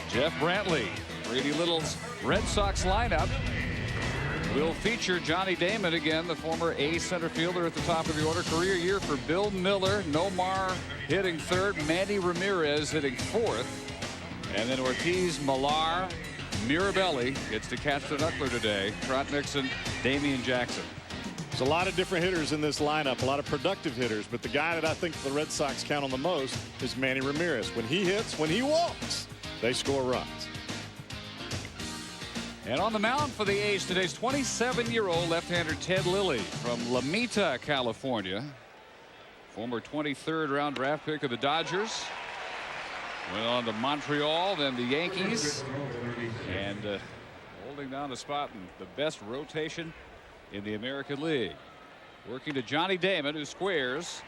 Jeff Brantley. Brady Little's Red Sox lineup will feature Johnny Damon again, the former A's center fielder at the top of the order. Career year for Bill Miller. Nomar hitting third. Manny Ramirez hitting fourth. And then Ortiz, Millar, Mirabelli gets to catch the knuckler today. Trot Nixon, Damian Jackson. There's a lot of different hitters in this lineup, a lot of productive hitters, but the guy that I think the Red Sox count on the most is Manny Ramirez. When he hits, when he walks, they score runs. And on the mound for the A's, today's 27-year-old left-hander Ted Lilly from Lomita, California. Former 23rd round draft pick of the Dodgers. Went on to Montreal, then the Yankees. And holding down the spot in the best rotation in the American League. Working to Johnny Damon, who squares.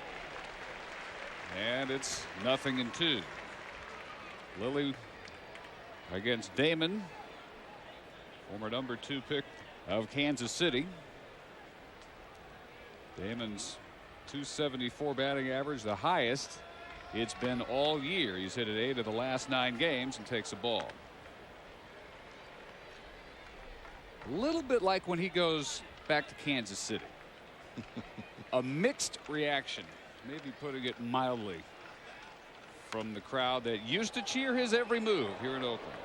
And it's 0-2. Lilly against Damon. Former number 2 pick of Kansas City. Damon's .274 batting average, the highest it's been all year. He's hit at 8 of the last 9 games and takes a ball. A little bit like when he goes back to Kansas City. A mixed reaction, maybe putting it mildly, from the crowd that used to cheer his every move here in Oakland.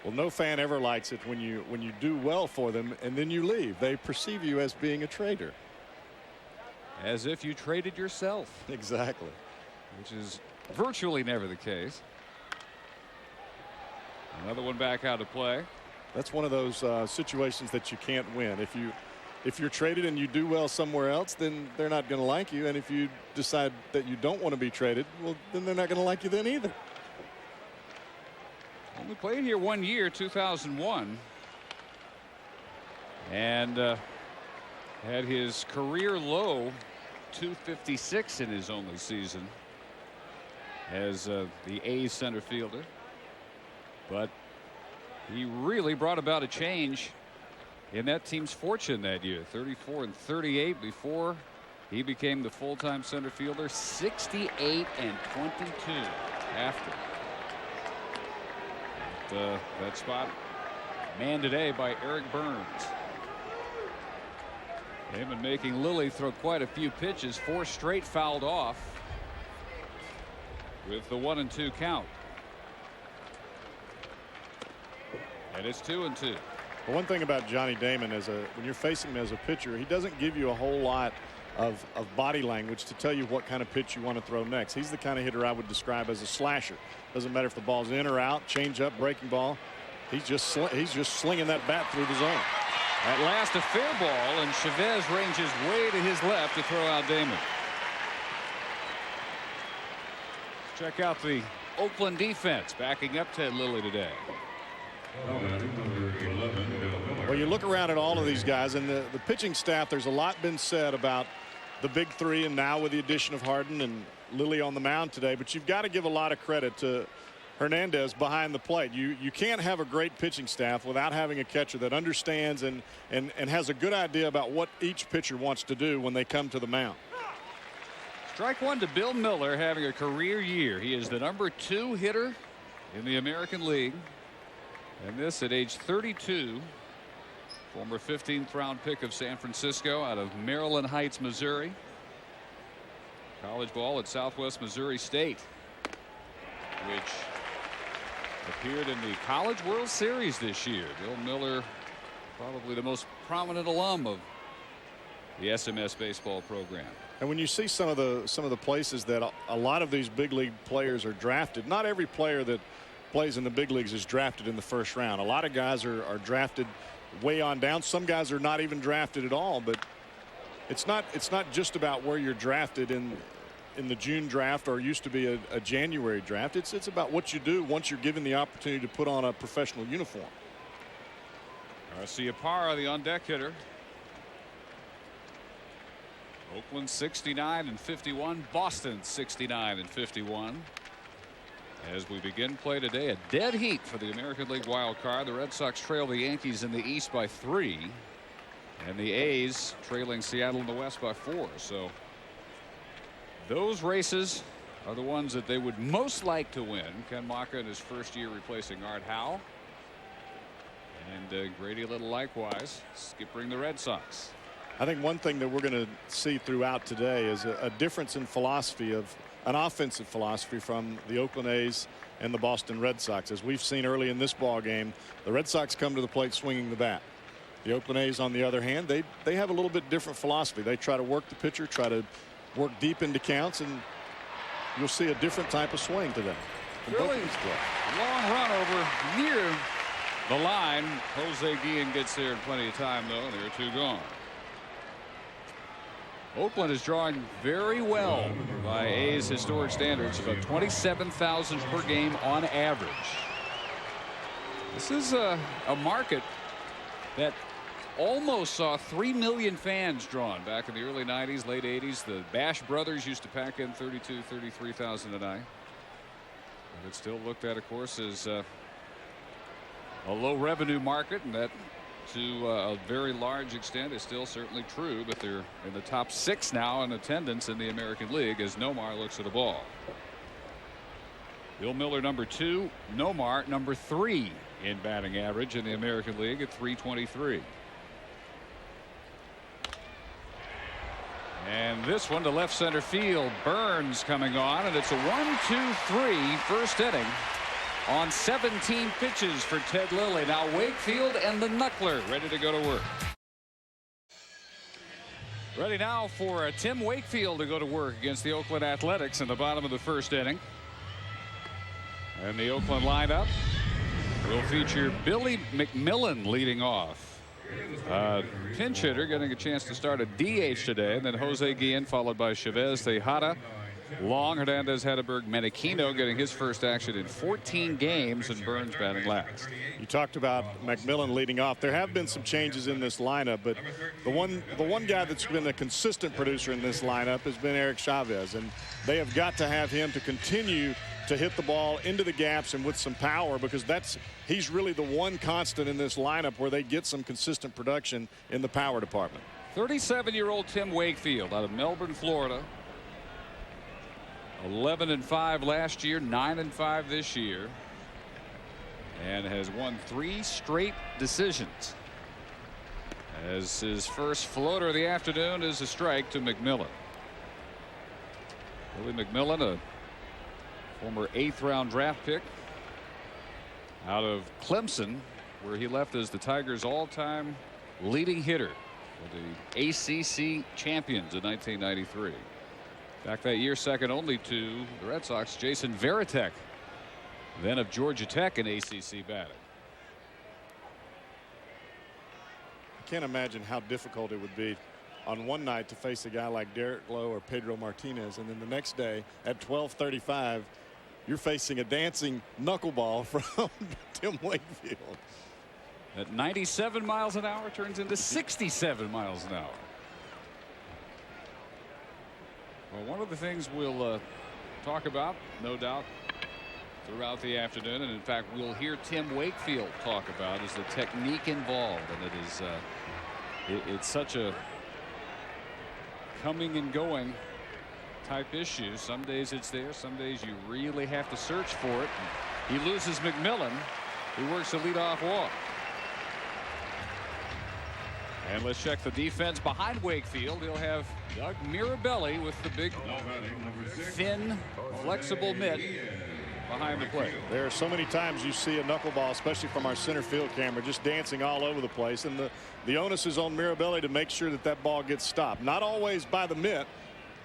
Well, no fan ever likes it when you do well for them and then you leave. They perceive you as being a traitor. As if you traded yourself. Exactly. Which is virtually never the case. Another one back out to play. That's one of those situations that you can't win. If you're traded and you do well somewhere else, then they're not going to like you. And if you decide that you don't want to be traded, well, then they're not going to like you then either. Only played here 1 year, 2001. And had his career low, 256 in his only season as the A's center fielder. But he really brought about a change in that team's fortune that year. 34 and 38 before he became the full-time center fielder. 68 and 22 after. That spot manned today by Eric Burns. Damon making Lilly throw quite a few pitches. 4 straight fouled off with the 1-2 count. And it's 2-2. Well, one thing about Johnny Damon when you're facing him as a pitcher, he doesn't give you a whole lot of body language to tell you what kind of pitch you want to throw next. He's the kind of hitter I would describe as a slasher. Doesn't matter if the ball's in or out, change up, breaking ball. He's just slinging that bat through the zone. At last a fair ball, and Chavez ranges way to his left to throw out Damon. Check out the Oakland defense backing up Ted Lilly today. Well, you look around at all of these guys and the pitching staff. There's a lot been said about the big three, and now with the addition of Harden and Lilly on the mound today. But you've got to give a lot of credit to Hernandez behind the plate. You can't have a great pitching staff without having a catcher that understands and has a good idea about what each pitcher wants to do when they come to the mound. Strike one to Bill Miller, having a career year. He is the number 2 hitter in the American League. And this at age 32. Former 15th round pick of San Francisco out of Maryland Heights, Missouri. College ball at Southwest Missouri State, which appeared in the College World Series this year. Bill Miller, probably the most prominent alum of the SMS baseball program. And when you see some of the places that a lot of these big league players are drafted, not every player that plays in the big leagues is drafted in the first round. A lot of guys are drafted way on down. Some guys are not even drafted at all. But it's not just about where you're drafted in the June draft, or used to be a January draft. It's about what you do once you're given the opportunity to put on a professional uniform. Garciaparra, the on deck hitter. Oakland 69 and 51. Boston 69 and 51. As we begin play today, a dead heat for the American League wild card. The Red Sox trail the Yankees in the East by 3, and the A's trailing Seattle in the West by 4. So those races are the ones that they would most like to win. Ken Maka in his first year replacing Art Howe. And Grady Little likewise skippering the Red Sox. I think one thing that we're going to see throughout today is a difference in philosophy of an offensive philosophy from the Oakland A's and the Boston Red Sox. As we've seen early in this ball game, the Red Sox come to the plate swinging the bat. The Oakland A's, on the other hand, they have a little bit different philosophy. They try to work the pitcher, try to work deep into counts, and you'll see a different type of swing today. Really long run over near the line. Jose Guillen gets there in plenty of time, though, and there are two gone. Oakland is drawing very well by A's historic standards, about 27,000 per game on average. This is a market that almost saw 3 million fans drawn back in the early 90s, late 80s. The Bash brothers used to pack in 32, 33,000 a night. But it's still looked at, of course, as a low revenue market, and that to a very large extent is still certainly true. But they're in the top 6 now in attendance in the American League as Nomar looks at a ball. Bill Miller, number 2, Nomar, number 3 in batting average in the American League at .323. And this one to left center field. Burns coming on, and it's a 1-2-3 first inning on 17 pitches for Ted Lilly. Now Wakefield and the knuckler ready to go to work. Ready now for Tim Wakefield to go to work against the Oakland Athletics in the bottom of the first inning. And the Oakland lineup will feature Billy McMillan leading off. Pinch hitter getting a chance to start a DH today, and then Jose Guillen followed by Chavez, Tejada, Long, Hernandez, Hedberg, Menechino getting his first action in 14 games, and Burns batting last. You talked about McMillan leading off. There have been some changes in this lineup, but the one guy that's been a consistent producer in this lineup has been Eric Chavez, and they have got to have him to continue to hit the ball into the gaps and with some power, because he's really the one constant in this lineup where they get some consistent production in the power department. 37-year-old Tim Wakefield out of Melbourne, Florida. 11-5 last year, 9-5 this year, and has won 3 straight decisions. As his first floater of the afternoon is a strike to McMillan. Billy McMillan, a former 8th-round draft pick out of Clemson, where he left as the Tigers' all-time leading hitter for the ACC champions in 1993. Back that year, second only to the Red Sox, Jason Varitek, then of Georgia Tech in ACC batting. I can't imagine how difficult it would be on one night to face a guy like Derek Lowe or Pedro Martinez, and then the next day at 12:35 you're facing a dancing knuckleball from Tim Wakefield. At 97 miles an hour turns into 67 miles an hour. Well, one of the things we'll talk about, no doubt, throughout the afternoon, and in fact we'll hear Tim Wakefield talk about, is the technique involved, and it is it's such a coming and going type issue. Some days it's there, some days you really have to search for it. He loses McMillan, who works a leadoff walk. And let's check the defense behind Wakefield. He'll have Doug Mirabelli with the big, thin, flexible mitt behind the plate. There are so many times you see a knuckleball, especially from our center field camera, just dancing all over the place, and the onus is on Mirabelli to make sure that that ball gets stopped. Not always by the mitt,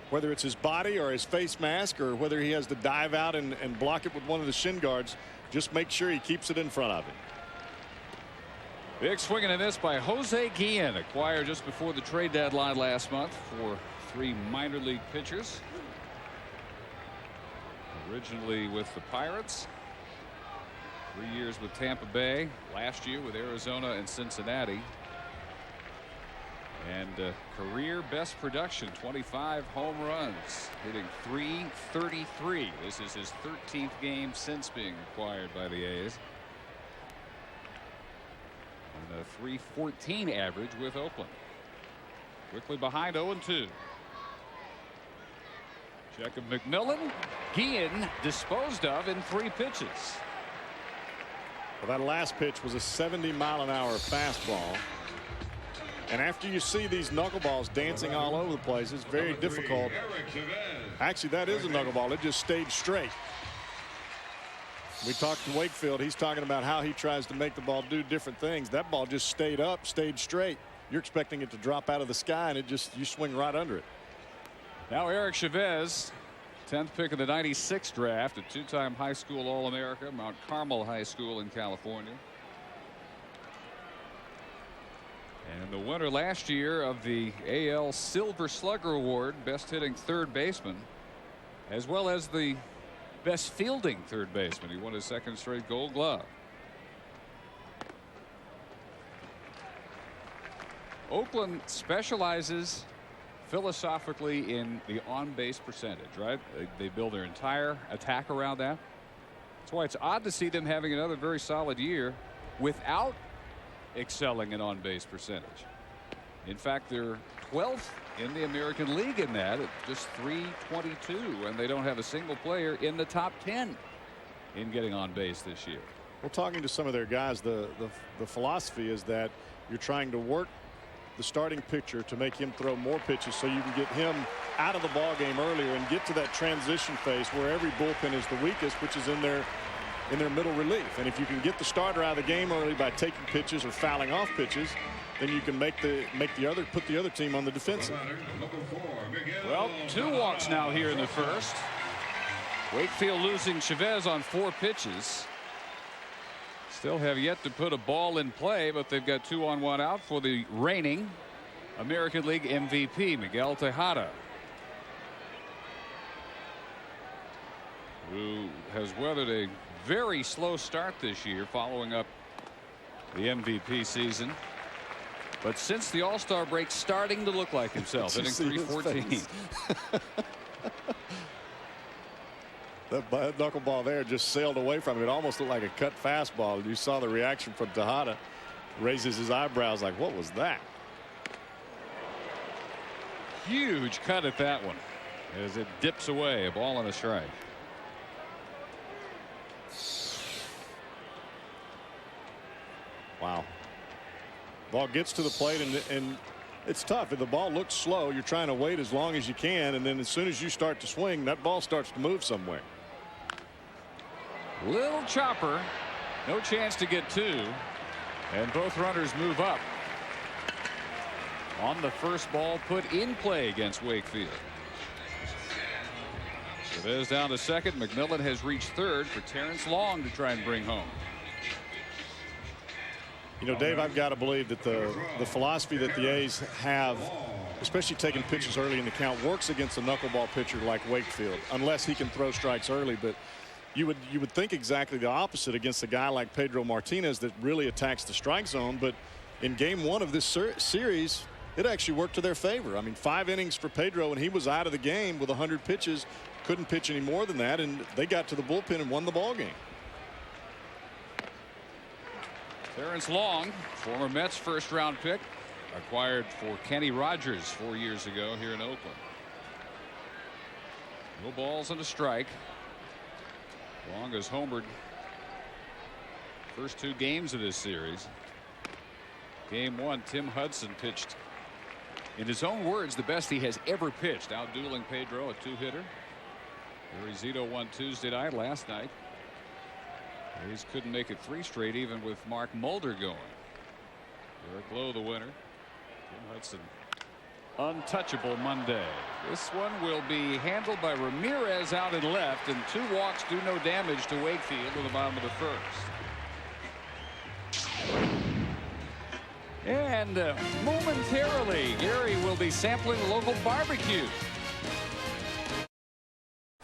whether it's his body or his face mask, or whether he has to dive out and block it with one of the shin guards. Just make sure he keeps it in front of him. Big swing and a miss by Jose Guillen, acquired just before the trade deadline last month for 3 minor league pitchers. Originally with the Pirates, 3 years with Tampa Bay, last year with Arizona and Cincinnati. And career best production, 25 home runs, hitting .333. This is his 13th game since being acquired by the A's. And a .314 average with Oakland. Quickly behind 0-2. Check of McMillan. Guillen disposed of in 3 pitches. Well, that last pitch was a 70-mile-an-hour fastball. And after you see these knuckleballs dancing all over the place, it's very difficult. Actually, that is a knuckleball. It just stayed straight. We talked to Wakefield. He's talking about how he tries to make the ball do different things. That ball just stayed up, stayed straight. You're expecting it to drop out of the sky, and you swing right under it. Now Eric Chavez, 10th pick of the 96 draft, a 2-time high school All-America, Mount Carmel High School in California. And the winner last year of the AL Silver Slugger Award, best hitting third baseman, as well as the best fielding third baseman. He won his 2nd straight Gold Glove. Oakland specializes philosophically in the on-base percentage, right? They build their entire attack around that. That's why it's odd to see them having another very solid year without excelling in on-base percentage. In fact, they're 12th in the American League in that at just .322, and they don't have a single player in the top 10 in getting on base this year. Well, talking to some of their guys, the philosophy is that you're trying to work the starting pitcher to make him throw more pitches so you can get him out of the ball game earlier and get to that transition phase where every bullpen is the weakest, which is in their middle relief. And if you can get the starter out of the game early by taking pitches or fouling off pitches, then you can put the other team on the defensive. Well, 2 walks now here in the first. Wakefield losing Chavez on 4 pitches. Still have yet to put a ball in play, but they've got 2 on 1 out for the reigning American League MVP, Miguel Tejada, who has weathered a very slow start this year following up the MVP season. But since the All-Star break, starting to look like himself, hitting .314. That knuckleball there just sailed away from him. It almost looked like a cut fastball. You saw the reaction from Tejada. Raises his eyebrows like, what was that? Huge cut at that one as it dips away. A ball and a strike. Wow. Ball gets to the plate, and it's tough. If the ball looks slow, you're trying to wait as long as you can, and then as soon as you start to swing, that ball starts to move somewhere. Little chopper, no chance to get 2, and both runners move up on the first ball put in play against Wakefield. Chavez down to second. McMillan has reached third for Terrence Long to try and bring home. You know, Dave, I've got to believe that the philosophy that the A's have, especially taking pitches early in the count, works against a knuckleball pitcher like Wakefield, unless he can throw strikes early. But you would think exactly the opposite against a guy like Pedro Martinez that really attacks the strike zone. But in game 1 of this series, it actually worked to their favor. I mean, 5 innings for Pedro, and he was out of the game with 100 pitches. Couldn't pitch any more than that, and they got to the bullpen and won the ball game. Terrence Long, former Mets first-round pick, acquired for Kenny Rogers 4 years ago here in Oakland. No balls and a strike. Long has homered first 2 games of this series. Game 1, Tim Hudson pitched, in his own words, the best he has ever pitched, outdueling Pedro, a 2-hitter. Barry Zito won Tuesday night. Last night, A's couldn't make it 3 straight, even with Mark Mulder going. Eric Lowe the winner. Tim Hudson untouchable Monday. This one will be handled by Ramirez out in left, and 2 walks do no damage to Wakefield in the bottom of the first. And momentarily, Gary will be sampling local barbecue.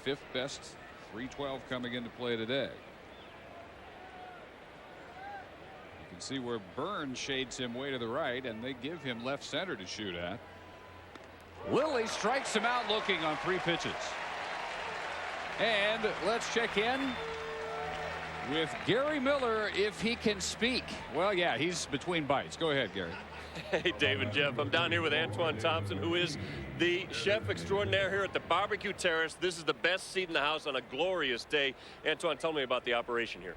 5th best, 312 coming into play today. You can see where Burns shades him way to the right, and they give him left center to shoot at. Lilly strikes him out looking on 3 pitches. And let's check in with Gary Miller, if he can speak. Well, yeah, he's between bites. Go ahead, Gary. Hey, Dave and Jeff. I'm down here with Antoine Thompson, who is the chef extraordinaire here at the Barbecue Terrace. This is the best seat in the house on a glorious day. Antoine, tell me about the operation here.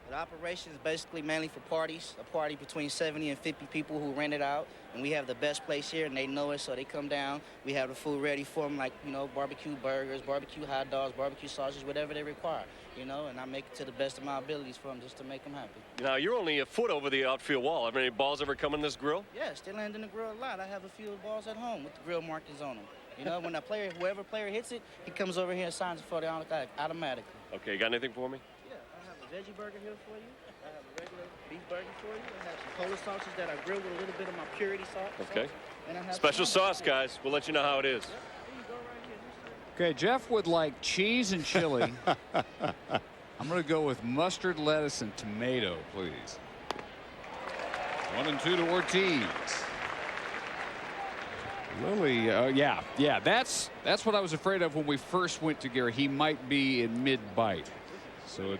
The operation is basically mainly for parties, a party between 70 and 50 people who rent it out. And we have the best place here, and they know it, so they come down. We have the food ready for them, like, you know, barbecue burgers, barbecue hot dogs, barbecue sausages, whatever they require, you know, and I make it to the best of my abilities for them just to make them happy. Now, you're only a foot over the outfield wall. Have any balls ever come in this grill? Yeah, still land in the grill a lot. I have a few balls at home with the grill markings on them. You know, when a player, whoever player hits it, he comes over here and signs it for the automatically. Okay, you got anything for me? Yeah, I have a veggie burger here for you. I have a regular beef burger for you. I have some Polish sausages that I grilled with a little bit of my purity sauce. Okay. And I have Special sauce, guys. We'll let you know how it is. There you go right here. Okay, Jeff would like cheese and chili. I'm going to go with mustard, lettuce, and tomato, please. 1-2 to Ortiz. Lily, yeah, that's what I was afraid of when we first went to Gary. He might be in mid-bite. So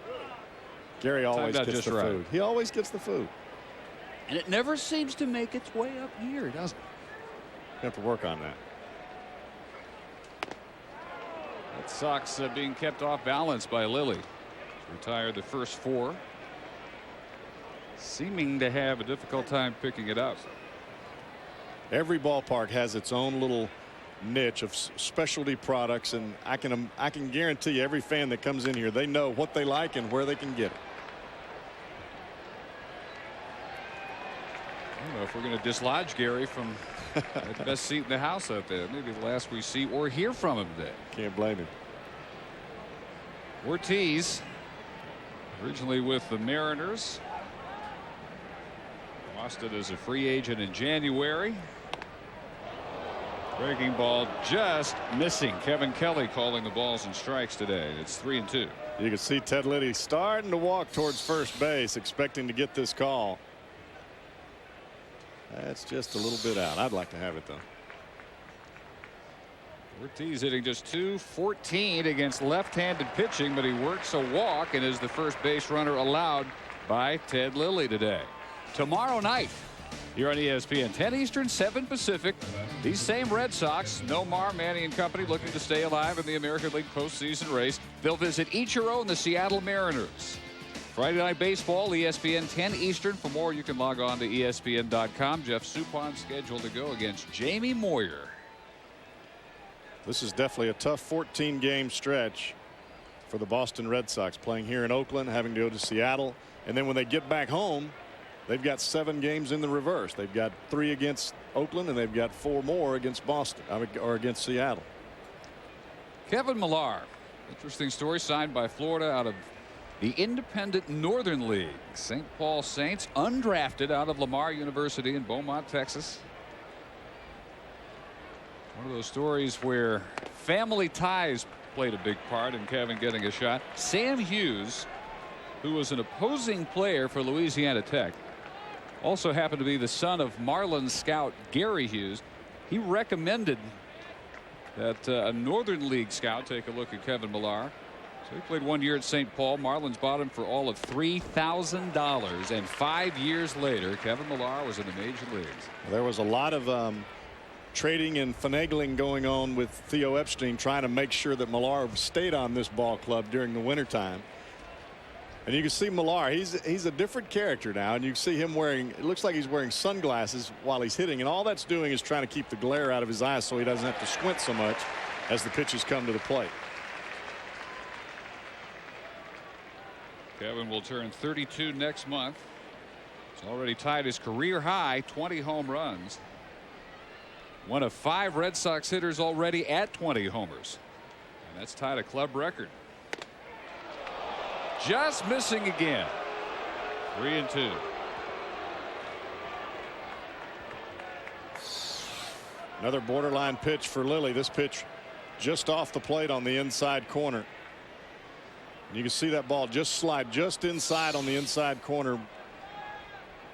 Gary always out gets just the right. food. He always gets the food. And it never seems to make its way up here, does it? You have to work on that. Red Sox being kept off balance by Lilly. Retired the first 4. Seeming to have a difficult time picking it up. Every ballpark has its own little niche of specialty products, and I can guarantee you every fan that comes in here, they know what they like and where they can get it. I don't know if we're going to dislodge Gary from the best seat in the house out there. Maybe the last we see or hear from him today. Can't blame him. Ortiz, originally with the Mariners, lost it as a free agent in January. Breaking ball just missing. Kevin Kelly calling the balls and strikes today. It's 3-2. You can see Ted Liddy starting to walk towards first base, expecting to get this call. That's just a little bit out. I'd like to have it, though. Ortiz hitting just .214 against left-handed pitching, but he works a walk and is the first base runner allowed by Ted Lilly today. Tomorrow night here on ESPN, 10 Eastern, 7 Pacific, these same Red Sox, Nomar, Manny and company, looking to stay alive in the American League postseason race. They'll visit Ichiro and the Seattle Mariners. Friday Night Baseball, ESPN 10 Eastern. For more, you can log on to ESPN.com. Jeff Suppan scheduled to go against Jamie Moyer. This is definitely a tough 14-game stretch for the Boston Red Sox, playing here in Oakland, having to go to Seattle, and then when they get back home, they've got 7 games in the reverse. They've got 3 against Oakland, and they've got 4 more against Boston, or against Seattle. Kevin Millar, interesting story, signed by Florida out of the Independent Northern League. St. Paul Saints, undrafted out of Lamar University in Beaumont, Texas. One of those stories where family ties played a big part in Kevin getting a shot. Sam Hughes, who was an opposing player for Louisiana Tech, also happened to be the son of Marlins scout Gary Hughes. He recommended that a Northern League scout take a look at Kevin Millar. So he played 1 year at St. Paul. Marlins bought him for all of $3,000, and 5 years later, Kevin Millar was in the major leagues. There was a lot of trading and finagling going on with Theo Epstein, trying to make sure that Millar stayed on this ball club during the wintertime. And you can see Millar, he's a different character now, and you see him wearing, it looks like he's wearing sunglasses while he's hitting, and all that's doing is trying to keep the glare out of his eyes so he doesn't have to squint so much as the pitches come to the plate. Kevin will turn 32 next month. He's already tied his career high 20 home runs. One of 5 Red Sox hitters already at 20 homers, and that's tied a club record. Just missing again. 3-2. Another borderline pitch for Lilly. This pitch just off the plate on the inside corner. You can see that ball just slide just inside on the inside corner.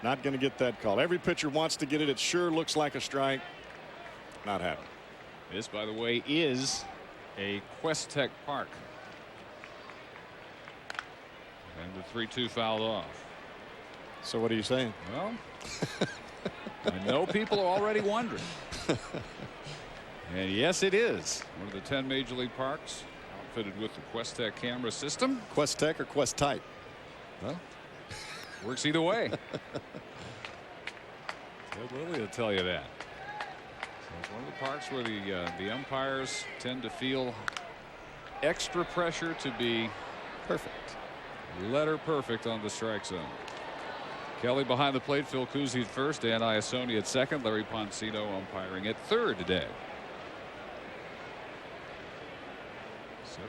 Not going to get that call. Every pitcher wants to get it. It sure looks like a strike. Not happening. This, by the way, is a Quest Tech Park. And the 3-2 fouled off. So what are you saying? Well, I know people are already wondering. And yes, it is one of the 10 major league parks outfitted with the Quest-Tech camera system. Quest-Tech or Quest-Type? Well, works either way. Ted Lilly will tell you that. So it's one of the parks where the umpires tend to feel extra pressure to be perfect. Letter perfect on the strike zone. Kelly behind the plate. Phil Cousy at first. Dan Iasoni at second. Larry Poncino umpiring at third today.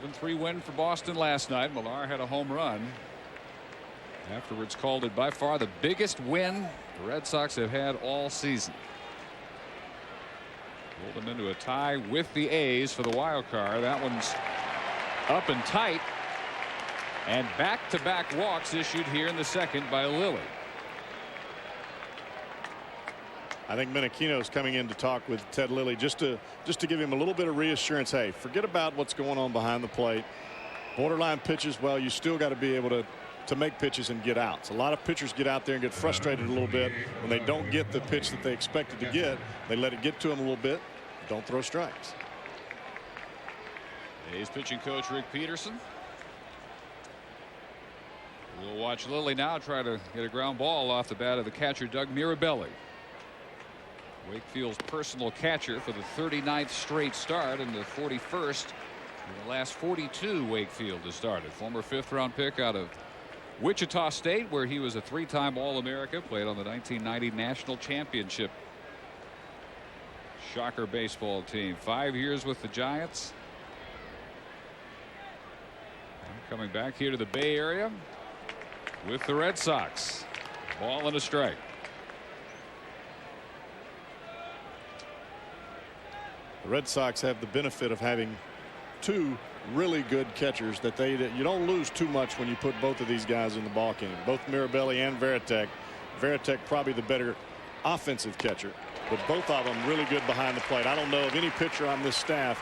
7-3 win for Boston last night. Millar had a home run. Afterwards called it by far the biggest win the Red Sox have had all season. Rolled them into a tie with the A's for the wild card. That one's up and tight. And back-to-back walks issued here in the second by Lilly. I think Menachino's coming in to talk with Ted Lilly just to give him a little bit of reassurance. Hey, forget about what's going on behind the plate. Borderline pitches, well, you still got to be able to make pitches and get outs. A lot of pitchers get out there and get frustrated a little bit when they don't get the pitch that they expected to get. They let it get to them a little bit. Don't throw strikes. A's pitching coach Rick Peterson. We'll watch Lilly now try to get a ground ball off the bat of the catcher Doug Mirabelli. Wakefield's personal catcher for the 39th straight start and the 41st in the last 42 Wakefield has started. Former 5th-round pick out of Wichita State, where he was a 3-time All-America, played on the 1990 National Championship Shocker baseball team. 5 years with the Giants. And coming back here to the Bay Area with the Red Sox. Ball and a strike. The Red Sox have the benefit of having 2 really good catchers that you don't lose too much when you put both of these guys in the ball game. Both Mirabelli and Varitek. Varitek probably the better offensive catcher, but both of them really good behind the plate. I don't know of any pitcher on this staff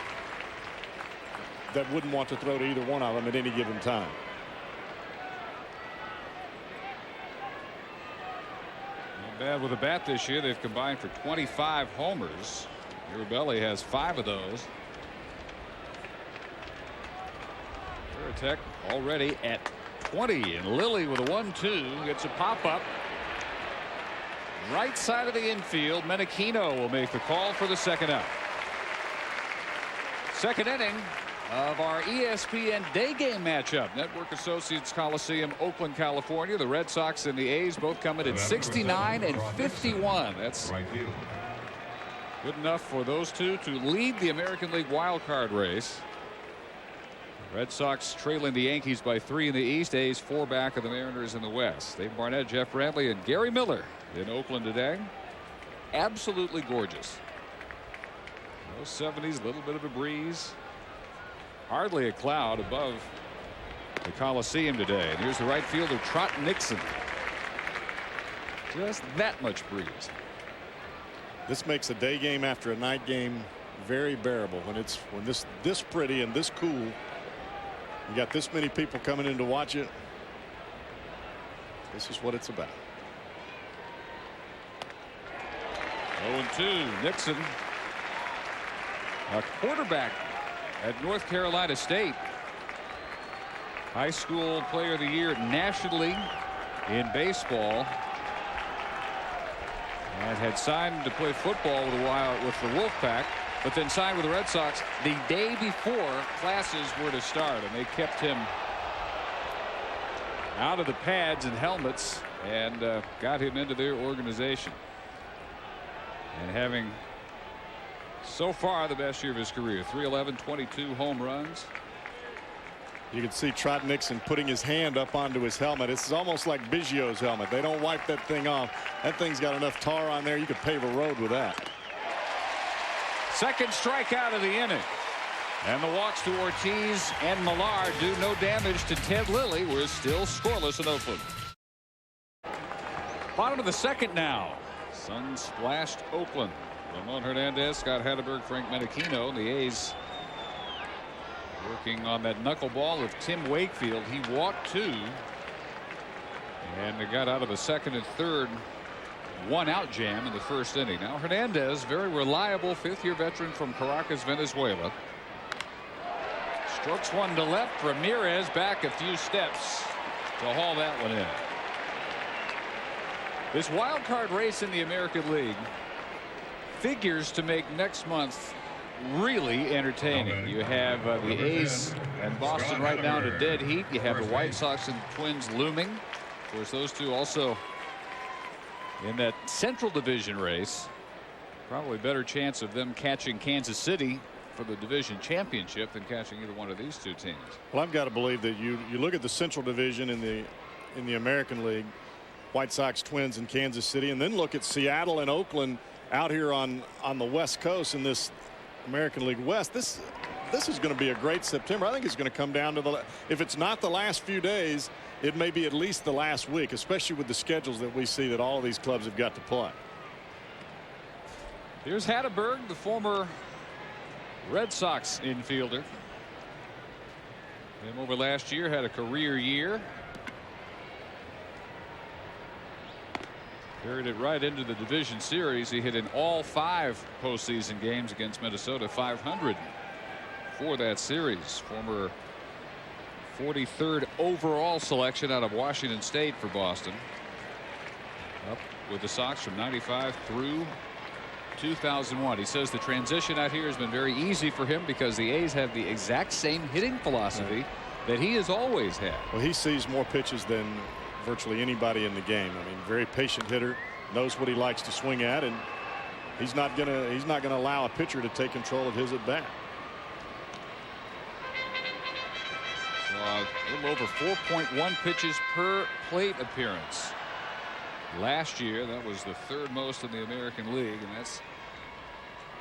that wouldn't want to throw to either one of them at any given time. Not bad with a bat this year. They've combined for 25 homers. Mirabelli has 5 of those. Varitek already at 20, and Lilly with a 1-2 gets a pop-up. Right side of the infield. Menachino will make the call for the second out. Second inning of our ESPN day game matchup. Network Associates Coliseum, Oakland, California. The Red Sox and the A's both coming at 69 and 51. That's good enough for those two to lead the American League wild card race. Red Sox trailing the Yankees by 3 in the East. A's 4 back of the Mariners in the West. Dave Barnett, Jeff Bradley, and Gary Miller in Oakland today. Absolutely gorgeous. Low 70s, a little bit of a breeze. Hardly a cloud above the Coliseum today. And here's the right fielder, Trot Nixon. Just that much breeze. This makes a day game after a night game very bearable when this pretty and this cool. You got this many people coming in to watch it. This is what it's about. 0-2. Nixon, a quarterback at North Carolina State. High school player of the year nationally in baseball. And had signed to play football with the Wolfpack, but then signed with the Red Sox the day before classes were to start, and they kept him out of the pads and helmets and got him into their organization. And having so far the best year of his career. 311, 22 home runs. You can see Trot Nixon putting his hand up onto his helmet. This is almost like Biggio's helmet. They don't wipe that thing off. That thing's got enough tar on there you could pave a road with that. Second strikeout of the inning. And the walks to Ortiz and Millar do no damage to Ted Lilly. We're still scoreless in Oakland. Bottom of the second now. Sun splashed Oakland. Ramon Hernandez, Scott Hatteberg, Frank Menachino. The A's working on that knuckleball of Tim Wakefield. He walked 2 And they got out of the second and third 1-out jam in the first inning. Now Hernandez, very reliable 5th-year veteran from Caracas, Venezuela. Strokes one to left. Ramirez back a few steps to haul that one in. This wild card race in the American League figures to make next month really entertaining. You have the A's and Boston right now to dead heat. You have the White Sox and Twins looming. Of course, those two also in that Central Division race. Probably better chance of them catching Kansas City for the division championship than catching either one of these two teams. Well, I've got to believe that you look at the Central Division in the American League, White Sox, Twins, and Kansas City, and then look at Seattle and Oakland out here on the West Coast in this American League West. This is going to be a great September. I think it's going to come down to if it's not the last few days, it may be at least the last week, especially with the schedules that we see that all of these clubs have got to play. Here's Hatteberg, the former Red Sox infielder. Him over last year, had a career year. Carried it right into the division series. He hit in all 5 postseason games against Minnesota, .500 for that series. Former 43rd overall selection out of Washington State for Boston. Up with the Sox from '95 through 2001. He says the transition out here has been very easy for him because the A's have the exact same hitting philosophy that he has always had. Well, he sees more pitches than virtually anybody in the game. I mean, very patient hitter, knows what he likes to swing at, and he's not gonna allow a pitcher to take control of his at bat. So a little over 4.1 pitches per plate appearance. Last year, that was the 3rd most in the American League, and that's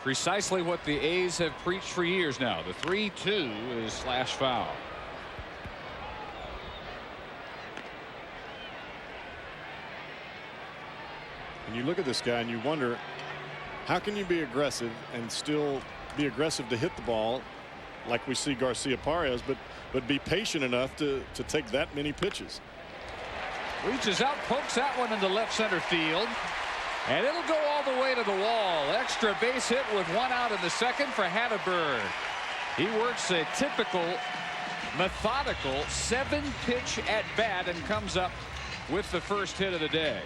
precisely what the A's have preached for years now. The 3-2 is slash foul. And you look at this guy and you wonder, how can you be aggressive and still be aggressive to hit the ball like we see Garcia Paredes, but be patient enough to take that many pitches. Reaches out, pokes that one into left center field, and it'll go all the way to the wall. Extra base hit with 1 out in the second for Hatteberg. He works a typical methodical 7-pitch at bat and comes up with the first hit of the day.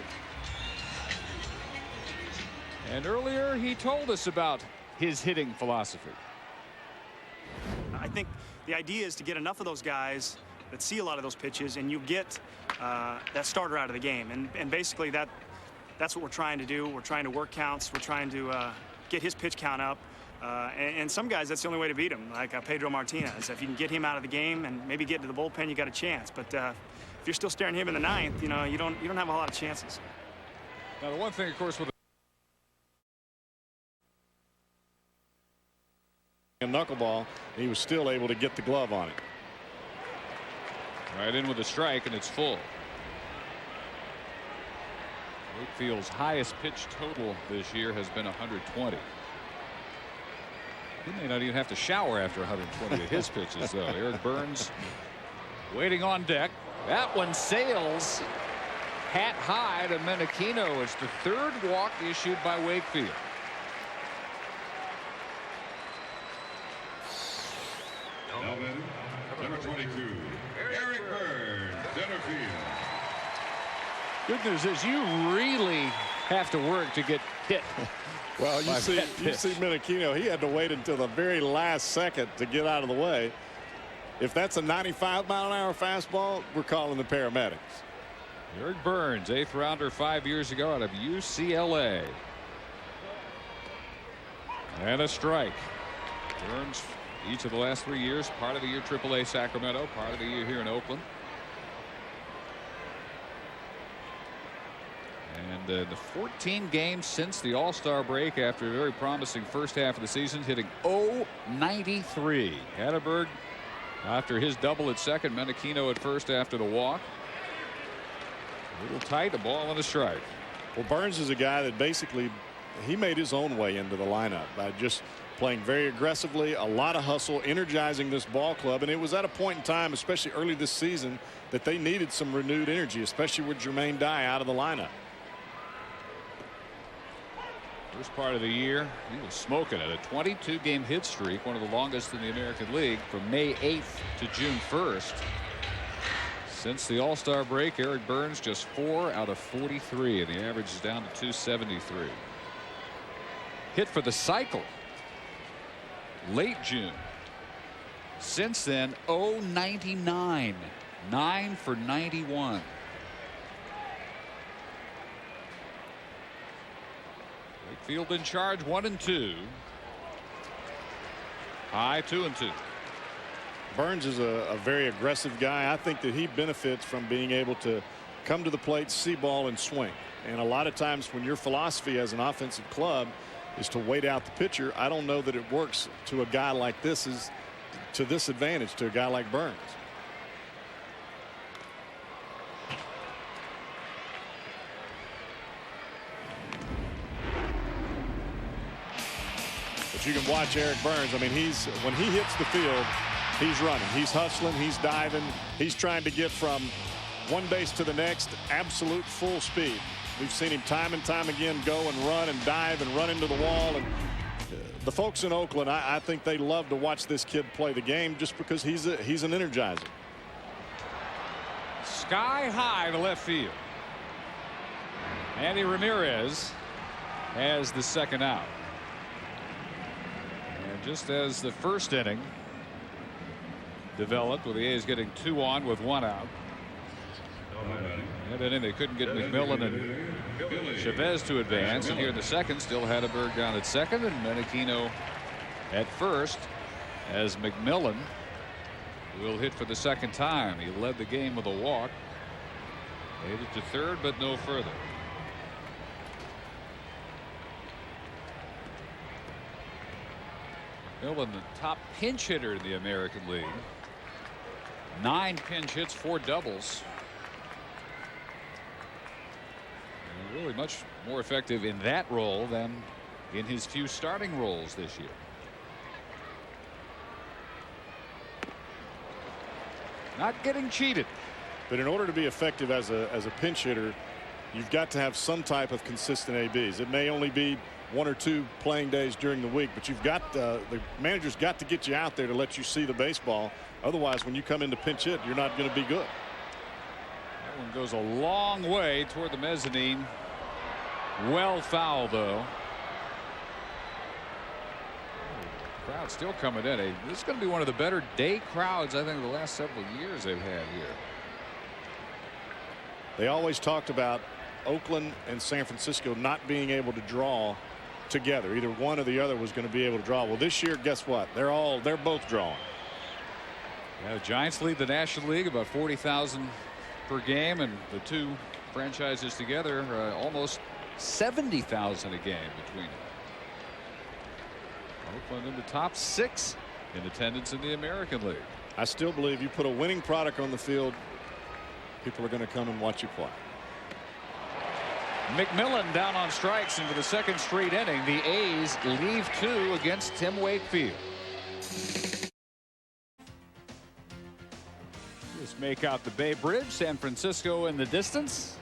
And earlier he told us about his hitting philosophy. I think the idea is to get enough of those guys that see a lot of those pitches, and you get that starter out of the game. And basically that's what we're trying to do. We're trying to work counts. We're trying to get his pitch count up. And some guys, that's the only way to beat him, like Pedro Martinez. If you can get him out of the game and maybe get to the bullpen, you got a chance. But if you're still staring him in the 9th, you know, you don't have a lot of chances. Now, the one thing, of course, with a knuckleball, he was still able to get the glove on it. Right in with a strike, and it's full. Wakefield's highest pitch total this year has been 120. He may not even have to shower after 120 of his pitches, though. Eric Burns waiting on deck. That one sails hat high to Menachino. It's the 3rd walk issued by Wakefield. Number 22, Eric Burns, center field. Good news is you really have to work to get hit. Well, you see Menachino, he had to wait until the very last second to get out of the way. If that's a 95-mile-an-hour fastball, we're calling the paramedics. Eric Burns, 8th rounder 5 years ago out of UCLA. And a strike. Burns, each of the last 3 years, part of the year AAA Sacramento, part of the year here in Oakland. And the 14 games since the All-Star break after a very promising first half of the season, hitting .093. Hatteberg after his double at second, Menachino at first after the walk. A little tight, a ball and a strike. Well, Burns is a guy that basically he made his own way into the lineup by just playing very aggressively, a lot of hustle, energizing this ball club. And it was at a point in time, especially early this season, that they needed some renewed energy, especially with Jermaine Dye out of the lineup. First part of the year, he was smoking at a 22-game hit streak, one of the longest in the American League, from May 8th to June 1st. Since the All-Star break, Eric Burns just 4 out of 43, and the average is down to 273. Hit for the cycle late June. Since then, 0-99, 9 for 91. Wakefield in charge, 1-2. High, 2-2. Burns is a very aggressive guy. I think that he benefits from being able to come to the plate, see ball, and swing. And a lot of times when your philosophy as an offensive club is to wait out the pitcher, I don't know that it works to a guy like this, is to this advantage to a guy like Burns. But you can watch Eric Burns. I mean, when he hits the field, he's running, he's hustling, he's diving, he's trying to get from one base to the next, absolute full speed. We've seen him time and time again go and run and dive and run into the wall. And the folks in Oakland, I think they love to watch this kid play the game just because he's an energizer. Sky high to left field. Andy Ramirez has the second out. And just as the first inning developed, with the A's getting 2 on with 1 out. That inning they couldn't get McMillan and Chavez to advance, and here in the second, still Hatteberg down at second and Menachino at first, as McMillan will hit for the second time. He led the game with a walk, made it to third, but no further. McMillan, the top pinch hitter in the American League. 9 pinch hits, 4 doubles. And really much more effective in that role than in his few starting roles this year. Not getting cheated. But in order to be effective as a pinch hitter, you've got to have some type of consistent ABs. It may only be 1 or 2 playing days during the week, but you've got the manager's got to get you out there to let you see the baseball. Otherwise, when you come in to pinch hit, you're not going to be good. That one goes a long way toward the mezzanine. Well foul, though. Crowd still coming in. This is going to be one of the better day crowds, I think, the last several years they've had here. They always talked about Oakland and San Francisco not being able to draw together. Either one or the other was going to be able to draw. Well, this year, guess what? They're both drawing. Yeah, the Giants lead the National League about 40,000 per game, and the two franchises together almost 70,000 a game between them. Oakland in the top 6 in attendance in the American League. I still believe you put a winning product on the field, people are going to come and watch you play. McMillan down on strikes into the second straight inning. The A's leave 2 against Tim Wakefield. Just make out the Bay Bridge, San Francisco in the distance.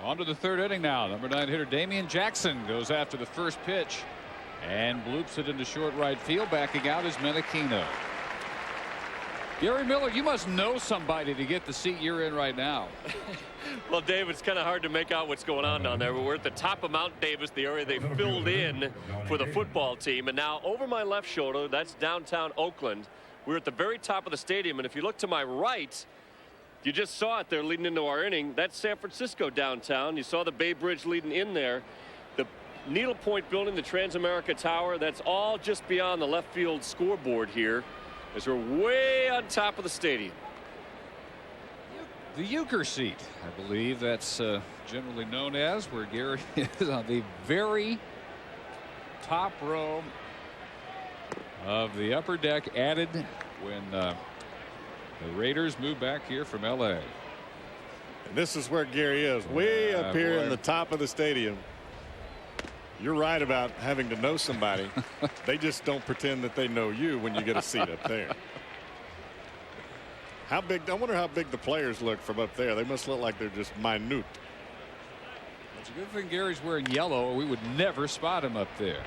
On to the third inning now. Number 9 hitter Damian Jackson goes after the first pitch and bloops it into short right field. Backing out is Menachino. Gary Miller, you must know somebody to get the seat you're in right now. Well, Dave, it's kind of hard to make out what's going on down there, but we're at the top of Mount Davis, the area they filled in for the football team. And now over my left shoulder, that's downtown Oakland. We're at the very top of the stadium, and if you look to my right, you just saw it there leading into our inning. That's San Francisco downtown. You saw the Bay Bridge leading in there. The Needle Point building, the Transamerica Tower, that's all just beyond the left field scoreboard here, as we're way on top of the stadium. The Euchre seat, I believe that's generally known as, where Gary is on the very top row of the upper deck, added when the Raiders moved back here from LA. And this is where Gary is, way up here in the top of the stadium. You're right about having to know somebody. They just don't pretend that they know you when you get a seat up there. How big? I wonder how big the players look from up there. They must look like they're just minute. It's a good thing Gary's wearing yellow, or we would never spot him up there.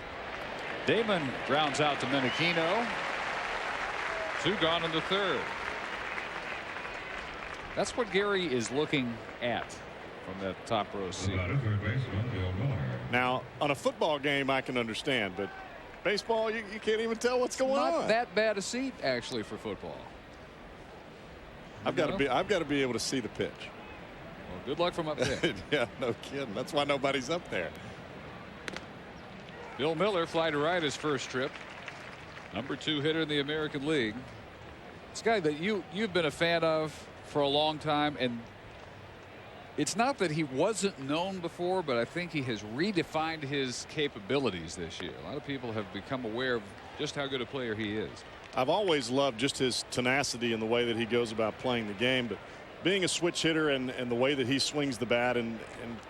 Damon grounds out to Menachino. 2 gone in the 3rd. That's what Gary is looking at from that top row seat. Now, on a football game, I can understand, but baseball, you can't even tell what's going on. Not that bad a seat, actually, for football. I've got to be able to see the pitch. Well, good luck from up there. Yeah, no kidding. That's why nobody's up there. Bill Miller, fly to right his first trip. Number 2 hitter in the American League. This guy that you've been a fan of for a long time, and it's not that he wasn't known before, but I think he has redefined his capabilities this year. A lot of people have become aware of just how good a player he is. I've always loved just his tenacity and the way that he goes about playing the game, but being a switch hitter and the way that he swings the bat and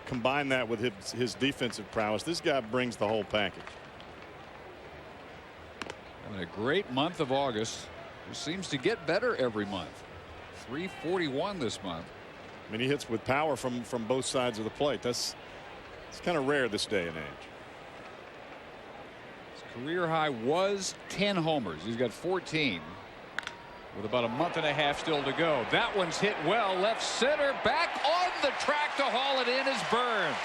combine that with his defensive prowess, this guy brings the whole package. Having a great month of August. It seems to get better every month. 341 this month. I mean, he hits with power from both sides of the plate. It's kind of rare this day and age. His career high was 10 homers. He's got 14 with about a month and a half still to go. That one's hit well left center, back on the track to haul it in is Burns.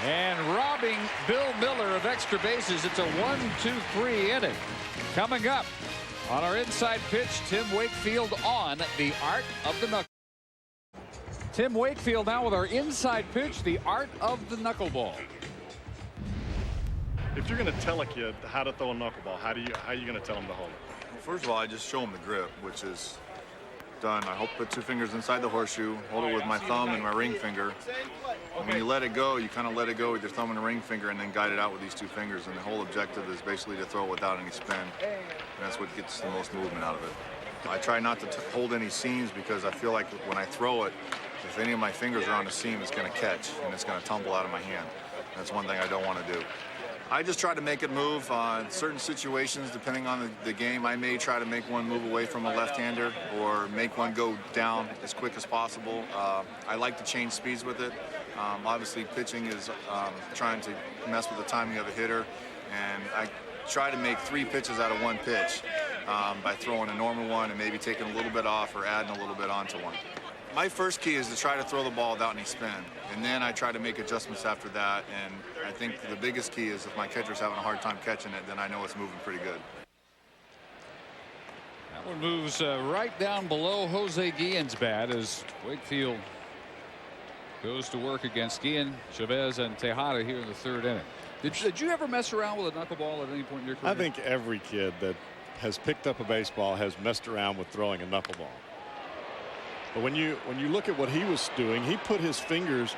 And robbing Bill Miller of extra bases. It's a 1-2-3 inning. Coming up on our inside pitch, Tim Wakefield on the art of the knuckle. Tim Wakefield now with our inside pitch, the art of the knuckleball. If you're going to tell a kid how to throw a knuckleball, how are you going to tell him to hold it? Well, first of all, I just show him the grip, which is done. I put 2 fingers inside the horseshoe, hold it with my thumb and my ring finger. And when you let it go, you kind of let it go with your thumb and ring finger and then guide it out with these 2 fingers. And the whole objective is basically to throw it without any spin. And that's what gets the most movement out of it. I try not to hold any seams because I feel like when I throw it, if any of my fingers are on the seam, it's going to catch and it's going to tumble out of my hand. That's one thing I don't want to do. I just try to make it move. In certain situations, depending on the game, I may try to make one move away from a left-hander or make one go down as quick as possible. I like to change speeds with it. Obviously, pitching is trying to mess with the timing of a hitter, and I try to make 3 pitches out of 1 pitch by throwing a normal one and maybe taking a little bit off or adding a little bit onto one. My first key is to try to throw the ball without any spin, and then I try to make adjustments after that. And I think the biggest key is if my catcher's having a hard time catching it, then I know it's moving pretty good. That one moves right down below Jose Guillen's bat as Wakefield goes to work against Guillen, Chavez, and Tejada here in the 3rd inning. Did you ever mess around with a knuckleball at any point in your career? I think every kid that has picked up a baseball has messed around with throwing a knuckleball. But when you look at what he was doing, he put his fingers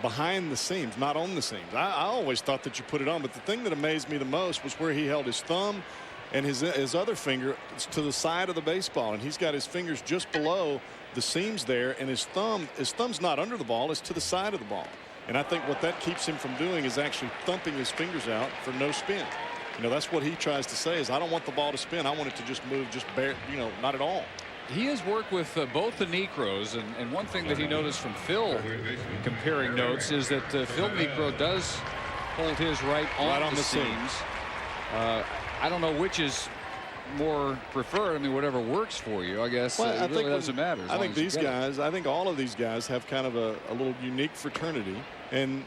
behind the seams, not on the seams. I always thought that you put it on, but the thing that amazed me the most was where he held his thumb and his other finger to the side of the baseball, and he's got his fingers just below the seams there, and his thumb's not under the ball, it's to the side of the ball. And I think what that keeps him from doing is actually thumping his fingers out for no spin. You know, that's what he tries to say is I don't want the ball to spin. I want it to just move, just bare, not at all. He has worked with both the Necros, and one thing that he noticed from Phil comparing notes is that Phil Necro does hold his right on the seams. I don't know which is more preferred. I mean, whatever works for you, I guess. Well, it really doesn't matter. I think these guys, I think all of these guys have kind of a little unique fraternity, and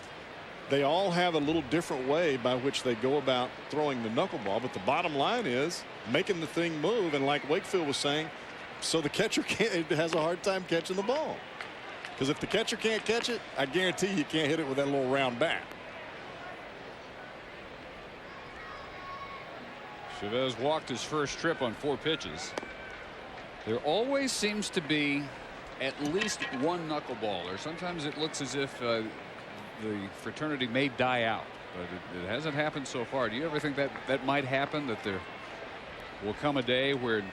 they all have a little different way by which they go about throwing the knuckleball. But the bottom line is making the thing move, and like Wakefield was saying, so the catcher has a hard time catching the ball. Because if the catcher can't catch it, I guarantee you can't hit it with that little round bat. Chavez walked his first trip on 4 pitches. There always seems to be at least one knuckleballer. Sometimes it looks as if the fraternity may die out, but it hasn't happened so far. Do you ever think that might happen, that there will come a day where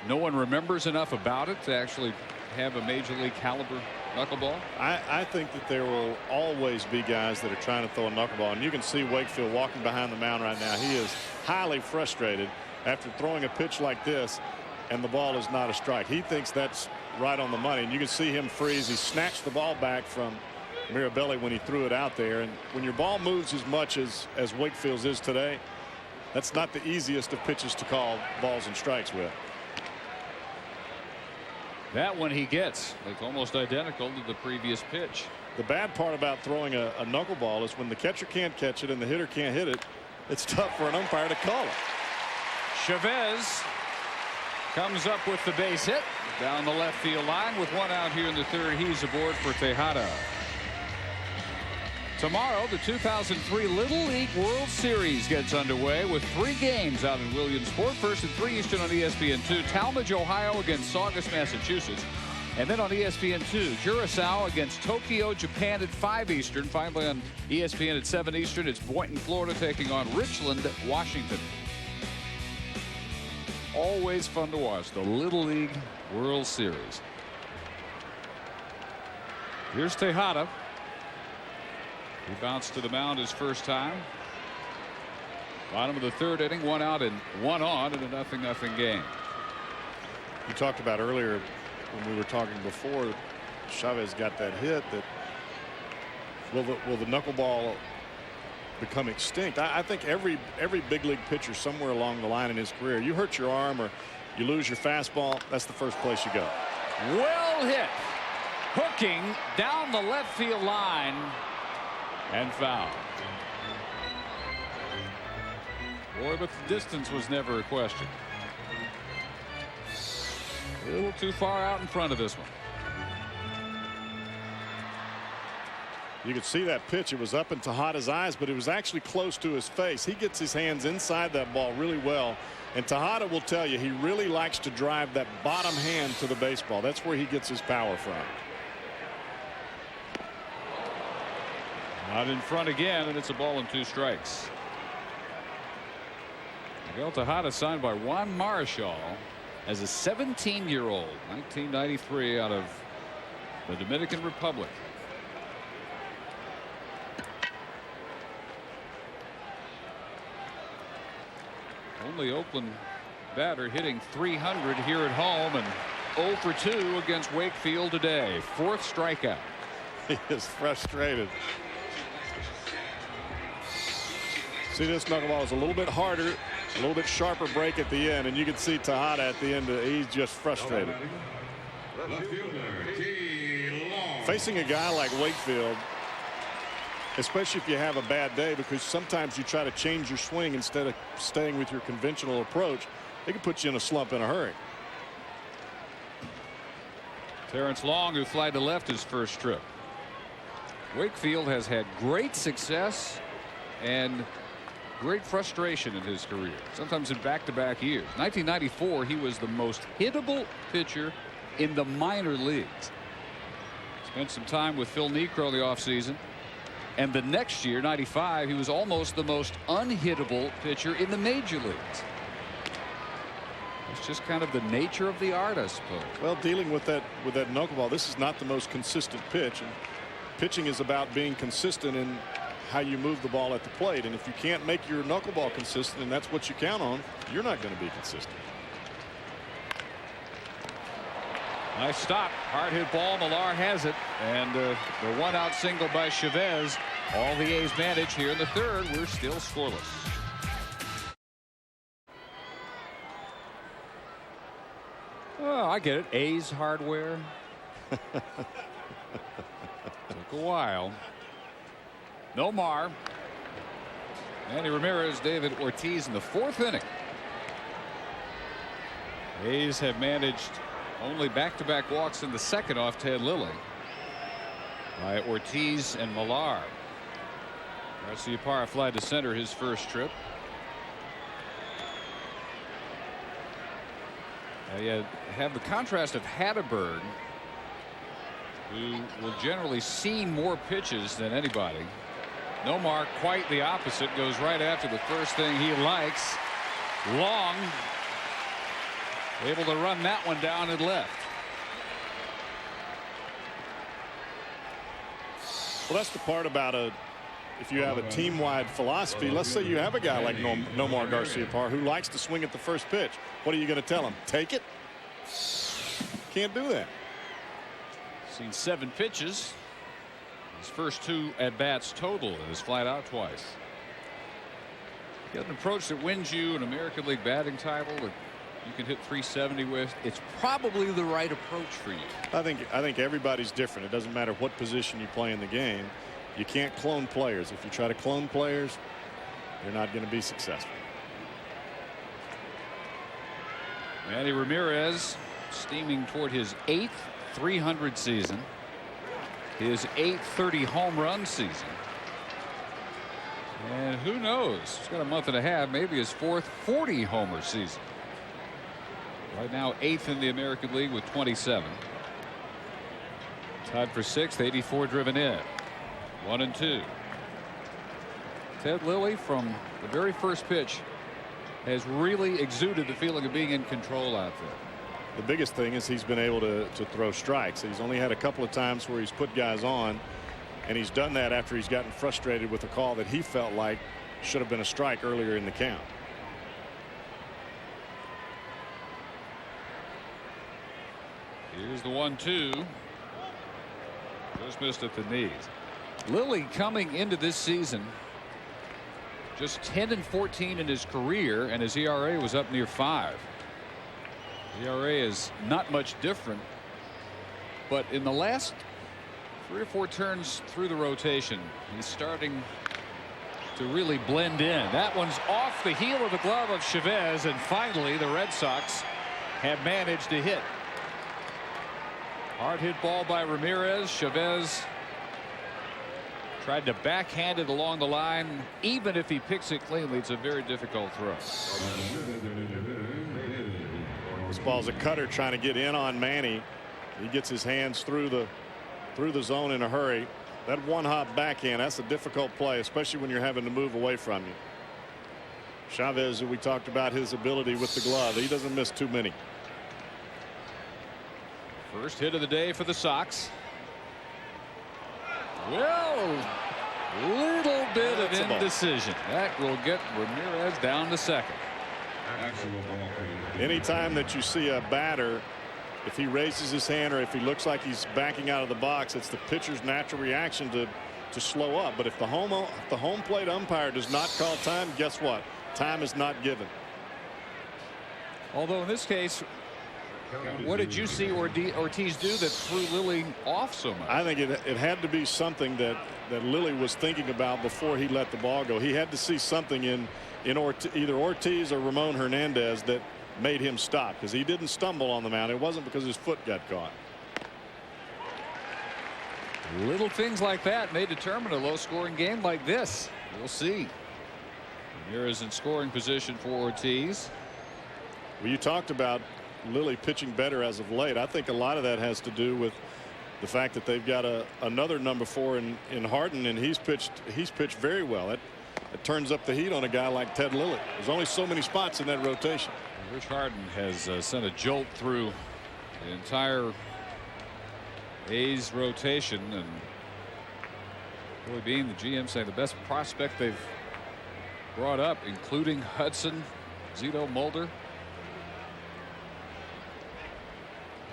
no one remembers enough about it to actually have a major league caliber knuckleball? I think that there will always be guys that are trying to throw a knuckleball, and you can see Wakefield walking behind the mound right now. He is highly frustrated after throwing a pitch like this, and the ball is not a strike. He thinks that's right on the money, and you can see him freeze. He snatched the ball back from Mirabelli when he threw it out there, and when your ball moves as much as Wakefield's is today, that's not the easiest of pitches to call balls and strikes with. That one he gets. It's almost identical to the previous pitch. The bad part about throwing a knuckleball is when the catcher can't catch it and the hitter can't hit it, it's tough for an umpire to call it. Chavez comes up with the base hit down the left field line with one out here in the third. He's aboard for Tejada. Tomorrow, the 2003 Little League World Series gets underway with 3 games out in Williamsport. First at 3 Eastern on ESPN2, Talmadge, Ohio against Saugus, Massachusetts. And then on ESPN2, Curaçao against Tokyo, Japan at 5 Eastern. Finally on ESPN at 7 Eastern, it's Boynton, Florida taking on Richland, Washington. Always fun to watch the Little League World Series. Here's Tejada. He bounced to the mound his first time. Bottom of the third inning, 1 out and 1 on in a 0-0 game. You talked about earlier when we were talking before Chavez got that hit, that will the knuckleball become extinct? I think every big league pitcher somewhere along the line in his career, you hurt your arm or you lose your fastball, that's the first place you go. Well hit. Hooking down the left field line. And foul. Boy, but the distance was never a question. A little too far out in front of this one. You could see that pitch. It was up in Tejada's eyes, but it was actually close to his face. He gets his hands inside that ball really well. And Tejada will tell you he really likes to drive that bottom hand to the baseball. That's where he gets his power from. Out in front again, and it's a ball and 2 strikes. Miguel Tejada signed by Juan Marichal as a 17-year-old, 1993, out of the Dominican Republic. Only Oakland batter hitting .300 here at home, and 0 for 2 against Wakefield today. 4th strikeout. He is frustrated. See, this knuckleball is a little bit harder, a little bit sharper break at the end, and you can see Tejada at the end. He's just frustrated. Facing a guy like Wakefield, especially if you have a bad day, because sometimes you try to change your swing instead of staying with your conventional approach, it can put you in a slump in a hurry. Terrence Long, who flied to left his first trip. Wakefield has had great success and great frustration in his career, sometimes in back-to-back years. 1994, he was the most hittable pitcher in the minor leagues. Spent some time with Phil Niekro in the offseason. And the next year, 95, he was almost the most unhittable pitcher in the major leagues. It's just kind of the nature of the art, I suppose. Well, dealing with that knuckleball, this is not the most consistent pitch. And pitching is about being consistent in how you move the ball at the plate, and if you can't make your knuckleball consistent and that's what you count on, you're not going to be consistent. Nice stop. Hard hit ball. Millar has it, and the 1-out single by Chavez. All the A's manage here in the third. We're still scoreless. Oh, I get it. A's hardware. Took a while. Nomar. Manny Ramirez, David Ortiz in the 4th inning. A's have managed only back-to-back walks in the 2nd off Ted Lilly by Ortiz and Millar. Garciaparra fly to center his first trip. You have the contrast of Hatteberg, who will generally see more pitches than anybody. Nomar quite the opposite, goes right after the first thing he likes. Long Able to run that one down and left. Well, that's the part about if you have a team-wide philosophy. Let's say you have a guy like Nomar Garciaparra who likes to swing at the first pitch. What are you going to tell him? Take it? Can't do that. Seen 7 pitches. His first 2 at-bats total and is flat out twice. Got an approach that wins you an American League batting title that you can hit .370 with. It's probably the right approach for you. I think everybody's different. It doesn't matter what position you play in the game. You can't clone players. If you try to clone players, you're not going to be successful. Manny Ramirez steaming toward his 8th .300 season. His 8th .30 home run season. And who knows? He's got a month and a half, maybe his 4th 40 homer season. Right now 8th in the American League with 27. Tied for 6th, 84 driven in. 1-2. Ted Lilly from the very first pitch has really exuded the feeling of being in control out there. The biggest thing is he's been able to throw strikes. He's only had a couple of times where he's put guys on, and he's done that after he's gotten frustrated with a call that he felt like should have been a strike earlier in the count. Here's the 1-2. Just missed at the knees. Lilly coming into this season just 10-14 in his career, and his ERA was up near 5. ERA is not much different, but in the last 3 or 4 turns through the rotation, he's starting to really blend in. That one's off the heel of the glove of Chavez, and finally the Red Sox have managed to hit. Hard hit ball by Ramirez. Chavez tried to backhand it along the line. Even if he picks it cleanly, it's a very difficult throw. This ball's a cutter trying to get in on Manny. He gets his hands through the zone in a hurry. That one-hop backhand, that's a difficult play, especially when you're having to move away from you. Chavez, we talked about his ability with the glove. He doesn't miss too many. First hit of the day for the Sox. Well, little bit of indecision. That will get Ramirez down to second. Anytime that you see a batter, if he raises his hand or if he looks like he's backing out of the box, it's the pitcher's natural reaction to slow up. But if the home plate umpire does not call time, guess what? Time is not given. Although in this case, what did you see Ortiz do that threw Lilly off so much? I think it had to be something that Lilly was thinking about before he let the ball go. He had to see something in either Ortiz or Ramon Hernandez that made him stop, because he didn't stumble on the mound. It wasn't because his foot got caught. Little things like that may determine a low-scoring game like this. We'll see. Ramirez in scoring position for Ortiz. Well, you talked about Lilly pitching better as of late. I think a lot of that has to do with the fact that they've got another number 4 in Harden, and he's pitched very well. It turns up the heat on a guy like Ted Lilly. There's only so many spots in that rotation. Rich Harden has sent a jolt through the entire A's rotation, and Billy Beane, the GM, saying the best prospect they've brought up, including Hudson, Zito, Mulder.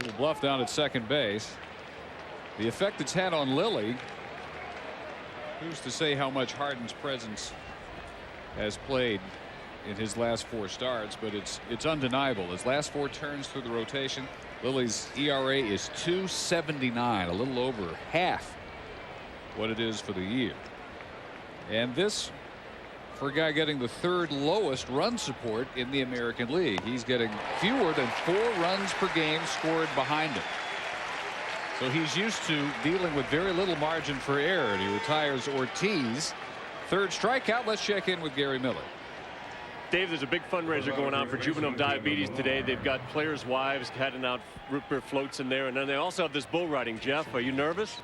Little bluff down at second base. The effect it's had on Lilly, who's to say how much Harden's presence has played in his last 4 starts, but it's undeniable. His last 4 turns through the rotation, Lilly's ERA is .279, a little over half what it is for the year. And this for a guy getting the 3rd lowest run support in the American League. He's getting fewer than 4 runs per game scored behind him. So he's used to dealing with very little margin for error, and he retires Ortiz. 3rd strikeout. Let's check in with Gary Miller. Dave, there's a big fundraiser going on for juvenile diabetes today. They've got players' wives handing out root beer floats in there, and then they also have this bull riding. Jeff, are you nervous?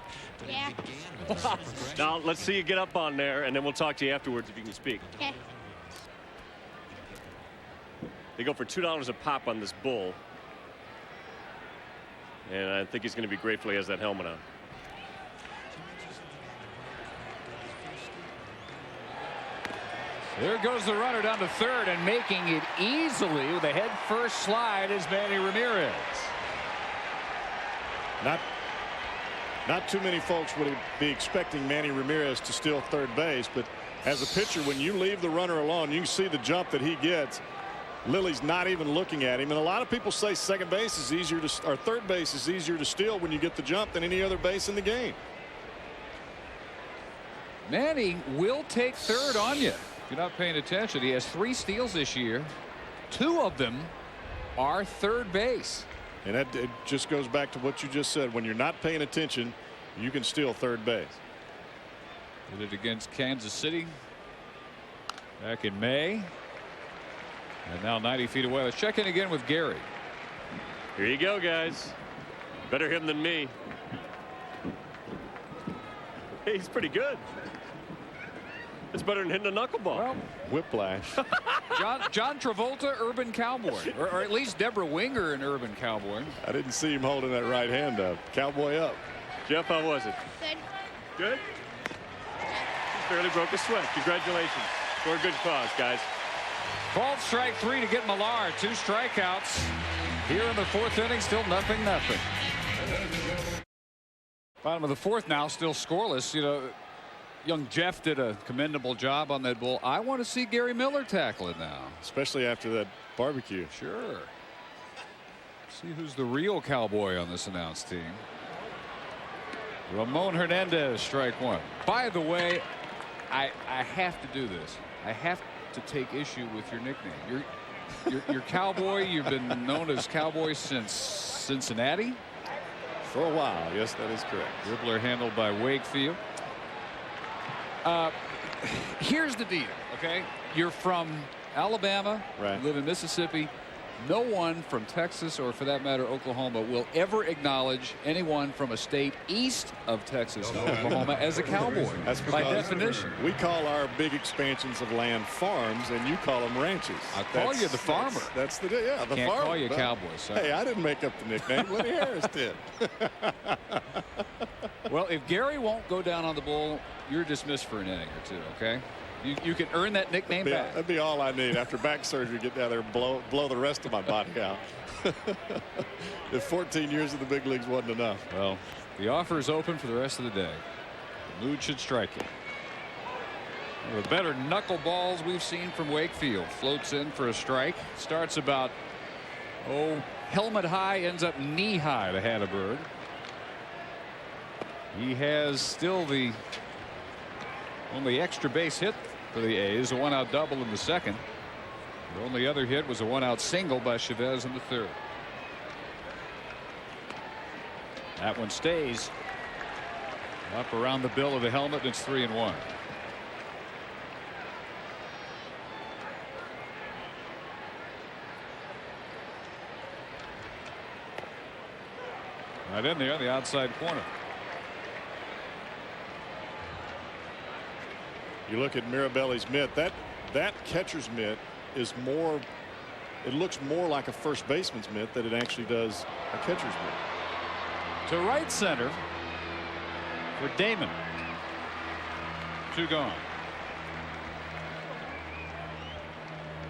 Yeah. Now, let's see you get up on there, and then we'll talk to you afterwards if you can speak. Okay. They go for $2 a pop on this bull. And I think he's going to be grateful he has that helmet on. There goes the runner down to third, and making it easily with a head first slide is Manny Ramirez. Not too many folks would be expecting Manny Ramirez to steal third base, but as a pitcher, when you leave the runner alone, you can see the jump that he gets. Lily's not even looking at him, and a lot of people say second base is easier to, or third base is easier to steal when you get the jump than any other base in the game. Manny will take third on you if you're not paying attention. He has 3 steals this year. 2 of them are third base. And that it just goes back to what you just said. When you're not paying attention, you can steal third base. Did it against Kansas City back in May. And now 90 feet away. Let's check in again with Gary. Here you go, guys. Better him than me. Hey, he's pretty good. It's better than hitting a knuckleball. Well, whiplash. John Travolta, Urban Cowboy, or at least Deborah Winger, an Urban Cowboy. I didn't see him holding that right hand up. Cowboy up. Jeff, how was it? Good. Good? He barely broke a sweat. Congratulations. For a good cause, guys. Ball strike 3 to get Millar. 2 strikeouts here in the 4th inning. Still nothing. Bottom of the 4th now, still scoreless. You know, young Jeff did a commendable job on that bull. I want to see Gary Miller tackle it now, especially after that barbecue. Sure. See who's the real cowboy on this announced team. Ramon Hernandez, strike 1. By the way, I have to do this. I have to take issue with your nickname. You're Cowboy. You've been known as Cowboy since Cincinnati. For a while, yes, that is correct. Dribbler handled by Wakefield. Here's the deal, okay? You're from Alabama, right. You live in Mississippi. No one from Texas, or for that matter Oklahoma, will ever acknowledge anyone from a state east of Texas and Oklahoma as a cowboy. That's by definition. We call our big expansions of land farms, and you call them ranches. I call you the farmer. That's the yeah. The Can't farmer. call you cowboy. Sorry. Hey, I didn't make up the nickname. Lenny Harris did. Well, if Gary won't go down on the bull, you're dismissed for an inning or 2. Okay. You can earn that nickname back. That'd be all I need after back surgery. Get down there and blow the rest of my body out. If 14 years in the big leagues wasn't enough. Well, the offer is open for the rest of the day. The mood should strike you. One of the better knuckleballs we've seen from Wakefield. Floats in for a strike. Starts about helmet high, ends up knee high to Hatteberg. He has still the only extra base hit for the A's, a 1-out double in the 2nd. The only other hit was a 1-out single by Chavez in the 3rd. That one stays up around the bill of the helmet, and it's 3-1. Right in there, the outside corner. You look at Mirabelli's mitt. That catcher's mitt is more. It looks more like a first baseman's mitt than it actually does a catcher's mitt. To right center for Damon. 2 gone.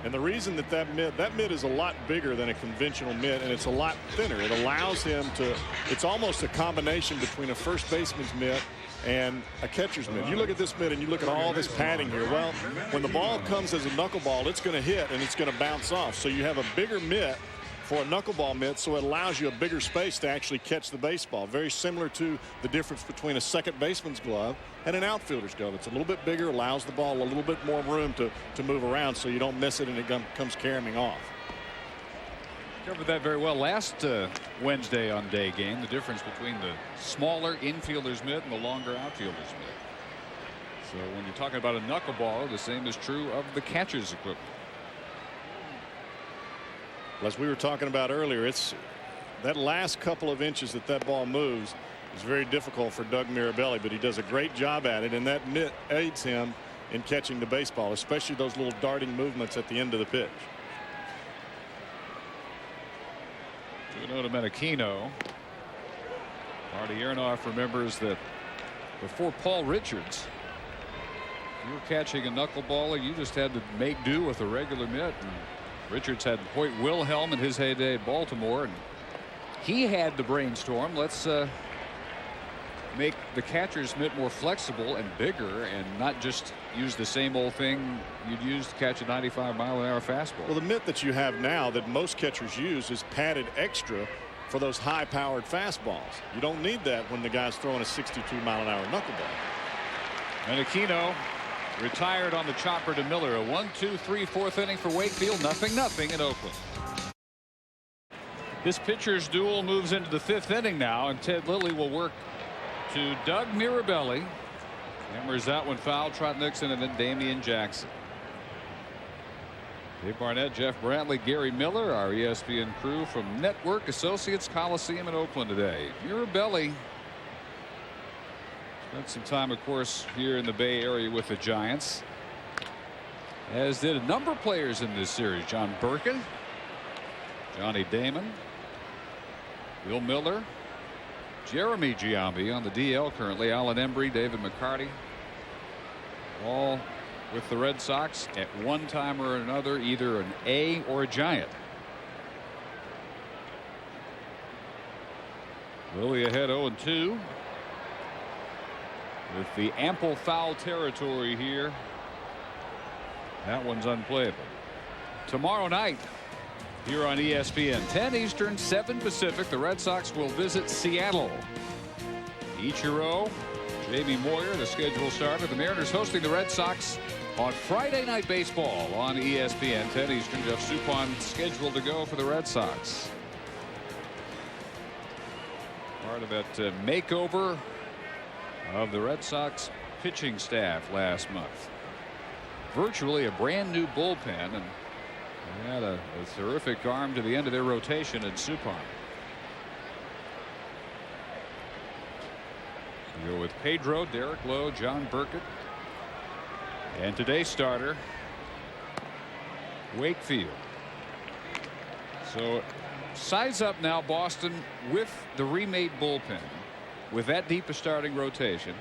And the reason that mitt is a lot bigger than a conventional mitt, and it's a lot thinner. It allows him to. It's almost a combination between a first baseman's mitt and a catcher's mitt. You look at this mitt and you look at all this padding here. Well, when the ball comes as a knuckleball, it's going to hit and it's going to bounce off. So you have a bigger mitt for a knuckleball mitt, so it allows you a bigger space to actually catch the baseball. Very similar to the difference between a second baseman's glove and an outfielder's glove. It's a little bit bigger, allows the ball a little bit more room to move around so you don't miss it and it comes carrying off. Covered that very well last Wednesday on Day Game. The difference between the smaller infielder's mitt and the longer outfielder's mitt. So when you're talking about a knuckleball, the same is true of the catcher's equipment. As we were talking about earlier, it's that last couple of inches that ball moves is very difficult for Doug Mirabelli, but he does a great job at it, and that mitt aids him in catching the baseball, especially those little darting movements at the end of the pitch. 2-0 to Menachino. Marty Aronoff remembers that before Paul Richards, if you were catching a knuckleballer, you just had to make do with a regular mitt. And Richards had Hoyt Wilhelm in his heyday at Baltimore, and he had the brainstorm. Let's make the catcher's mitt more flexible and bigger, and not just use the same old thing you'd use to catch a 95-mile-an-hour fastball. Well, the mitt that you have now that most catchers use is padded extra for those high-powered fastballs. You don't need that when the guy's throwing a 62-mile-an-hour knuckleball. And Aquino retired on the chopper to Miller. A 1-2-3 fourth inning for Wakefield. 0-0 in Oakland. This pitcher's duel moves into the fifth inning now, and Ted Lilly will work to Doug Mirabelli. Hammers that one foul. Trot Nixon and then Damian Jackson. Dave Barnett, Jeff Brantley, Gary Miller, our ESPN crew from Network Associates Coliseum in Oakland today. Mirabelli spent some time, of course, here in the Bay Area with the Giants, as did a number of players in this series. John Burkin, Johnny Damon, Bill Miller, Jeremy Giambi on the DL currently, Alan Embry, David McCarty, all with the Red Sox at one time or another, either an A or a Giant. Lilly ahead 0-2 with the ample foul territory here. That one's unplayable. Tomorrow night here on ESPN, 10 Eastern, 7 Pacific, the Red Sox will visit Seattle. Ichiro, Jamie Moyer, the scheduled starter. The Mariners hosting the Red Sox on Friday Night Baseball on ESPN, 10 Eastern. Jeff Suppan scheduled to go for the Red Sox. Part of that makeover of the Red Sox pitching staff last month. Virtually a brand new bullpen, and they had a terrific arm to the end of their rotation in Suppan. We go with Pedro, Derek Lowe, John Burkett, and today's starter, Wakefield. So size up now, Boston, with the remade bullpen, with that deep a starting rotation.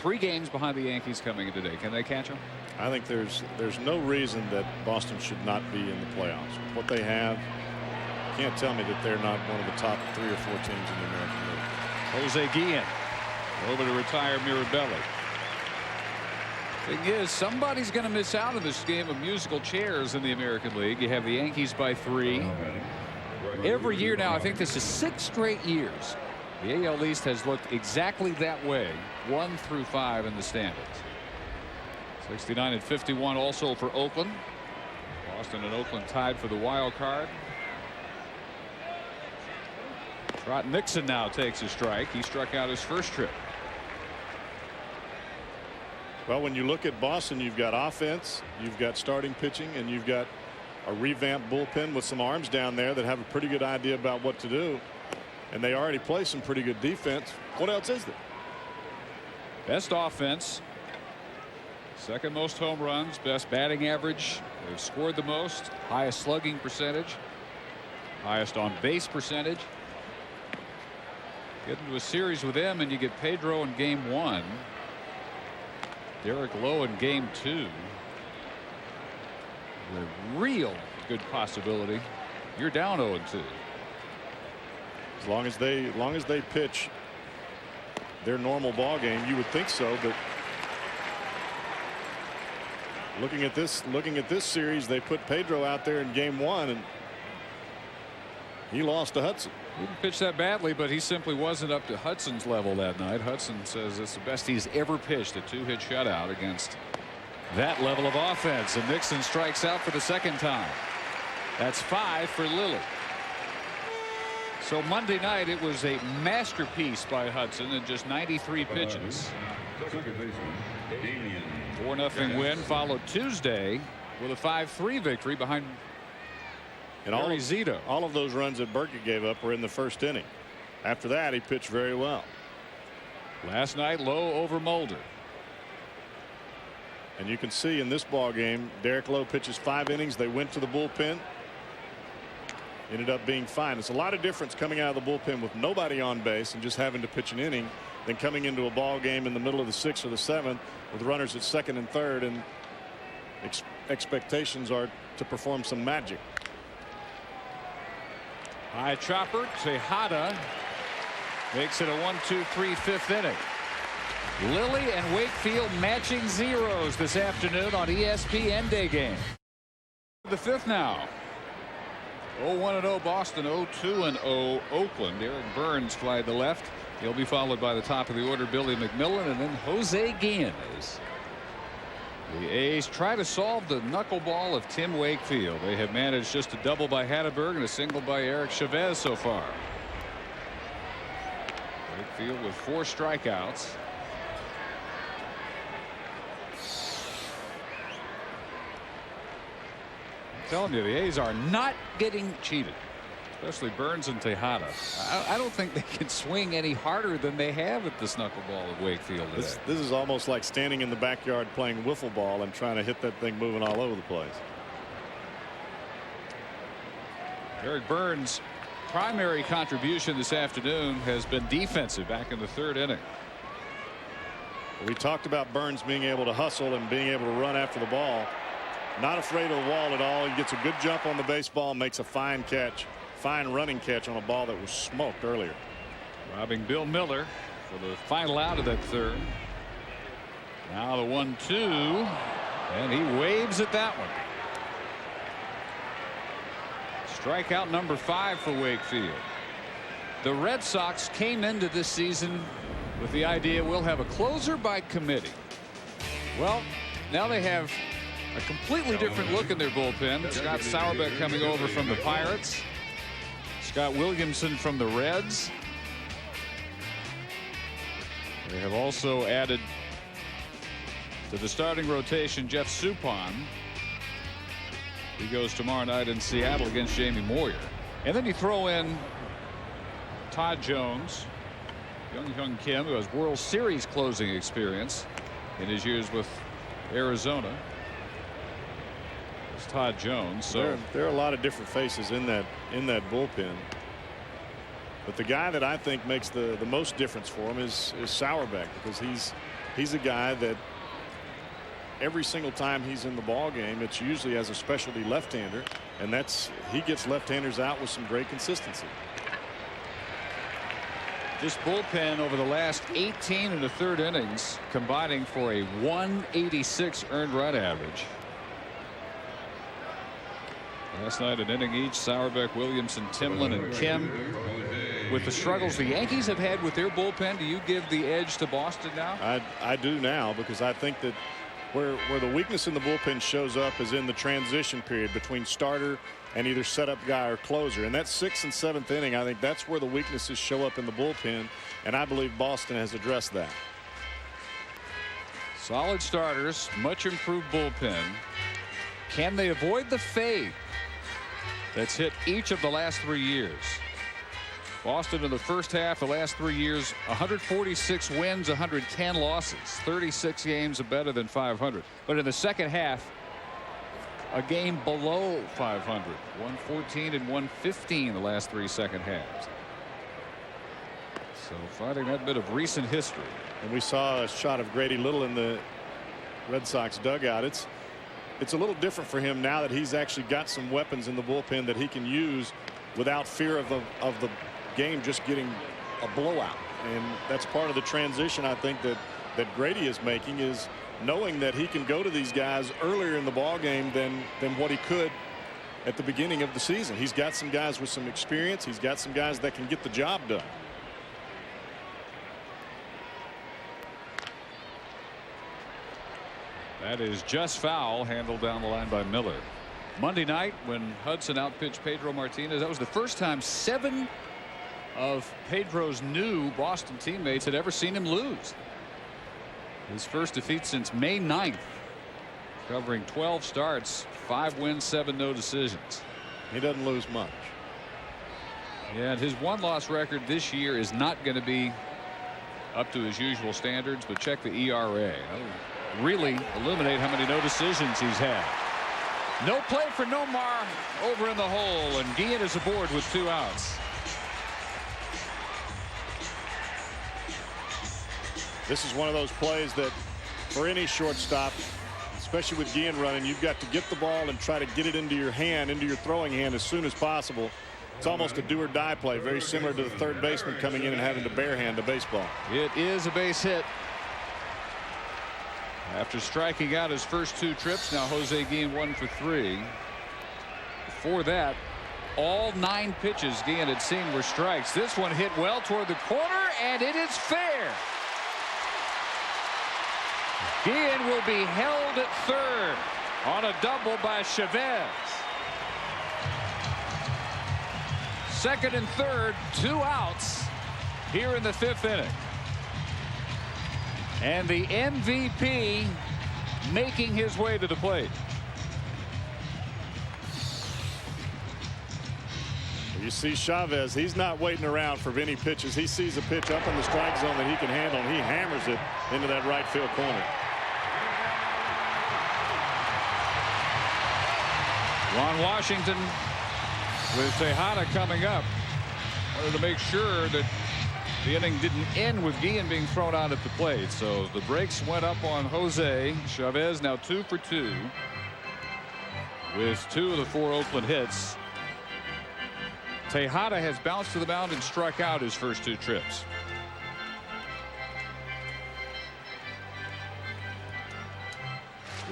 3 games behind the Yankees coming in today. Can they catch them? I think there's no reason that Boston should not be in the playoffs. With what they have, you can't tell me that they're not one of the top 3 or 4 teams in the American League. Jose Guillen over to retire Mirabelli. Thing is, somebody's going to miss out on this game of musical chairs in the American League. You have the Yankees by 3. Every year now, I think this is 6 straight years, the AL East has looked exactly that way, 1 through 5 in the standings. 69 and 51 also for Oakland. Boston and Oakland tied for the wild card. Trot Nixon now takes a strike. He struck out his first trip. Well, when you look at Boston, you've got offense, you've got starting pitching, and you've got a revamped bullpen with some arms down there that have a pretty good idea about what to do. And they already play some pretty good defense. What else is there? Best offense, second most home runs, best batting average. They've scored the most, highest slugging percentage, highest on base percentage. Get into a series with them and you get Pedro in game 1, Derek Lowe in game 2. A real good possibility. You're down 0-2. As long as they pitch their normal ball game, you would think so. But looking at this series, they put Pedro out there in game 1 and he lost to Hudson. He didn't pitch that badly, but he simply wasn't up to Hudson's level that night. Hudson says it's the best he's ever pitched, a 2-hit shutout against that level of offense. And Nixon strikes out for the second time. That's 5 for Lilly. So Monday night it was a masterpiece by Hudson in just 93 pitches. 4-0 win, followed Tuesday with a 5-3 victory behind Gary Zito. All of those runs that Burkett gave up were in the first inning. After that, he pitched very well. Last night, Lowe over Mulder. And you can see in this ball game, Derek Lowe pitches 5 innings. They went to the bullpen. ended up being fine. It's a lot of difference coming out of the bullpen with nobody on base and just having to pitch an inning than coming into a ball game in the middle of the 6th or the 7th with runners at 2nd and 3rd, and expectations are to perform some magic. High chopper. Tejada makes it a 1-2-3 5th inning. Lilly and Wakefield matching zeros this afternoon on ESPN Day Game. The 5th now. 0-1-0 Boston, 0-2-0 Oakland. Eric Burns fly to the left. He'll be followed by the top of the order Billy McMillan and then Jose Guillen. The A's try to solve the knuckleball of Tim Wakefield. They have managed just a double by Hatteberg and a single by Eric Chavez so far. Wakefield with 4 strikeouts. I'm telling you, the A's are not getting cheated, especially Burns and Tejada. I don't think they can swing any harder than they have at this knuckleball of Wakefield today. This is almost like standing in the backyard playing wiffle ball and trying to hit that thing moving all over the place. Eric Burns' primary contribution this afternoon has been defensive back in the 3rd inning. We talked about Burns being able to hustle and being able to run after the ball. Not afraid of the wall at all. He gets a good jump on the baseball, makes a fine catch, fine running catch on a ball that was smoked earlier. Robbing Bill Miller for the final out of that 3rd. Now the 1-2, and he waves at that one. Strikeout number 5 for Wakefield. The Red Sox came into this season with the idea we'll have a closer by committee. Well, now they have a completely different look in their bullpen. Scott Sauerbeck coming over from the Pirates. Scott Williamson from the Reds. They have also added to the starting rotation Jeff Suppan. He goes tomorrow night in Seattle against Jamie Moyer. And then you throw in Todd Jones, Young Kim, who has World Series closing experience in his years with Arizona. It's Todd Jones. So there are a lot of different faces in that bullpen. But the guy that I think makes the most difference for him is Sauerbeck, because he's a guy that every single time he's in the ball game, it's usually as a specialty left-hander, and he gets left-handers out with some great consistency. This bullpen over the last 18 and a 3rd innings combining for a 186 earned run average. Last night an inning each. Sauerbeck, Williamson, Timlin, and Kim. With the struggles the Yankees have had with their bullpen, do you give the edge to Boston now? I do now, because I think that where the weakness in the bullpen shows up is in the transition period between starter and either setup guy or closer. And that 6th and 7th inning, I think that's where the weaknesses show up in the bullpen, and I believe Boston has addressed that. Solid starters, much improved bullpen. Can they avoid the fade that's hit each of the last 3 years? Boston in the first half, the last 3 years, 146 wins, 110 losses, 36 games of better than 500. But in the second half, a game below 500, 114 and 115 the last 3 second halves. So finding that bit of recent history. And we saw a shot of Grady Little in the Red Sox dugout. It's a little different for him now that he's actually got some weapons in the bullpen that he can use without fear of the game just getting a blowout. And that's part of the transition I think that Grady is making, is knowing that he can go to these guys earlier in the ball game than what he could at the beginning of the season. He's got some guys with some experience. He's got some guys that can get the job done. That is just foul, handled down the line by Miller. Monday night when Hudson outpitched Pedro Martinez, that was the first time 7 of Pedro's new Boston teammates had ever seen him lose. His first defeat since May 9th, covering 12 starts, 5 wins, 7 no decisions. He doesn't lose much. Yeah, and his 1-loss record this year is not going to be up to his usual standards, but check the ERA. That'll really illuminate how many no decisions he's had. No play for Nomar over in the hole, and Guillen is aboard with 2 outs. This is one of those plays that for any shortstop, especially with Guillen running, you've got to get the ball and try to get it into your hand, into your throwing hand as soon as possible. It's almost a do or die play, very similar to the third baseman coming in and having to barehand a baseball. It is a base hit. After striking out his first 2 trips, now Jose Guillen 1 for 3. Before that, all 9 pitches Guillen had seen were strikes. This one hit well toward the corner, and it is fair. Guillen will be held at third on a double by Chavez. Second and third, 2 outs here in the 5th inning. And the MVP making his way to the plate. You see Chavez, he's not waiting around for any pitches. He sees a pitch up in the strike zone that he can handle, and he hammers it into that right field corner. Ron Washington with Tejada coming up. Wanted to make sure that the inning didn't end with Guillen being thrown out at the plate. So the brakes went up on Jose. Chavez now 2 for 2 with 2 of the 4 Oakland hits. Tejada has bounced to the mound and struck out his first 2 trips.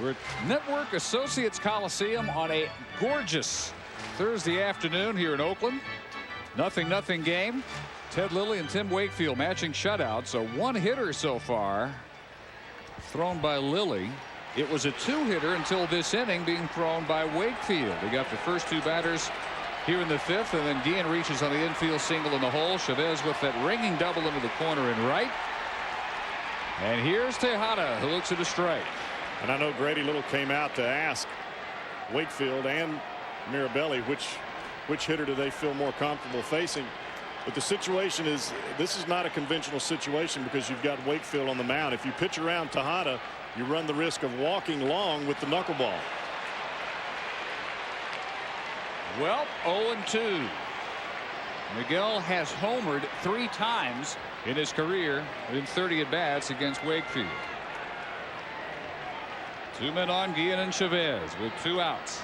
We're at Network Associates Coliseum on a gorgeous Thursday afternoon here in Oakland. 0-0 game. Ted Lilly and Tim Wakefield matching shutouts. A 1-hitter so far thrown by Lilly. It was a 2-hitter until this inning, being thrown by Wakefield. They got the first 2 batters here in the 5th, and then Guillen reaches on the infield single in the hole. Chavez with that ringing double into the corner in right. And here's Tejada, who looks at a strike. And I know Grady Little came out to ask Wakefield and Mirabelli which hitter do they feel more comfortable facing. But the situation is, this is not a conventional situation because you've got Wakefield on the mound. If you pitch around Tejada, you run the risk of walking long with the knuckleball. Well, 0-2. Miguel has homered 3 times in his career in 30 at-bats against Wakefield. 2 men on, Guillen and Chavez with 2 outs.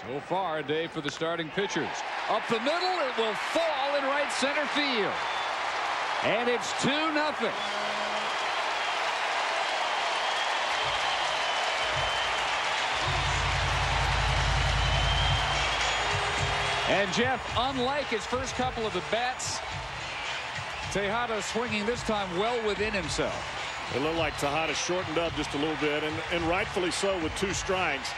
So far, a day for the starting pitchers. Up the middle, it will fall in right center field. And it's 2-0. And Jeff, unlike his first couple of at-bats, Tejada swinging this time well within himself. It looked like Tejada shortened up just a little bit, and rightfully so with 2 strikes.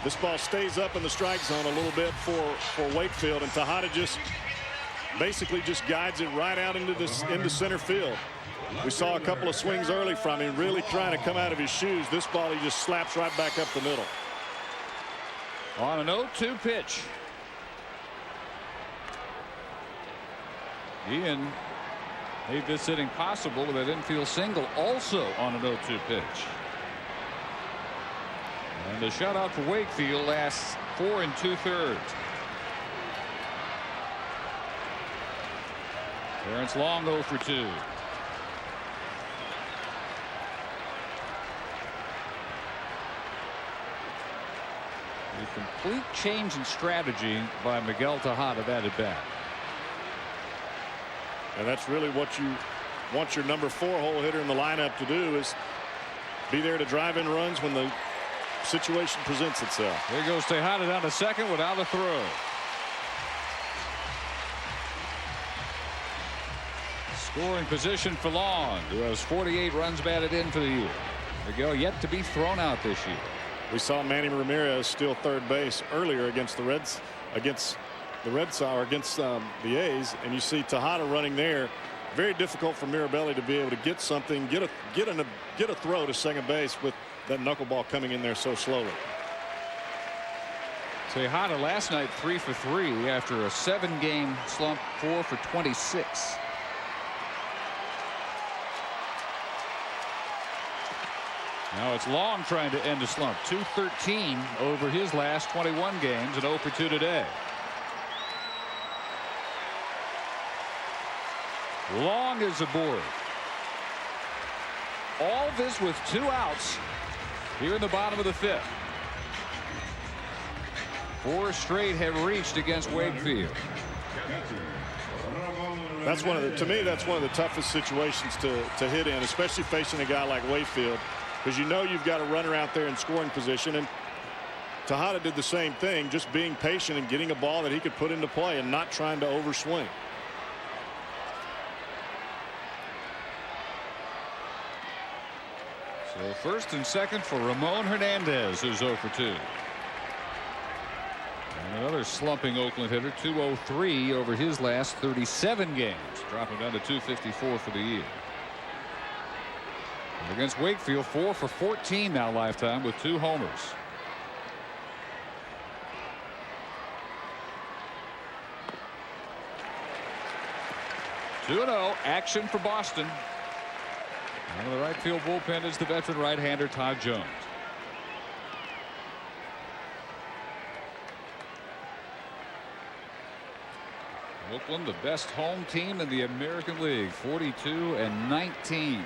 This ball stays up in the strike zone a little bit for Wakefield, and Tejada basically just guides it right out into center field. We saw a couple of swings early from him, really trying to come out of his shoes. This ball he just slaps right back up the middle. On an 0-2 pitch. Guillen made this inning possible with that infield single, also on an 0-2 pitch. And the shutout for Wakefield lasts 4 2/3. Terrence Long 0 for 2. A complete change in strategy by Miguel Tejada that at bat. And that's really what you want your number 4 hole hitter in the lineup to do, is be there to drive in runs when the situation presents itself. Here goes Tejada down to second without a throw. Scoring position for Long, who has 48 runs batted in for the year. Miguel yet to be thrown out this year. We saw Manny Ramirez steal third base earlier against the Red Sox, or against the A's, and you see Tejada running there. Very difficult for Mirabelli to be able to get something, get a throw to second base with that knuckleball coming in there so slowly. Tejada last night 3 for 3 after a 7-game slump, 4 for 26. Now it's Long trying to end a slump. 213 over his last 21 games and 0 for 2 today. Long is aboard. All this with 2 outs here in the bottom of the 5th. 4 straight have reached against Wakefield. That's to me, that's one of the toughest situations to hit in, especially facing a guy like Wakefield, because you know you've got a runner out there in scoring position. And Tejada did the same thing, just being patient and getting a ball that he could put into play and not trying to overswing. So first and second for Ramon Hernandez, who's 0 for 2. And another slumping Oakland hitter, 203 over his last 37 games, dropping down to 254 for the year. And against Wakefield, 4 for 14 now lifetime with 2 homers. (2-0) action for Boston. Out of the right field bullpen is the veteran right-hander Todd Jones. Oakland, the best home team in the American League, 42-19.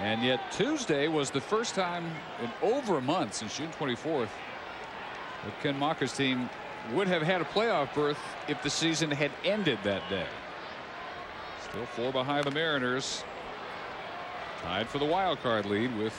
And yet Tuesday was the first time in over a month since June 24th that Ken Macher's team would have had a playoff berth if the season had ended that day. Still 4 behind the Mariners, tied for the wild card lead with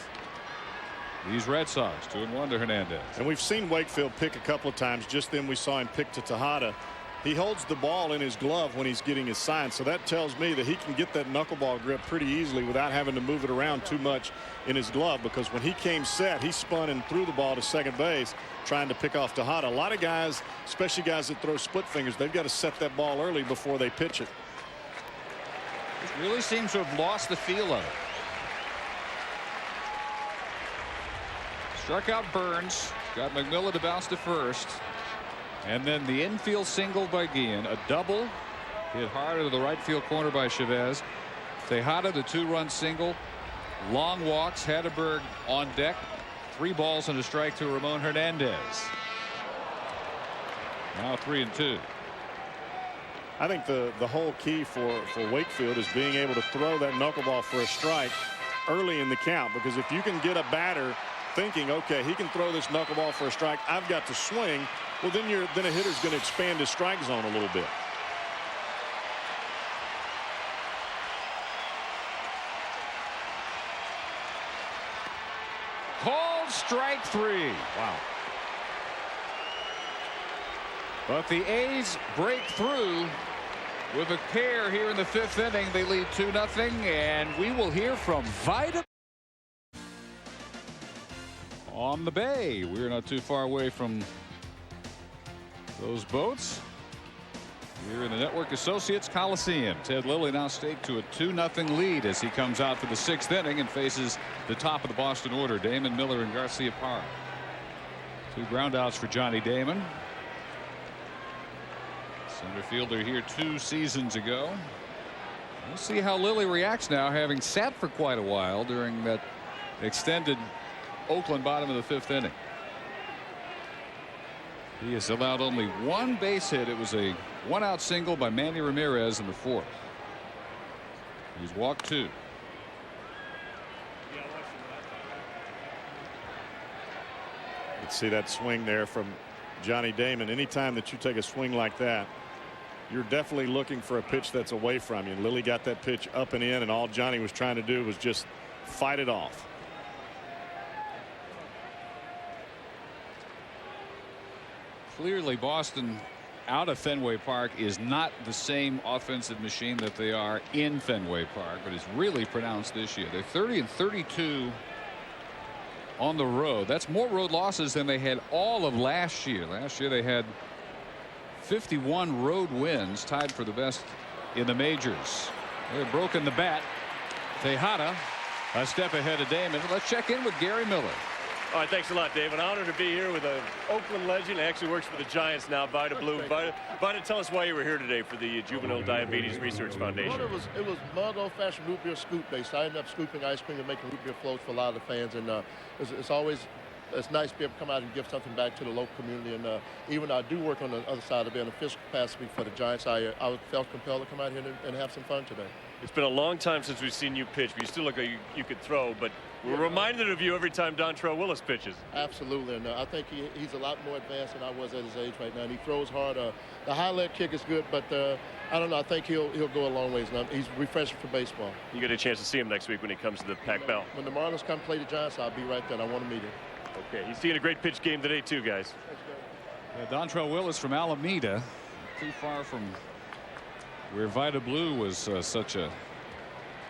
these Red Sox. 2-1 to Hernandez. And we've seen Wakefield pick a couple of times. Just then we saw him pick to Tejada. He holds the ball in his glove when he's getting his sign, so that tells me that he can get that knuckleball grip pretty easily without having to move it around too much in his glove, because when he came set, he spun and threw the ball to second base trying to pick off Tejada. A lot of guys, especially guys that throw split fingers, they've got to set that ball early before they pitch it. He really seems to have lost the feel of it. Struck out Burns, got McMillan to bounce to first, and then the infield single by Guillen, a double hit hard into the right field corner by Chavez. Tejada, the 2-run single. Long walks, Hatteberg on deck. 3 balls and a strike to Ramon Hernandez. Now 3-2. I think the whole key for Wakefield is being able to throw that knuckleball for a strike early in the count, because if you can get a batter thinking, okay, he can throw this knuckleball for a strike, I've got to swing, well, then a hitter's going to expand his strike zone a little bit. Called strike 3. Wow. But the A's break through with a pair here in the 5th inning. They lead 2-0, and we will hear from Vida on the bay. We're not too far away from those boats here in the Network Associates Coliseum. Ted Lilly now staked to a 2-0 lead as he comes out for the 6th inning and faces the top of the Boston order, Damon, Miller, and Garcia Parra. 2 groundouts for Johnny Damon. Center fielder here 2 seasons ago. We'll see how Lilly reacts now, having sat for quite a while during that extended Oakland bottom of the 5th inning. He has allowed only 1 base hit. It was a 1-out single by Manny Ramirez in the 4th. He's walked 2. Let's see that swing there from Johnny Damon. Anytime that you take a swing like that, you're definitely looking for a pitch that's away from you. Lilly got that pitch up and in, and all Johnny was trying to do was just fight it off. Clearly, Boston out of Fenway Park is not the same offensive machine that they are in Fenway Park, but it's really pronounced this year. They're 30-32 on the road. That's more road losses than they had all of last year. Last year they had 51 road wins, tied for the best in the majors. They've broken the bat. Tejada a step ahead of Damon. Let's check in with Gary Miller. All right, thanks a lot, Dave. An honor to be here with an Oakland legend. He actually works for the Giants now, Vida Blue. Vida, tell us why you were here today for the Juvenile Diabetes Research Foundation. Well, it was mud old-fashioned root beer scoop based. I ended up scooping ice cream and making root beer floats for a lot of the fans, and it's nice to be able to come out and give something back to the local community. And even though I do work on the other side of it in official capacity for the Giants, I felt compelled to come out here and have some fun today. It's been a long time since we've seen you pitch, but you still look like you could throw. But we're reminded of you every time Dontrell Willis pitches. Absolutely, and I think he's a lot more advanced than I was at his age right now. And he throws hard. The high leg kick is good, but I don't know. I think he'll go a long ways. And he's refreshing for baseball. You get a chance to see him next week when he comes to the Pac Bell. When the Marlins come play the Giants, I'll be right there. And I want to meet him. Okay, he's seeing a great pitch game today too, guys. Dontrell Willis from Alameda, too far from where Vida Blue was such a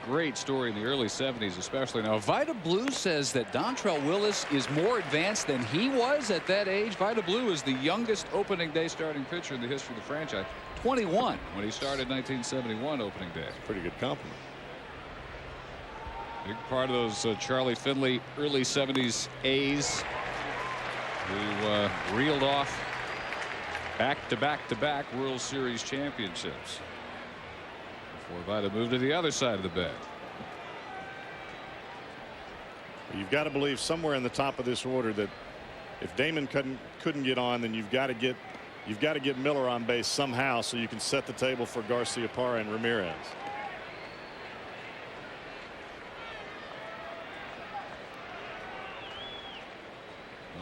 great story in the early 70s, especially. Now, Vida Blue says that Dontrell Willis is more advanced than he was at that age. Vida Blue is the youngest opening day starting pitcher in the history of the franchise. 21 when he started 1971 opening day. Pretty good compliment. Big part of those Charlie Finley early 70s A's who reeled off back-to-back World Series championships before Vida moved to the other side of the bed. You've got to believe somewhere in the top of this order that if Damon couldn't get on, then you've got to get Miller on base somehow so you can set the table for Garciaparra and Ramirez.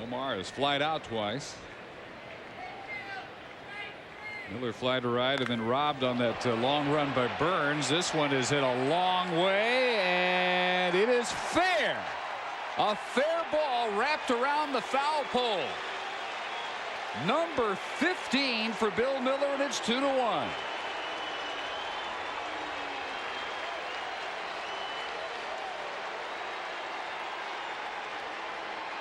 Omar has flied out twice. Miller fly to right and then robbed on that long run by Burns. This one is hit a long way, and it is fair. A fair ball wrapped around the foul pole. Number 15 for Bill Miller, and it's 2-1.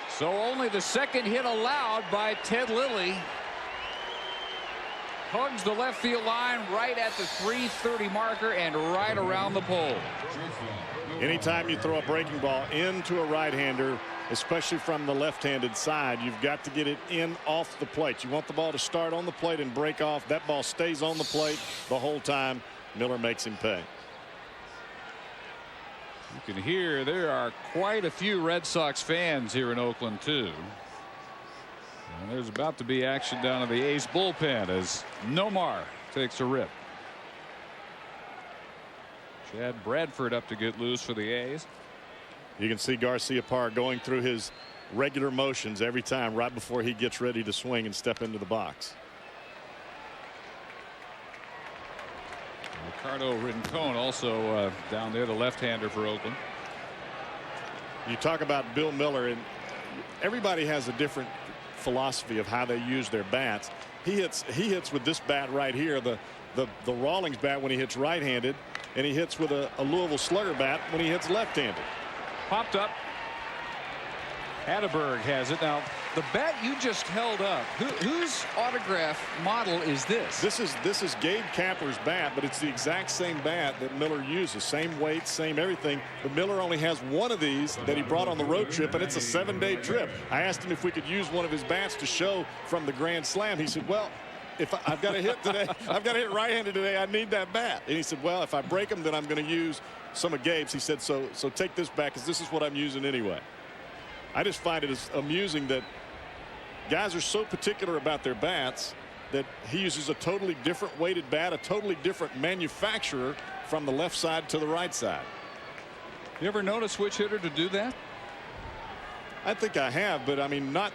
So only the second hit allowed by Ted Lilly. Hugs the left field line right at the 330 marker and right around the pole. Anytime you throw a breaking ball into a right-hander, especially from the left-handed side, you've got to get it in off the plate. You want the ball to start on the plate and break off. That ball stays on the plate the whole time. Miller makes him pay. You can hear there are quite a few Red Sox fans here in Oakland too. And there's about to be action down in the A's bullpen as Nomar takes a rip. Chad Bradford up to get loose for the A's. You can see Garciaparra going through his regular motions every time right before he gets ready to swing and step into the box. Ricardo Rincon also down there, the left-hander for Oakland. You talk about Bill Miller, and everybody has a different philosophy of how they use their bats. He hits with this bat right here, the Rawlings bat when he hits right-handed, and he hits with a Louisville Slugger bat when he hits left-handed. Popped up. Hatteberg has it. Now the bat you just held up, whose autograph model is this? This is Gabe Kapler's bat, but it's the exact same bat that Miller uses. Same weight, same everything. But Miller only has one of these that he brought on the road trip, and it's a 7-day trip. I asked him if we could use one of his bats to show from the Grand Slam. He said, well, if I've got to hit today, I've got to hit right-handed today, I need that bat. And he said, well, if I break them, then I'm going to use some of Gabe's. He said, so take this back because this is what I'm using anyway. I just find it as amusing that guys are so particular about their bats that he uses a totally different weighted bat, a totally different manufacturer from the left side to the right side. You ever known a switch hitter to do that? I think I have, but I mean not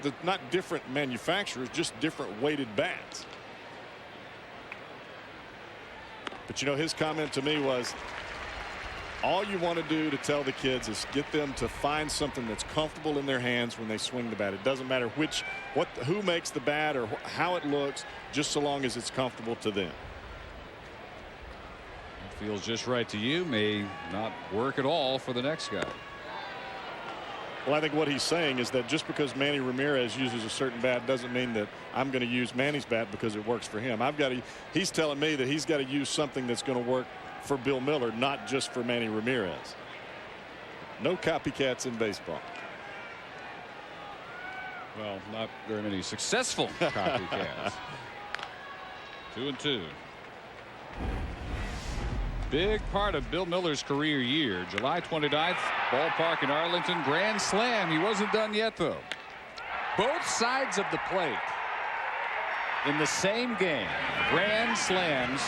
different manufacturers, just different weighted bats. But you know, his comment to me was, all you want to do to tell the kids is get them to find something that's comfortable in their hands when they swing the bat. It doesn't matter who makes the bat or how it looks, just so long as it's comfortable to them. It feels just right to you, may not work at all for the next guy. Well, I think what he's saying is that just because Manny Ramirez uses a certain bat doesn't mean that I'm going to use Manny's bat because it works for him. He's telling me that he's got to use something that's going to work for Bill Miller, not just for Manny Ramirez. No copycats in baseball. Well, not very many successful copycats. 2-2. Big part of Bill Miller's career year. July 29th, ballpark in Arlington, grand slam. He wasn't done yet, though. Both sides of the plate in the same game. Grand slams.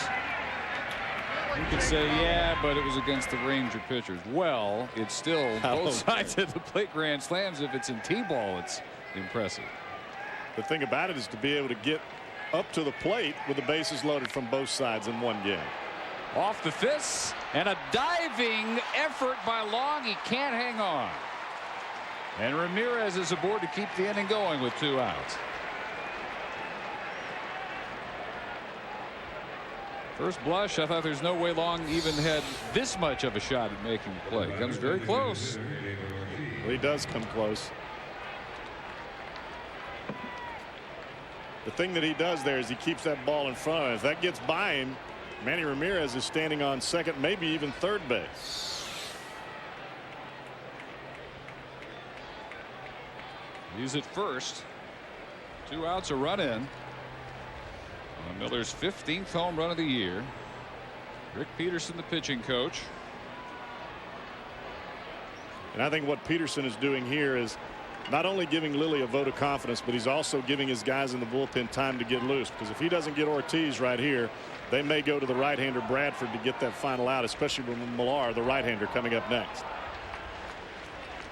You could say, yeah, but it was against the Ranger pitchers. Well, it's still both sides of the plate grand slams. If it's in T-ball, it's impressive. The thing about it is to be able to get up to the plate with the bases loaded from both sides in one game. Off the fists, and a diving effort by Long. He can't hang on. And Ramirez is aboard to keep the inning going with 2 outs. First blush, I thought there's no way Long even had this much of a shot at making the play. Comes very close. Well, he does come close. The thing that he does there is he keeps that ball in front of him. If that gets by him, Manny Ramirez is standing on second, maybe even third base. He's at first. 2 outs, a run in. Miller's 15th home run of the year. Rick Peterson, the pitching coach. And I think what Peterson is doing here is not only giving Lilly a vote of confidence, but he's also giving his guys in the bullpen time to get loose, because if he doesn't get Ortiz right here, they may go to the right-hander Bradford to get that final out, especially with Millar, the right-hander, coming up next.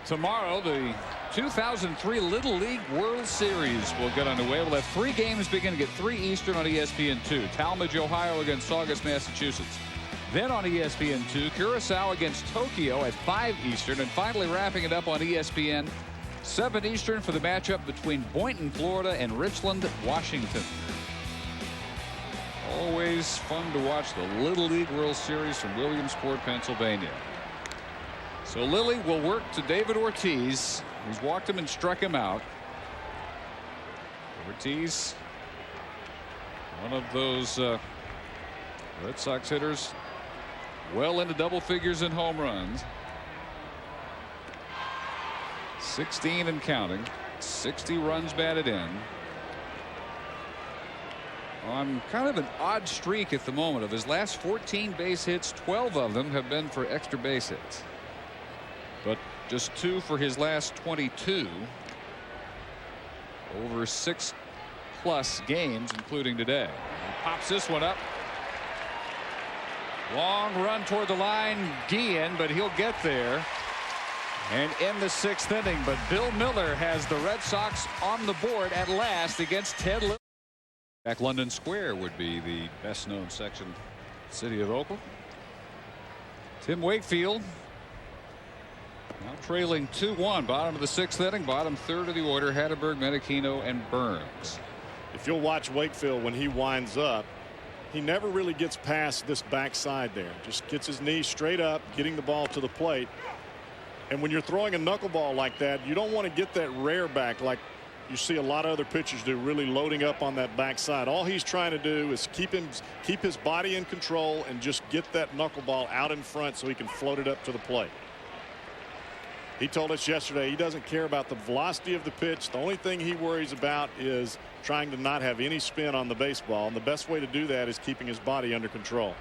Tomorrow, the 2003 Little League World Series will get underway. We'll have 3 games beginning at 3 Eastern on ESPN2. Talmadge, Ohio against Saugus, Massachusetts. Then on ESPN2, Curacao against Tokyo at 5 Eastern. And finally wrapping it up on ESPN, 7 Eastern for the matchup between Boynton, Florida and Richland, Washington. Always fun to watch the Little League World Series from Williamsport, Pennsylvania. So Lilly will work to David Ortiz. He's walked him and struck him out. Ortiz, one of those Red Sox hitters well into double figures in home runs. 16 and counting. 60 runs batted in. On kind of an odd streak at the moment. Of his last 14 base hits, 12 of them have been for extra base hits. But just 2 for his last 22 over 6+ games, including today. He pops this one up. Long run toward the line, Guillen, but he'll get there and end the 6th inning. But Bill Miller has the Red Sox on the board at last against Ted Lilly. Back London Square would be the best known section of the city of Oakland. Tim Wakefield now trailing 2-1, bottom of the 6th inning, bottom third of the order, Hatterberg, Menachino, and Burns. If you'll watch Wakefield when he winds up, he never really gets past this backside there. Just gets his knees straight up, getting the ball to the plate. And when you're throwing a knuckleball like that, you don't want to get that rear back like you see a lot of other pitchers do, really loading up on that backside. All he's trying to do is keep his body in control and just get that knuckleball out in front so he can float it up to the plate. He told us yesterday he doesn't care about the velocity of the pitch. The only thing he worries about is trying to not have any spin on the baseball. And the best way to do that is keeping his body under control.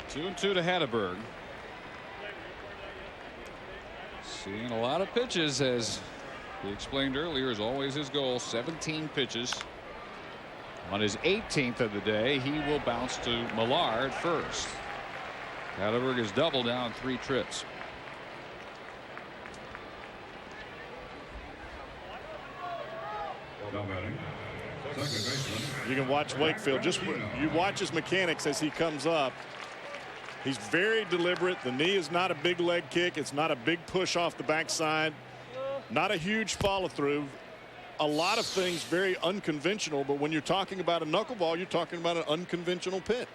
2-2 to Hatterberg. Seeing a lot of pitches, as he explained earlier, is always his goal. 17 pitches. On his 18th of the day, he will bounce to Millar at first. Hatterberg is double down 3 trips. You can watch Wakefield. Just you watch his mechanics as he comes up. He's very deliberate. The knee is not a big leg kick. It's not a big push off the backside. Not a huge follow through. A lot of things very unconventional. But when you're talking about a knuckleball, you're talking about an unconventional pitch.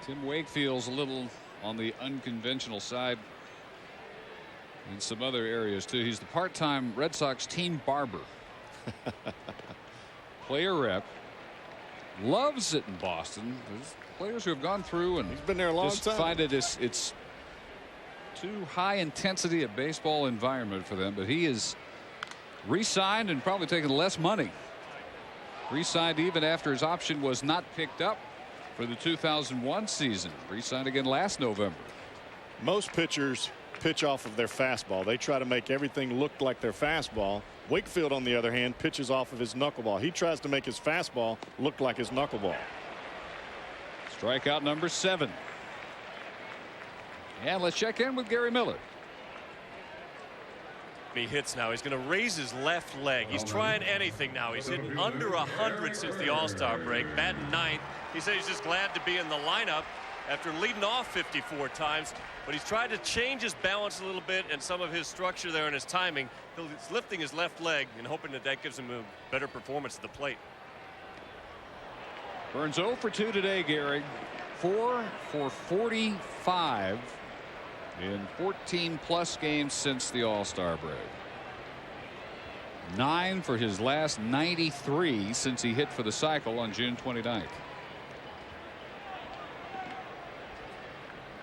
Tim Wakefield's a little on the unconventional side in some other areas too. He's the part-time Red Sox team barber. Player rep. Loves it in Boston. There's players who have gone through and he's been there a long time. Find it it's too high intensity a baseball environment for them, but he is re-signed and probably taking less money. Re-signed even after his option was not picked up for the 2001 season. Re-signed again last November. Most pitchers pitch off of their fastball. They try to make everything look like their fastball. Wakefield, on the other hand, pitches off of his knuckleball. He tries to make his fastball look like his knuckleball. Strikeout number 7. And let's check in with Gary Miller. He hits now. He's going to raise his left leg. He's trying anything now. He's hitting under 100 since the All-Star break. Batting 9th. He said he's just glad to be in the lineup after leading off 54 times. But he's tried to change his balance a little bit and some of his structure there and his timing. He's lifting his left leg and hoping that that gives him a better performance at the plate. Burns 0 for 2 today, Gary. 4 for 45 in 14+ games since the All-Star break. 9 for his last 93 since he hit for the cycle on June 29th.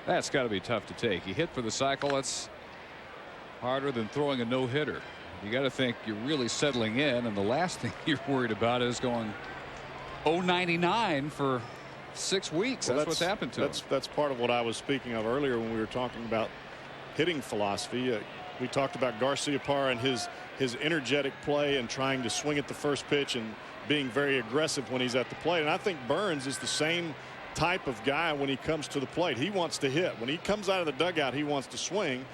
That's got to be tough to take. He hit for the cycle. That's harder than throwing a no-hitter. You got to think you're really settling in, and the last thing you're worried about is going 0-99 for 6 weeks. Well, that's what's happened to him. That's part of what I was speaking of earlier when we were talking about hitting philosophy. We talked about Garciaparra and his energetic play and trying to swing at the first pitch and being very aggressive when he's at the plate. And I think Burns is the same type of guy when he comes to the plate. He wants to hit. When he comes out of the dugout, he wants to swing.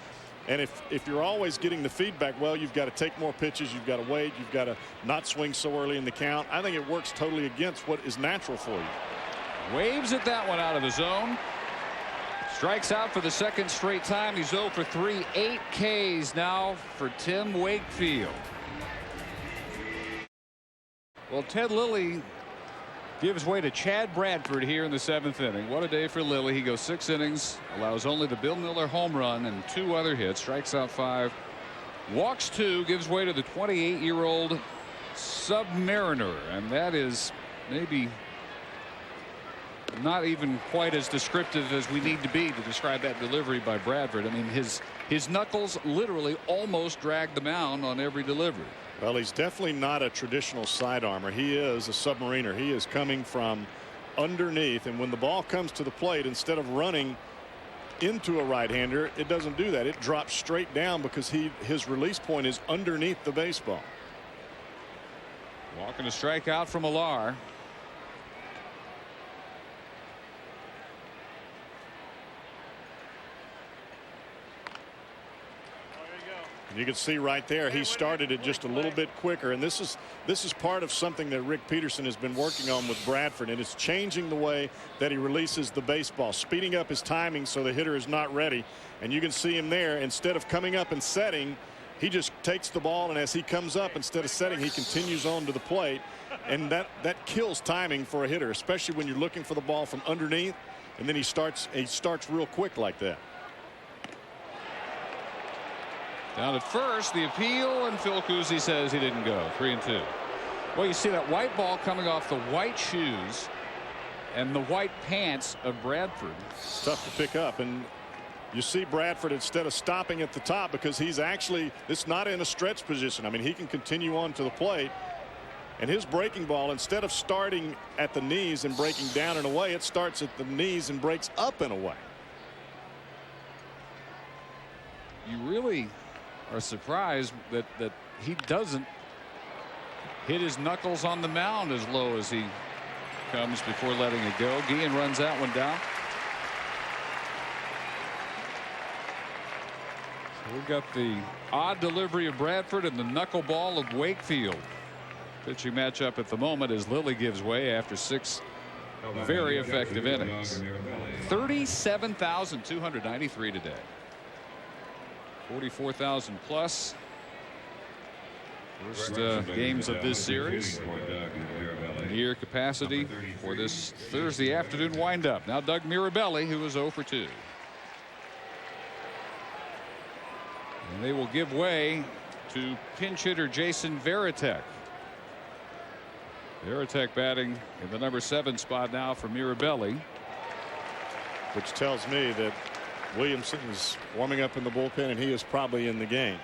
And if you're always getting the feedback, well, you've got to take more pitches, you've got to wait, you've got to not swing so early in the count. I think it works totally against what is natural for you. Waves at that one out of the zone. Strikes out for the second straight time. He's 0 for 3. 8 Ks now for Tim Wakefield. Well, Ted Lilly gives way to Chad Bradford here in the 7th inning. What a day for Lilly. He goes 6 innings, allows only the Bill Miller home run and 2 other hits, strikes out 5, walks 2, gives way to the 28-year-old Submariner, and that is maybe not even quite as descriptive as we need to be to describe that delivery by Bradford. I mean, his knuckles literally almost dragged the mound on every delivery. Well, he's definitely not a traditional side armor. He is a submariner. He is coming from underneath, and when the ball comes to the plate, instead of running into a right-hander, it doesn't do that. It drops straight down because his release point is underneath the baseball. Walking a strikeout from Millar. You can see right there he started it just a little bit quicker, and this is part of something that Rick Peterson has been working on with Bradford, and it's changing the way that he releases the baseball, speeding up his timing so the hitter is not ready. And you can see him there, instead of coming up and setting, he just takes the ball, and as he comes up, instead of setting, he continues on to the plate, and that kills timing for a hitter, especially when you're looking for the ball from underneath, and then he starts real quick like that. Down at first, the appeal, and Phil Cousy says he didn't go. 3-2. Well, you see that white ball coming off the white shoes and the white pants of Bradford. It's tough to pick up, and you see Bradford, instead of stopping at the top, because it's not in a stretch position. I mean, he can continue on to the plate, and his breaking ball, instead of starting at the knees and breaking down and away, it starts at the knees and breaks up and away. You really are surprised that he doesn't hit his knuckles on the mound as low as he comes before letting it go. Guillen runs that one down. So we've got the odd delivery of Bradford and the knuckleball of Wakefield. Pitching matchup at the moment as Lilly gives way after 6 very effective innings. 37,293 today. 44,000 plus. First games of this series. Near capacity for this Thursday afternoon windup. Now Doug Mirabelli, who is 0 for 2. And they will give way to pinch hitter Jason Varitek. Varitek batting in the number 7 spot now for Mirabelli. Which tells me that Williamson is warming up in the bullpen, and he is probably in the game.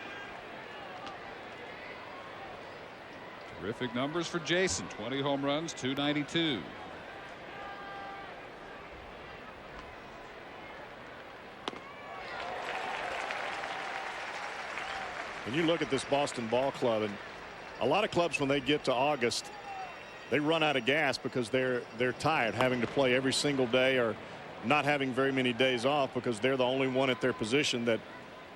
Terrific numbers for Jason. 20 home runs, 292. When you look at this Boston ball club, and a lot of clubs, when they get to August, they run out of gas because they're tired, having to play every single day or not having very many days off because they're the only one at their position that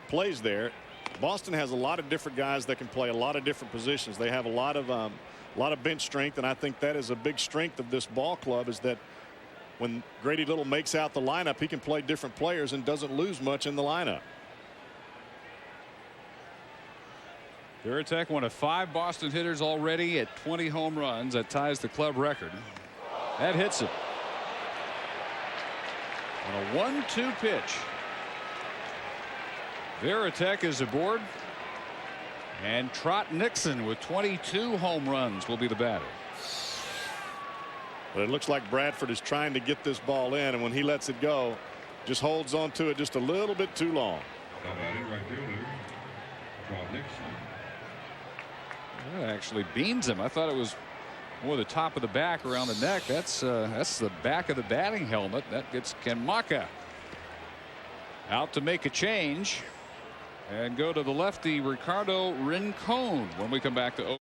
plays there. Boston has a lot of different guys that can play a lot of different positions. They have a lot of bench strength, and I think that is a big strength of this ball club, is that when Grady Little makes out the lineup, he can play different players and doesn't lose much in the lineup. Varitek, one of 5 Boston hitters already at 20 home runs. That ties the club record. That hits it. On a 1-2 pitch. Varitek is aboard. And Trot Nixon with 22 home runs will be the batter. But it looks like Bradford is trying to get this ball in, and when he lets it go, just holds on to it just a little bit too long. Right fielder, Trot Nixon. That actually beans him. I thought it was more the top of the back around the neck. That's the back of the batting helmet. That gets Ken Maka out to make a change and go to the lefty Ricardo Rincon when we come back to Oakland.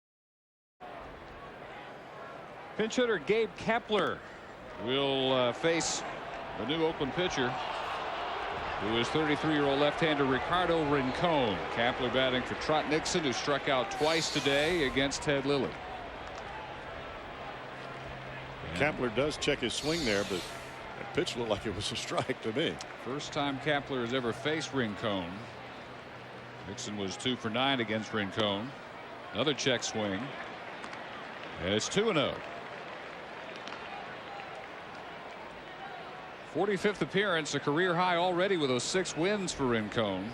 Pinch hitter Gabe Kapler will face the new Oakland pitcher, who is 33-year-old left-hander Ricardo Rincon. Kapler batting for Trot Nixon, who struck out twice today against Ted Lilly. Kapler does check his swing there, but that pitch looked like it was a strike to me. First time Kapler has ever faced Rincon. Nixon was 2 for 9 against Rincon. Another check swing. And it's 2-0. 45th appearance, a career high already with those 6 wins for Rincon.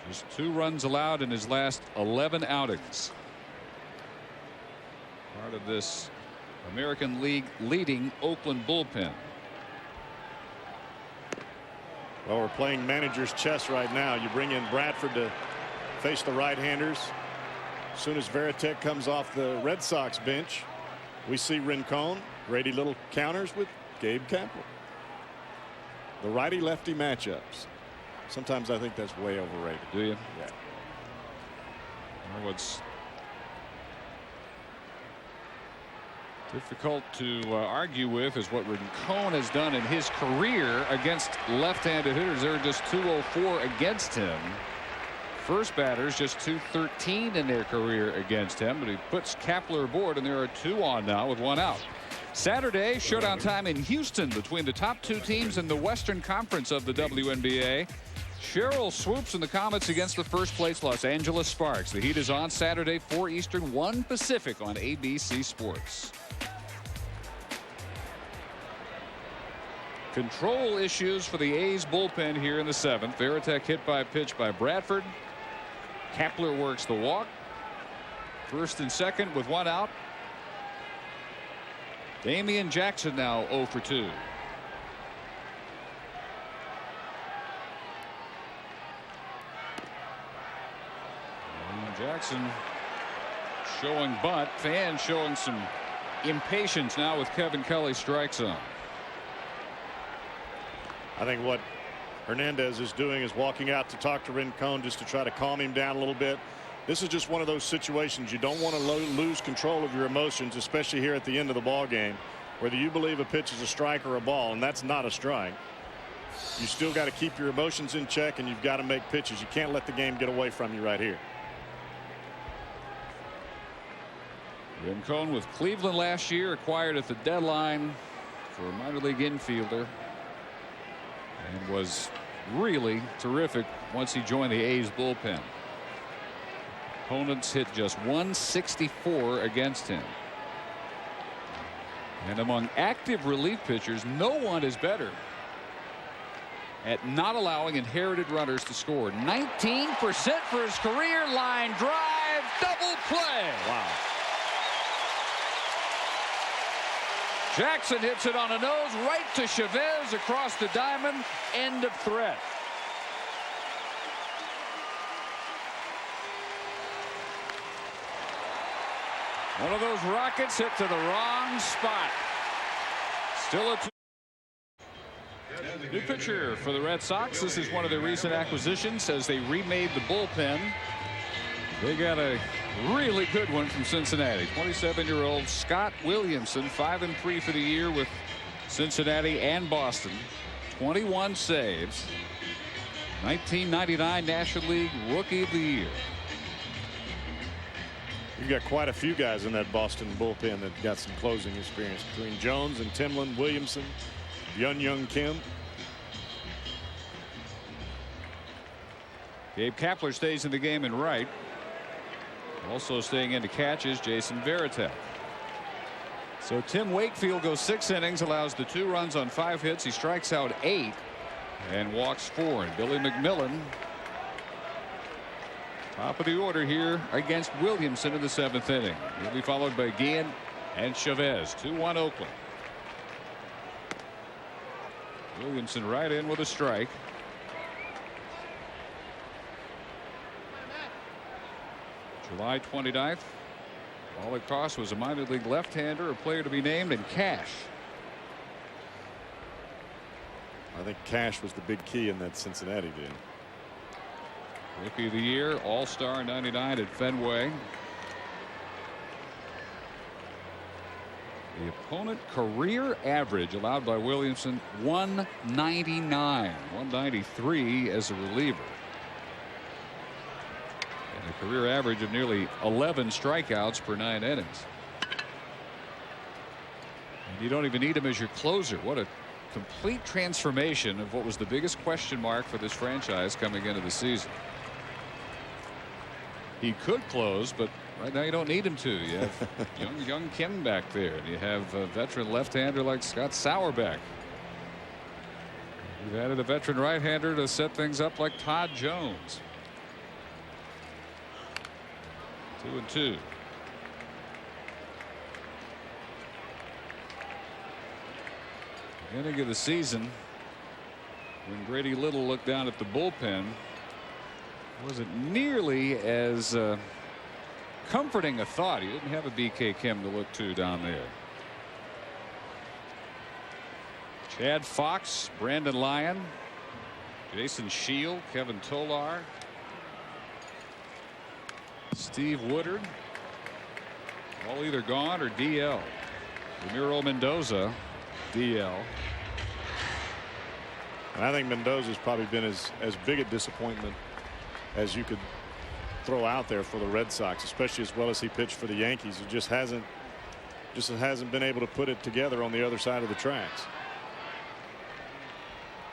Just 2 runs allowed in his last 11 outings. Part of this American League leading Oakland bullpen. Well, we're playing manager's chess right now. You bring in Bradford to face the right-handers. As soon as Varitek comes off the Red Sox bench, we see Rincon. Grady Little counters with Gabe Kapler. The righty-lefty matchups. Sometimes I think that's way overrated. Do you? Yeah. Well, what's difficult to argue with is what Rincon has done in his career against left-handed hitters. They're just 204 against him. First batters just 213 in their career against him, but he puts Kapler aboard, and there are 2 on now with 1 out. Saturday, showdown time in Houston between the top 2 teams in the Western Conference of the WNBA. Cheryl swoops in the Comets against the first place Los Angeles Sparks. The heat is on Saturday, 4 Eastern, 1 Pacific on ABC Sports. Control issues for the A's bullpen here in the 7th. Varitek hit by a pitch by Bradford. Kapler works the walk. First and second with 1 out. Damian Jackson now 0 for 2. And Jackson showing bunt. Fans showing some impatience now with Kevin Kelly's strike zone. I think what Hernandez is doing is walking out to talk to Rincon just to try to calm him down a little bit. This is just one of those situations you don't want to lose control of your emotions, especially here at the end of the ball game, whether you believe a pitch is a strike or a ball, and that's not a strike. You still got to keep your emotions in check, and you've got to make pitches. You can't let the game get away from you right here. Rincon with Cleveland last year, acquired at the deadline for a minor league infielder, and was really terrific once he joined the A's bullpen. Opponents hit just 164 against him. And among active relief pitchers, no one is better at not allowing inherited runners to score. 19% for his career. Line drive, double play. Wow. Jackson hits it on the nose right to Chavez across the diamond. End of threat. One of those rockets hit to the wrong spot. Still a new pitcher for the Red Sox. This is one of their recent acquisitions as they remade the bullpen. They got a really good one from Cincinnati. 27-year-old Scott Williamson, 5-3 for the year with Cincinnati and Boston. 21 saves. 1999 National League Rookie of the Year. You've got quite a few guys in that Boston bullpen that got some closing experience between Jones and Timlin, Williamson, Young Kim. Gabe Kapler stays in the game in right. Also staying in to catch is Jason Varitek. So Tim Wakefield goes 6 innings, allows the 2 runs on 5 hits. He strikes out 8 and walks 4. And Billy McMillan, top of the order here against Williamson in the 7th inning. He'll be followed by Guillen and Chavez. 2-1 Oakland. Williamson right in with a strike. July 29th. All it cost was a minor league left-hander, a player to be named, and cash. I think cash was the big key in that Cincinnati deal. Rookie of the Year, All-Star 99 at Fenway. The opponent career average allowed by Williamson 199, 193 as a reliever. And a career average of nearly 11 strikeouts per 9 innings. And you don't even need him as your closer. What a complete transformation of what was the biggest question mark for this franchise coming into the season. He could close, but right now you don't need him to. You have young Kim back there. You have a veteran left-hander like Scott Sauerbeck. You've added a veteran right-hander to set things up like Todd Jones. 2-2. Beginning of the season, when Grady Little looked down at the bullpen, wasn't nearly as comforting a thought. He didn't have a BK Kim to look to down there. Chad Fox, Brandon Lyon, Jason Shield, Kevin Tolar, Steve Woodard, all either gone or DL. Ramiro Mendoza, DL. And I think Mendoza's probably been as big a disappointment as you could throw out there for the Red Sox, especially as well as he pitched for the Yankees. He just hasn't been able to put it together on the other side of the tracks.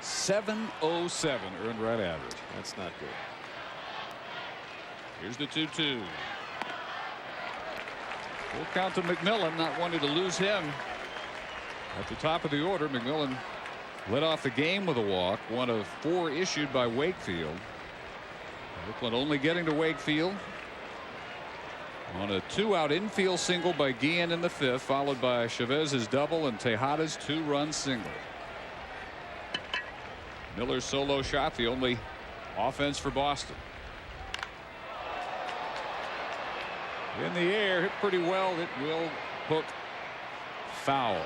707 earned run average. That's not good. Here's the 2-2. Full count to McMillan, not wanting to lose him. At the top of the order, McMillan led off the game with a walk, one of 4 issued by Wakefield. Oakland only getting to Wakefield on a 2-out infield single by Guillen in the 5th, followed by Chavez's double and Tejada's 2-run single. Miller's solo shot, the only offense for Boston. In the air, hit pretty well. It will hook foul.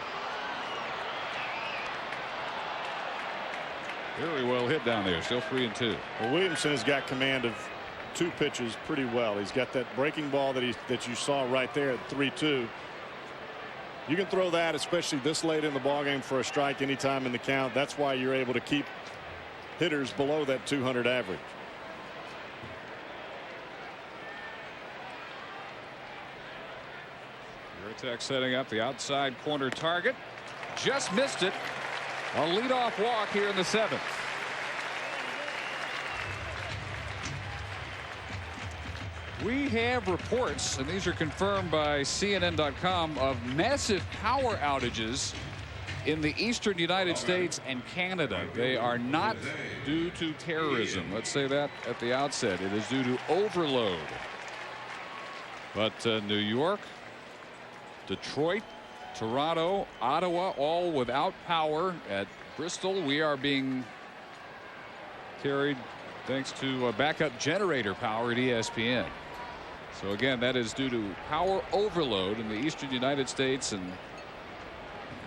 Very well hit down there. Still 3-2. Well, Williamson has got command of 2 pitches pretty well. He's got that breaking ball that you saw right there at 3-2. You can throw that, especially this late in the ballgame, for a strike anytime in the count. That's why you're able to keep hitters below that 200 average. Varitek setting up the outside corner target. Just missed it. A leadoff walk here in the 7th. We have reports, and these are confirmed by CNN.com, of massive power outages in the eastern United States and Canada. They are not due to terrorism. Let's say that at the outset. It is due to overload. But New York, Detroit, Toronto, Ottawa, all without power. At Bristol, we are being carried thanks to backup generator power at ESPN. So again, that is due to power overload in the eastern United States and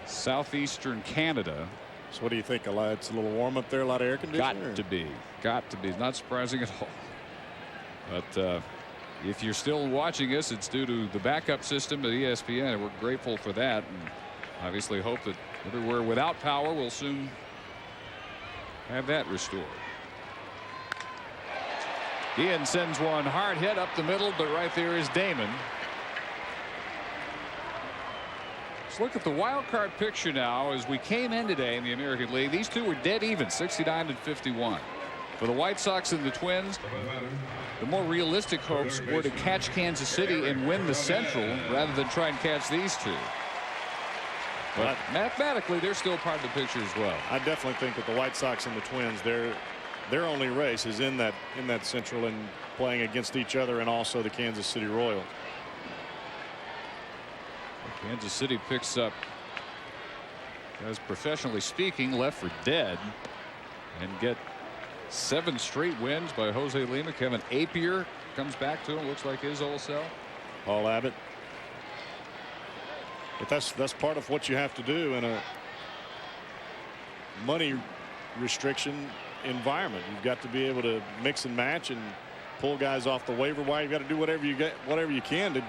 southeastern Canada. So what do you think? It's a little warm up there, a lot of air conditioning? Got to be. Not surprising at all. But if you're still watching us, it's due to the backup system at ESPN, and we're grateful for that, and obviously hope that everywhere without power will soon have that restored. Ian sends one hard hit up the middle, but right there is Damon. Let's look at the wild card picture now. As we came in today in the American League, these two were dead even, 69 and 51. For the White Sox and the Twins, the more realistic hopes were to catch Kansas City and win the Central rather than try and catch these two. But mathematically, they're still part of the picture as well. I definitely think that the White Sox and the Twins, their only race is in that Central and playing against each other, and also the Kansas City Royals. Kansas City picks up, as professionally speaking, left for dead, and get 7 straight wins by Jose Lima. Kevin Apier comes back to him. Looks like his old self. Paul Abbott. But that's part of what you have to do in a money restriction environment. You've got to be able to mix and match and pull guys off the waiver wire. You've got to do whatever you can to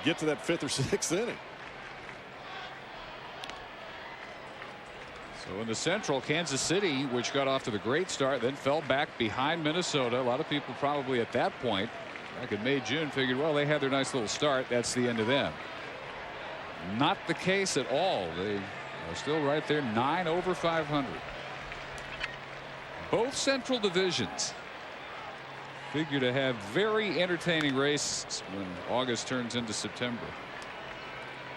get to that 5th or 6th inning. So in the Central, Kansas City, which got off to the great start, then fell back behind Minnesota. A lot of people probably at that point, back in May, June, figured, well, they had their nice little start. That's the end of them. Not the case at all. They are still right there, 9 over 500. Both Central divisions figure to have very entertaining races when August turns into September,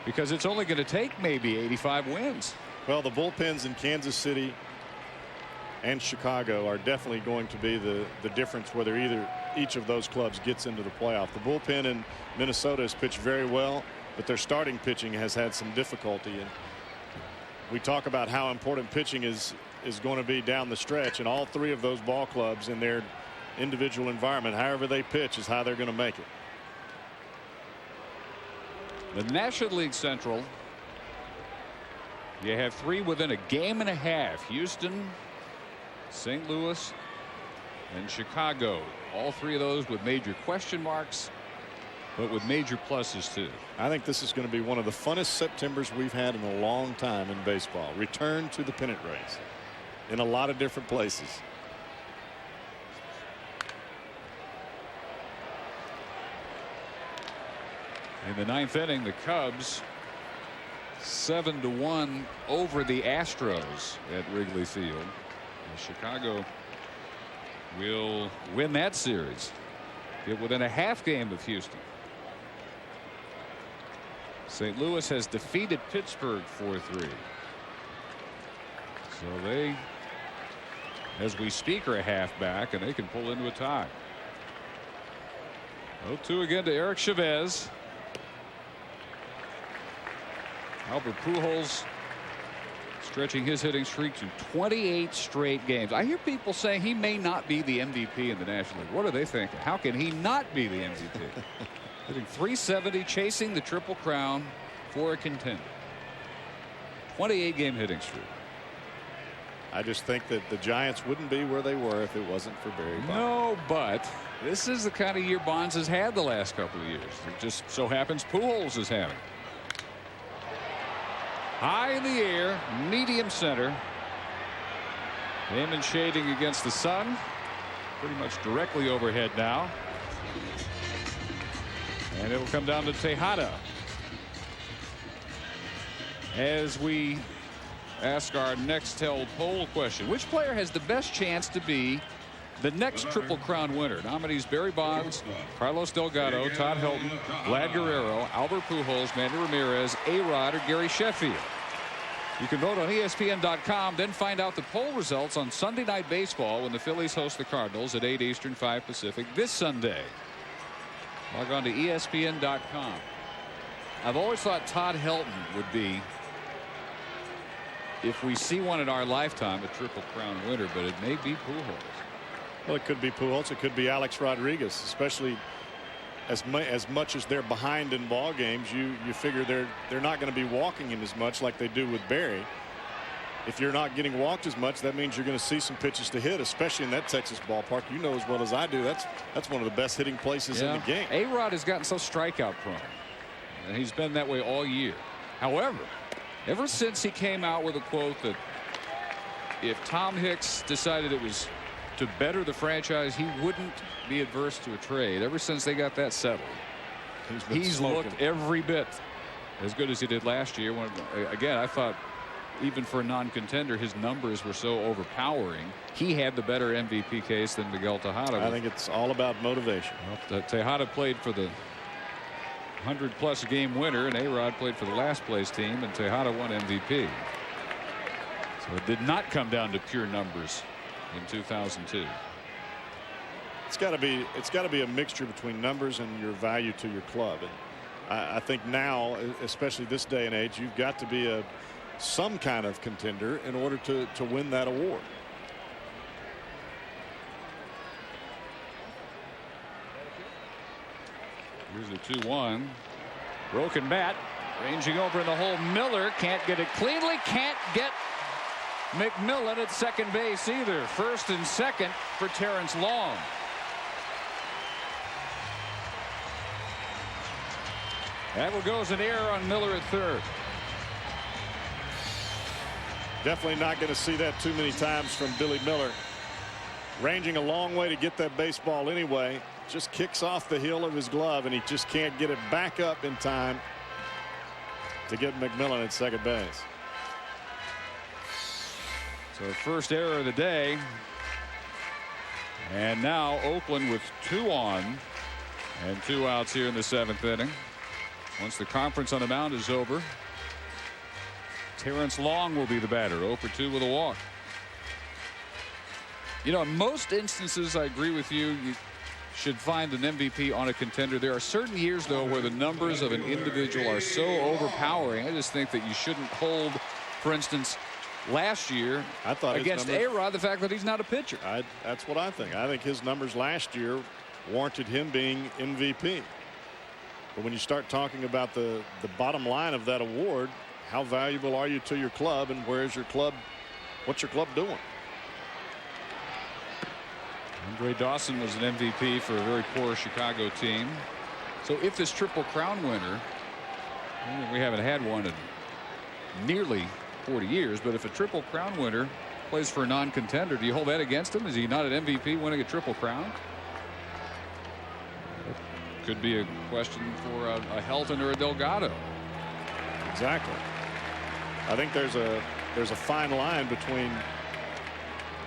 because it's only going to take maybe 85 wins. Well, the bullpens in Kansas City and Chicago are definitely going to be the difference whether each of those clubs gets into the playoff. The bullpen in Minnesota has pitched very well, but their starting pitching has had some difficulty. And we talk about how important pitching is going to be down the stretch, and all 3 of those ball clubs in their individual environment, however they pitch, is how they're going to make it. The National League Central, you have 3 within a game and a half. Houston, St. Louis, and Chicago. All 3 of those with major question marks, but with major pluses too. I think this is going to be one of the funnest Septembers we've had in a long time in baseball. Return to the pennant race in a lot of different places. In the 9th inning, the Cubs 7-1 over the Astros at Wrigley Field. And Chicago will win that series. Get within a half game of Houston. St. Louis has defeated Pittsburgh 4-3. So they, as we speak, are a half back, and they can pull into a tie. 0-2 again to Eric Chavez. Albert Pujols stretching his hitting streak to 28 straight games. I hear people saying he may not be the MVP in the National League. What are they thinking? How can he not be the MVP? Hitting .370, chasing the Triple Crown for a contender. 28 game hitting streak. I just think that the Giants wouldn't be where they were if it wasn't for Barry Bonds. No, but this is the kind of year Bonds has had the last couple of years. It just so happens Pujols is having. High in the air, medium center. Damon shading against the sun. Pretty much directly overhead now. And it'll come down to Tejada. As we ask our next held poll question, which player has the best chance to be the next Triple Crown winner? Nominees Barry Bonds, Carlos Delgado, Todd Helton, Vlad Guerrero, Albert Pujols, Manny Ramirez, A-Rod, or Gary Sheffield. You can vote on ESPN.com, then find out the poll results on Sunday Night Baseball when the Phillies host the Cardinals at 8 Eastern, 5 Pacific this Sunday. Log on to ESPN.com. I've always thought Todd Helton would be, if we see one in our lifetime, a Triple Crown winner, but it may be Pujols. Well, it could be Pujols. It could be Alex Rodriguez, especially as much as they're behind in ball games. You figure they're not going to be walking him as much like they do with Barry. If you're not getting walked as much, that means you're going to see some pitches to hit, especially in that Texas ballpark. You know as well as I do, that's one of the best hitting places in the game. A-Rod has gotten so strikeout prone, and he's been that way all year. However, ever since he came out with a quote that if Tom Hicks decided it was to better the franchise, he wouldn't be adverse to a trade. Ever since they got that settled, he's looked every bit as good as he did last year. When, again, I thought even for a non-contender, his numbers were so overpowering. He had the better MVP case than Miguel Tejada. I think it's all about motivation. Well, Tejada played for the 100-plus game winner, and A-Rod played for the last place team, and Tejada won MVP. So it did not come down to pure numbers in 2002. It's got to be a mixture between numbers and your value to your club. And I think now, especially this day and age, you've got to be some kind of contender in order to win that award. Here's the 2-1. Broken bat. Ranging over in the hole. Miller can't get it cleanly. Can't get McMillan at second base either. First and second for Terrence Long. That one goes an error on Miller at third. Definitely not going to see that too many times from Billy Miller. Ranging a long way to get that baseball anyway. Just kicks off the heel of his glove, and he just can't get it back up in time to get McMillan at second base. So first error of the day. And now Oakland with 2 on and 2 outs here in the 7th inning. Once the conference on the mound is over, Terrence Long will be the batter. 0 for 2 with a walk. You know, in most instances, I agree with you. You should find an MVP on a contender. There are certain years, though, where the numbers of an individual are so overpowering. I just think that you shouldn't hold, for instance, last year I thought against A-Rod, the fact that he's not a pitcher. That's what I think. I think his numbers last year warranted him being MVP. But when you start talking about the bottom line of that award, how valuable are you to your club, and what's your club doing? Andre Dawson was an MVP for a very poor Chicago team. So if this Triple Crown winner, we haven't had one in nearly 40 years, but if a Triple Crown winner plays for a non-contender, do you hold that against him? Is he not an MVP winning a Triple Crown? Could be a question for a Helton or a Delgado. Exactly. I think there's a fine line between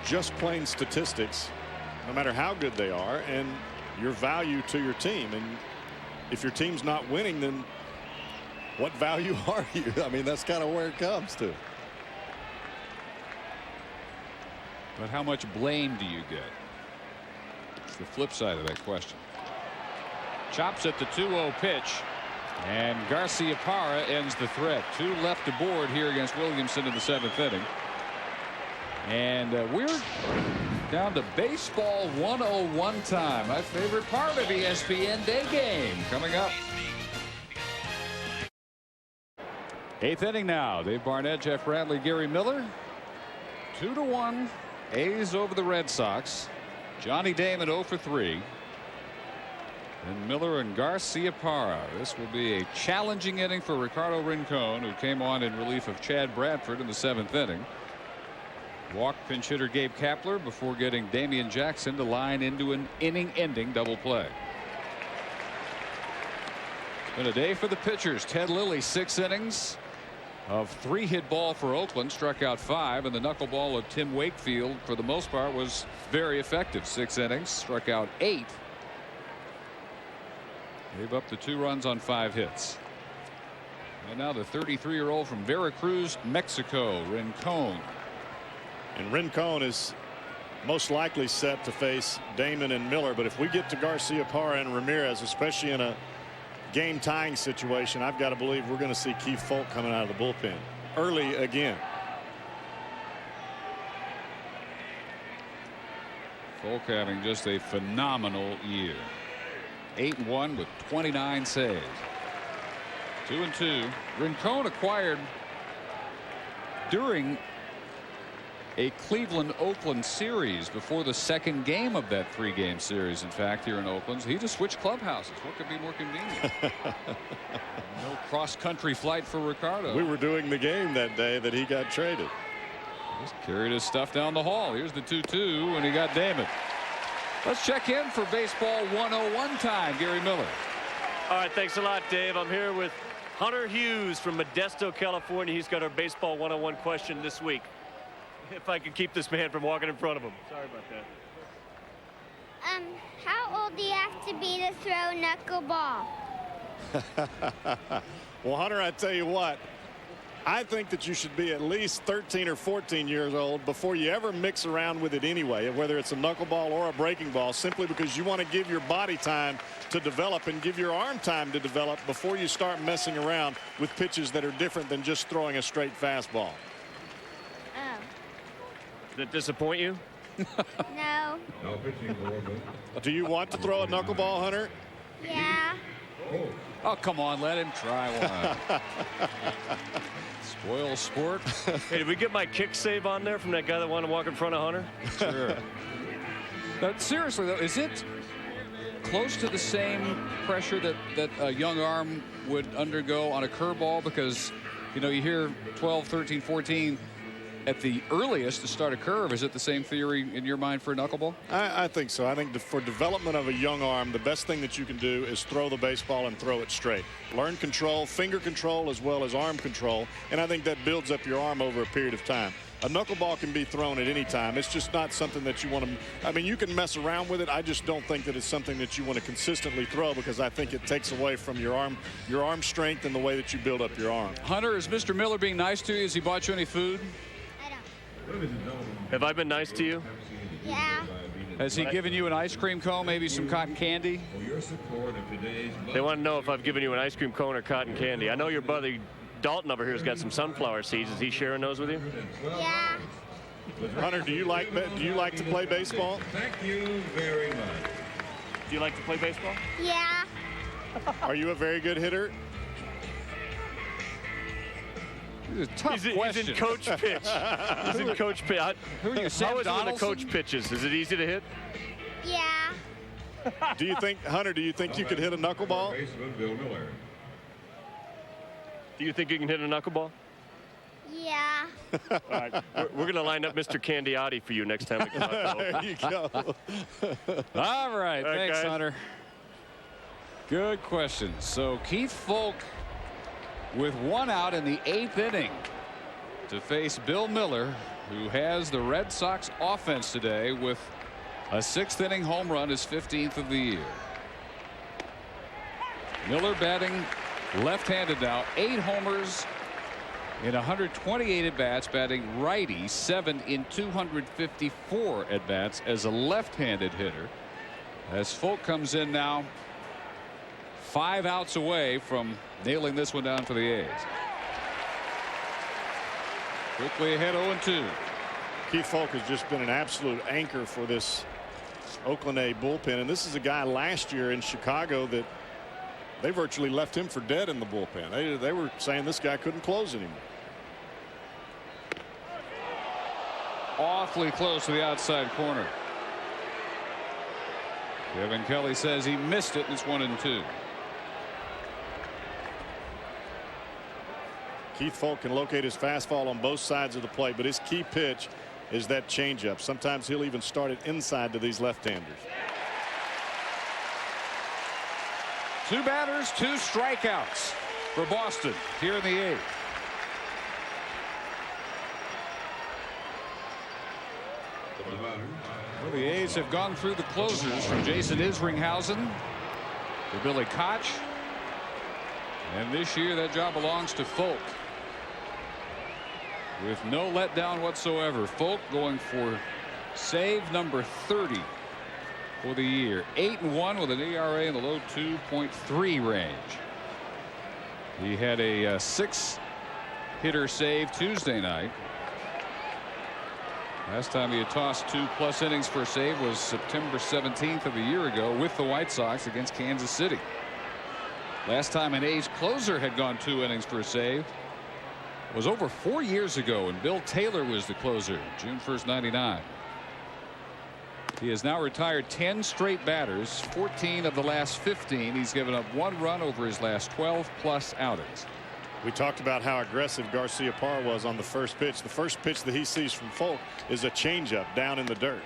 just plain statistics, no matter how good they are, and your value to your team. And if your team's not winning, then what value are you? I mean, that's kind of where it comes to. But how much blame do you get? It's the flip side of that question. Chops at the 2-0 pitch, and Garcia-Parra ends the threat. 2 left to board here against Williamson in the 7th inning. And we're down to baseball 101 time. My favorite part of ESPN day game coming up. 8th inning now. Dave Barnett, Jeff Bradley, Gary Miller. 2-1 A's over the Red Sox. Johnny Damon 0 for 3. And Miller and Garcia-Parra. This will be a challenging inning for Ricardo Rincon, who came on in relief of Chad Bradford in the 7th inning. Walked pinch hitter Gabe Kapler before getting Damian Jackson to line into an inning-ending double play. It's been a day for the pitchers. Ted Lilly, 6 innings of 3-hit ball for Oakland, struck out 5, and the knuckleball of Tim Wakefield, for the most part, was very effective. 6 innings, struck out 8. Gave up the 2 runs on 5 hits. And now the 33-year-old from Veracruz, Mexico, Rincon. And Rincon is most likely set to face Damon and Miller. But if we get to Garcia-Parra and Ramirez, especially in a game tying situation, I've got to believe we're going to see Keith Folk coming out of the bullpen early again. Folk having just a phenomenal year. 8-1 with 29 saves. 2-2. Rincon acquired during a Cleveland-Oakland series before the second game of that 3-game series. In fact, here in Oakland, he just switched clubhouses. What could be more convenient? No cross-country flight for Ricardo. We were doing the game that day that he got traded. Just carried his stuff down the hall. Here's the 2-2, and he got Damon. Let's check in for Baseball 101 time. Gary Miller. All right, thanks a lot, Dave. I'm here with Hunter Hughes from Modesto, California. He's got our Baseball 101 question this week. If I could keep this man from walking in front of him. Sorry about that. How old do you have to be to throw knuckleball? Well, Hunter, I tell you what, I think that you should be at least 13 or 14 years old before you ever mix around with it anyway, whether it's a knuckleball or a breaking ball, simply because you want to give your body time to develop and give your arm time to develop before you start messing around with pitches that are different than just throwing a straight fastball. Oh. Did it disappoint you? No. Do you want to throw a knuckleball, Hunter? Yeah. Oh, come on, let him try one. Spoil sport. Hey, did we get my kick save on there from that guy that wanted to walk in front of Hunter? Sure. But seriously, though, is it close to the same pressure that a young arm would undergo on a curveball? Because, you know, you hear 12, 13, 14 at the earliest to start a curve. Is it the same theory in your mind for a knuckleball? I think so. I think for development of a young arm, the best thing that you can do is throw the baseball and throw it straight. Learn control, finger control, as well as arm control. And I think that builds up your arm over a period of time. A knuckleball can be thrown at any time. It's just not something that you want to. I mean, you can mess around with it. I just don't think that it's something that you want to consistently throw, because I think it takes away from your arm strength and the way that you build up your arm. Hunter, is Mr. Miller being nice to you? Has he bought you any food? Have I been nice to you? Yeah. Has he given you an ice cream cone, maybe some cotton candy? They want to know if I've given you an ice cream cone or cotton candy. I know your buddy Dalton over here has got some sunflower seeds. Is he sharing those with you? Yeah. Hunter, do you like to play baseball? Thank you very much. Do you like to play baseball? Yeah. Are you a very good hitter? This is a tough question. He's in coach pitch. He's in coach pitch. Who are you, Sam How is it when the Donaldson? coach pitches? Is it easy to hit? Yeah. Do you think, Hunter, do you think you could hit a knuckleball? Baseman Bill Miller. Do you think you can hit a knuckleball? Yeah. All right. We're going to line up Mr. Candiotti for you next time we come out. There you go. All right. Thanks, guys. Hunter. Good question. So Keith Folk with one out in the 8th inning to face Bill Miller, who has the Red Sox offense today with a 6th inning home run, his 15th of the year. Miller batting left-handed now, 8 homers in 128 at-bats, batting righty, 7 in 254 at-bats as a left-handed hitter. As Folk comes in now, 5 outs away from nailing this one down for the A's. Quickly ahead, 0-2. Keith Folk has just been an absolute anchor for this Oakland A bullpen, and this is a guy last year in Chicago that they virtually left him for dead in the bullpen. They were saying this guy couldn't close anymore. Awfully close to the outside corner. Kevin Kelly says he missed it. It's 1-2. Keith Folk can locate his fastball on both sides of the plate, but his key pitch is that changeup. Sometimes he'll even start it inside to these left-handers. 2 batters, 2 strikeouts for Boston here in the 8th. Well, the A's have gone through the closers from Jason Isringhausen to Billy Koch, and this year that job belongs to Folk. With no letdown whatsoever. Folk going for save number 30 for the year. 8-1 with an ERA in the low 2.3 range. He had a 6-hitter save Tuesday night. Last time he had tossed 2+ innings for a save was September 17th of a year ago with the White Sox against Kansas City. Last time an A's closer had gone 2 innings for a save was over 4 years ago, and Bill Taylor was the closer, June 1st, '99. He has now retired 10 straight batters, 14 of the last 15. He's given up 1 run over his last 12+ outings. We talked about how aggressive Garciaparra was on the first pitch. The first pitch that he sees from Folk is a changeup down in the dirt,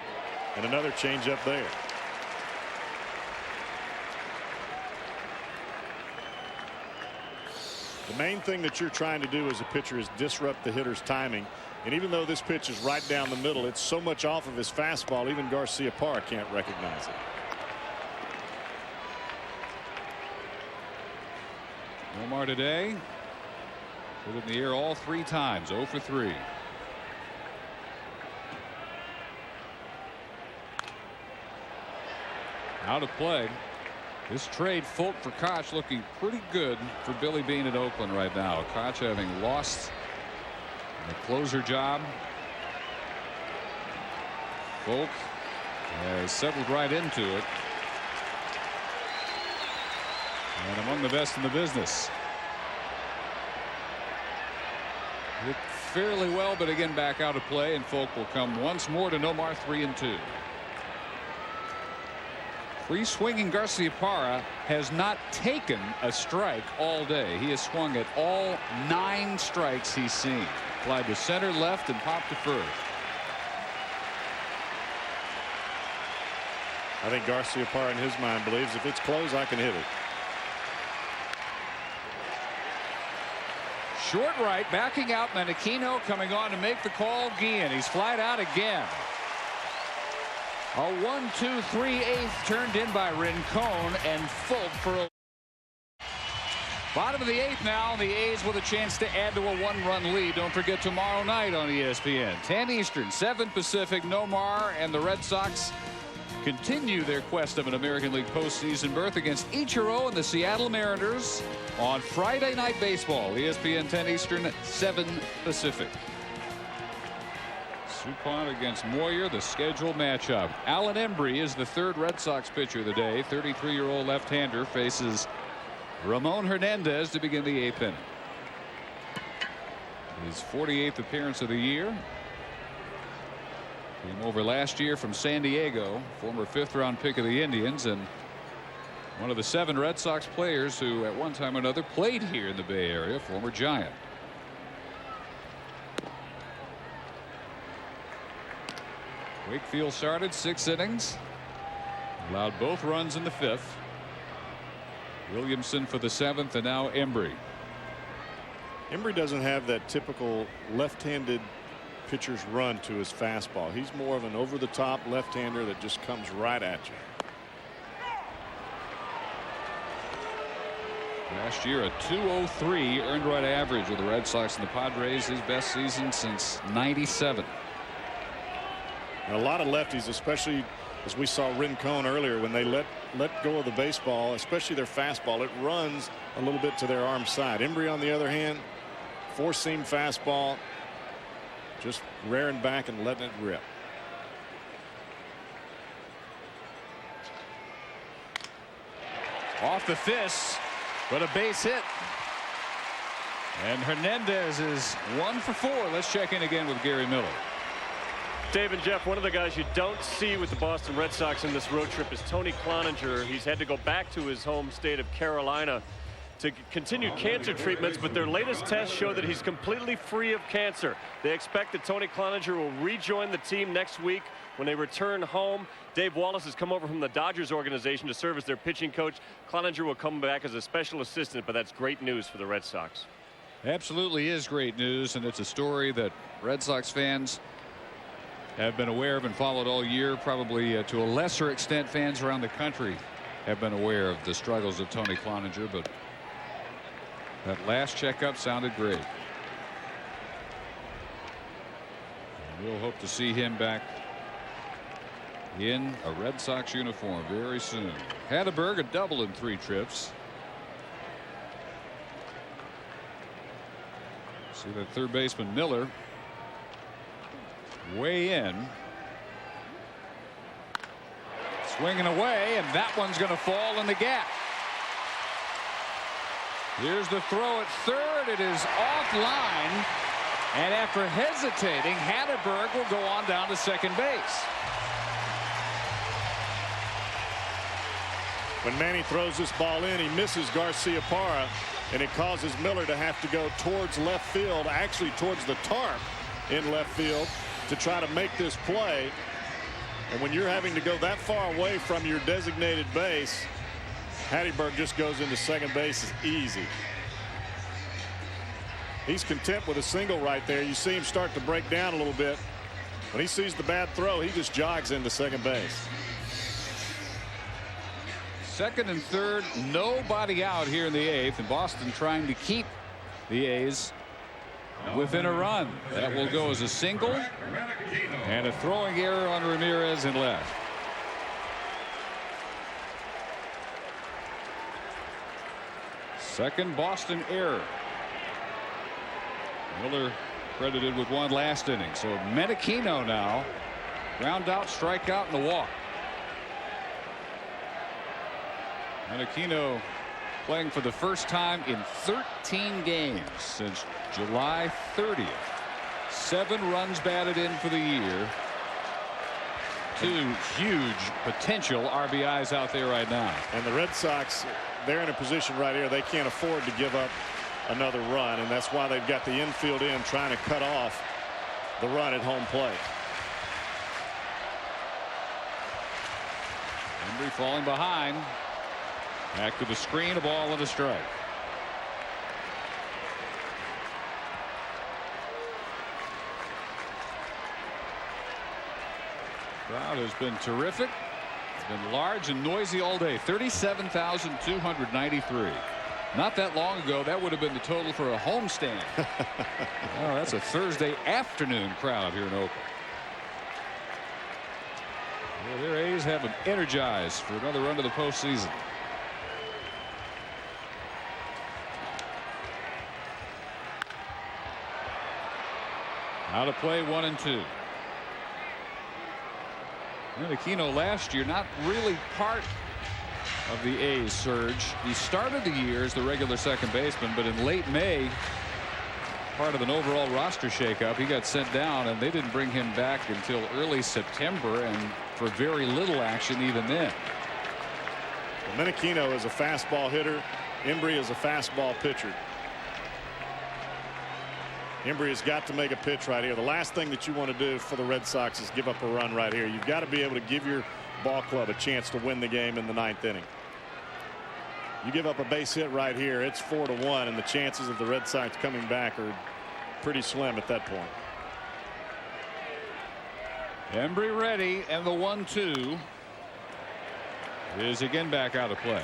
and another changeup there. The main thing that you're trying to do as a pitcher is disrupt the hitter's timing. And even though this pitch is right down the middle, it's so much off of his fastball, even Garciaparra can't recognize it. Nomar today put it in the air all 3 times, 0 for 3. Out of play. This trade, Folk for Koch, looking pretty good for Billy Beane at Oakland right now. Koch having lost the closer job. Folk has settled right into it. And among the best in the business. Hit fairly well, but again back out of play, and Folk will come once more to Nomar, 3-2. Free swinging Garciaparra has not taken a strike all day. He has swung at all 9 strikes he's seen. Applied to center, left, and popped to first. I think Garciaparra in his mind believes if it's close, I can hit it. Short right, backing out. Menechino coming on to make the call. Guillen, he's flied out again. A 1-2-3/8 turned in by Rincon, and Folk for a bottom of the 8th now. The A's with a chance to add to a 1-run lead. Don't forget tomorrow night on ESPN, 10 Eastern, 7 Pacific. Nomar and the Red Sox continue their quest of an American League postseason berth against Ichiro and the Seattle Mariners on Friday Night Baseball. ESPN 10 Eastern, 7 Pacific. Suppan against Moyer, the scheduled matchup. Alan Embry is the 3rd Red Sox pitcher of the day. 33-year-old left-hander faces Ramon Hernandez to begin the 8th inning. His 48th appearance of the year. Came over last year from San Diego, former 5th-round pick of the Indians, and one of the 7 Red Sox players who at one time or another played here in the Bay Area, former Giant. Wakefield started 6 innings, allowed both runs in the 5th. Williamson for the 7th, and now Embry. Embry doesn't have that typical left-handed pitcher's run to his fastball. He's more of an over-the-top left-hander that just comes right at you. Last year, a 2.03 earned run average with the Red Sox and the Padres, his best season since '97. And a lot of lefties, especially as we saw Rincon earlier, when they let go of the baseball, especially their fastball, it runs a little bit to their arm side. Embry, on the other hand, 4-seam fastball, just rearing back and letting it rip. Off the fist, but a base hit. And Hernandez is 1 for 4. Let's check in again with Gary Miller. Dave and Jeff, one of the guys you don't see with the Boston Red Sox in this road trip is Tony Cloninger. He's had to go back to his home state of Carolina to continue cancer treatments, but their latest tests show that he's completely free of cancer. They expect that Tony Cloninger will rejoin the team next week when they return home. Dave Wallace has come over from the Dodgers organization to serve as their pitching coach. Cloninger will come back as a special assistant, but that's great news for the Red Sox. Absolutely is great news, and it's a story that Red Sox fans have been aware of and followed all year. Probably to a lesser extent, fans around the country have been aware of the struggles of Tony Cloninger, but that last checkup sounded great. We'll hope to see him back in a Red Sox uniform very soon. Hatteberg a double in 3 trips. See that third baseman Miller way in. Swinging away, and that one's going to fall in the gap. Here's the throw at third. It is offline. And after hesitating, Hatteberg will go on down to second base. When Manny throws this ball in, he misses Garciaparra, and it causes Miller to have to go towards left field, actually towards the tarp in left field, to try to make this play. And when you're having to go that far away from your designated base, Hatteberg just goes into second base is easy. He's content with a single right there. You see him start to break down a little bit. When he sees the bad throw, he just jogs into second base. Second and third, nobody out here in the 8th, and Boston trying to keep the A's within a run. That will go as a single, and a throwing error on Ramirez in left. Second Boston error. Miller credited with 1 last inning. So Menachino now, ground out, strikeout, and a walk. Menachino playing for the first time in 13 games since July 30th. 7 runs batted in for the year. 2 huge potential RBIs out there right now. And the Red Sox, they're in a position right here. They can't afford to give up another run, and that's why they've got the infield in trying to cut off the run at home plate. Embry falling behind. Back to the screen, a ball and a strike. Crowd has been terrific. It's been large and noisy all day. 37,293. Not that long ago, that would have been the total for a homestand. Oh, that's a Thursday afternoon crowd here in Oakland. Well, their A's have them energized for another run to the postseason. Out of play, 1 and 2. Menachino last year not really part of the A's surge. He started the year as the regular second baseman, but in late May, part of an overall roster shakeup, he got sent down, and they didn't bring him back until early September, and for very little action even then. Well, Menachino is a fastball hitter. Embry is a fastball pitcher. Embry has got to make a pitch right here. The last thing that you want to do for the Red Sox is give up a run right here. You've got to be able to give your ball club a chance to win the game in the 9th inning. You give up a base hit right here, it's 4-1, and the chances of the Red Sox coming back are pretty slim at that point. Embry ready, and the 1-2 is again back out of play.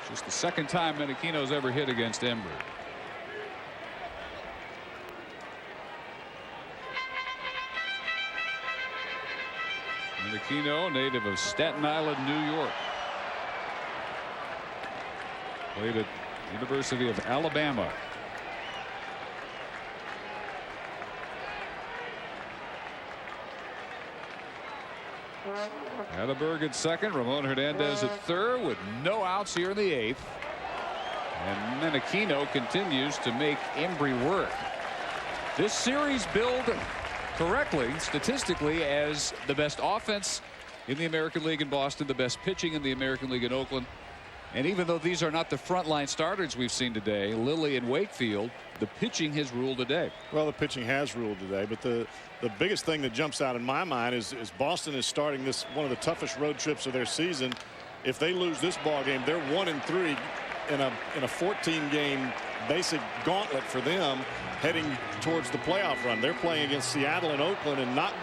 Just the second time Menachino's ever hit against Embry. Menachino, native of Staten Island, New York. Played at University of Alabama. Hatteberg at second, Ramon Hernandez at third with no outs here in the 8th. And Menachino continues to make Embry work. This series billed correctly statistically as the best offense in the American League in Boston, the best pitching in the American League in Oakland. And even though these are not the frontline starters we've seen today, Lilly and Wakefield, the pitching has ruled the day. Well, the pitching has ruled today, but the biggest thing that jumps out in my mind is Boston is starting this one of the toughest road trips of their season. If they lose this ball game, they're 1-3 in a 14-game basic gauntlet for them heading towards the playoff run. They're playing against Seattle and Oakland, and not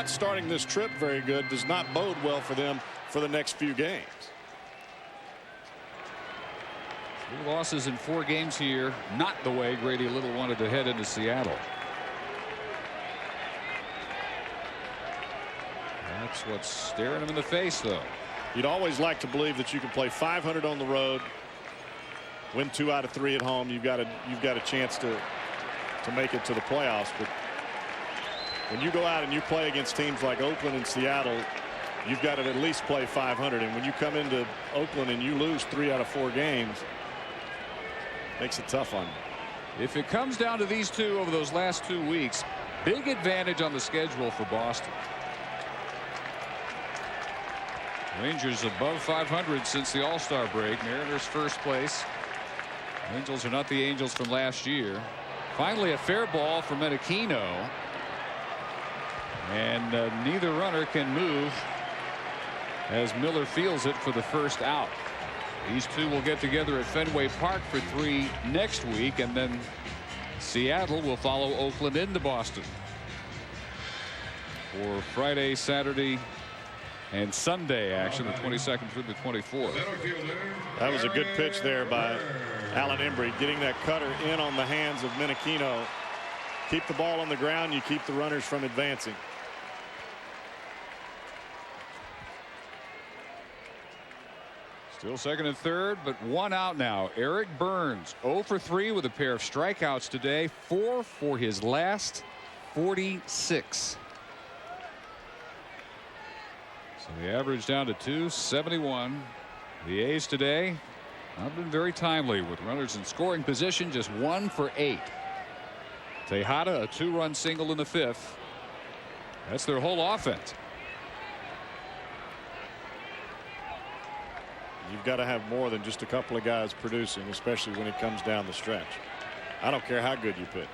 starting this trip very good does not bode well for them for the next few games. 3 losses in 4 games here, not the way Grady Little wanted to head into Seattle. That's what's staring him in the face, though. You'd always like to believe that you can play 500 on the road, win 2 out of 3 at home. You've got a chance to make it to the playoffs. But when you go out and you play against teams like Oakland and Seattle, you've got to at least play 500. And when you come into Oakland and you lose 3 out of 4 games, makes it tough on you. If it comes down to these two over those last 2 weeks, big advantage on the schedule for Boston. Rangers above 500 since the All-Star break. Mariners first place. Angels are not the Angels from last year. Finally a fair ball for Menachino. And neither runner can move as Miller fields it for the first out. These two will get together at Fenway Park for 3 next week, and then Seattle will follow Oakland into Boston for Friday, Saturday, and Sunday action, the 22nd through the 24th. That was a good pitch there by Alan Embry, getting that cutter in on the hands of Menachino. Keep the ball on the ground, you keep the runners from advancing. Still second and third, but 1 out now. Eric Burns 0 for 3 with a pair of strikeouts today, 4 for his last 46. So the average down to 271. The A's today not been very timely with runners in scoring position, just 1 for 8. Tejada a 2-run single in the 5th. That's their whole offense. You've got to have more than just a couple of guys producing, especially when it comes down the stretch. I don't care how good you pitch.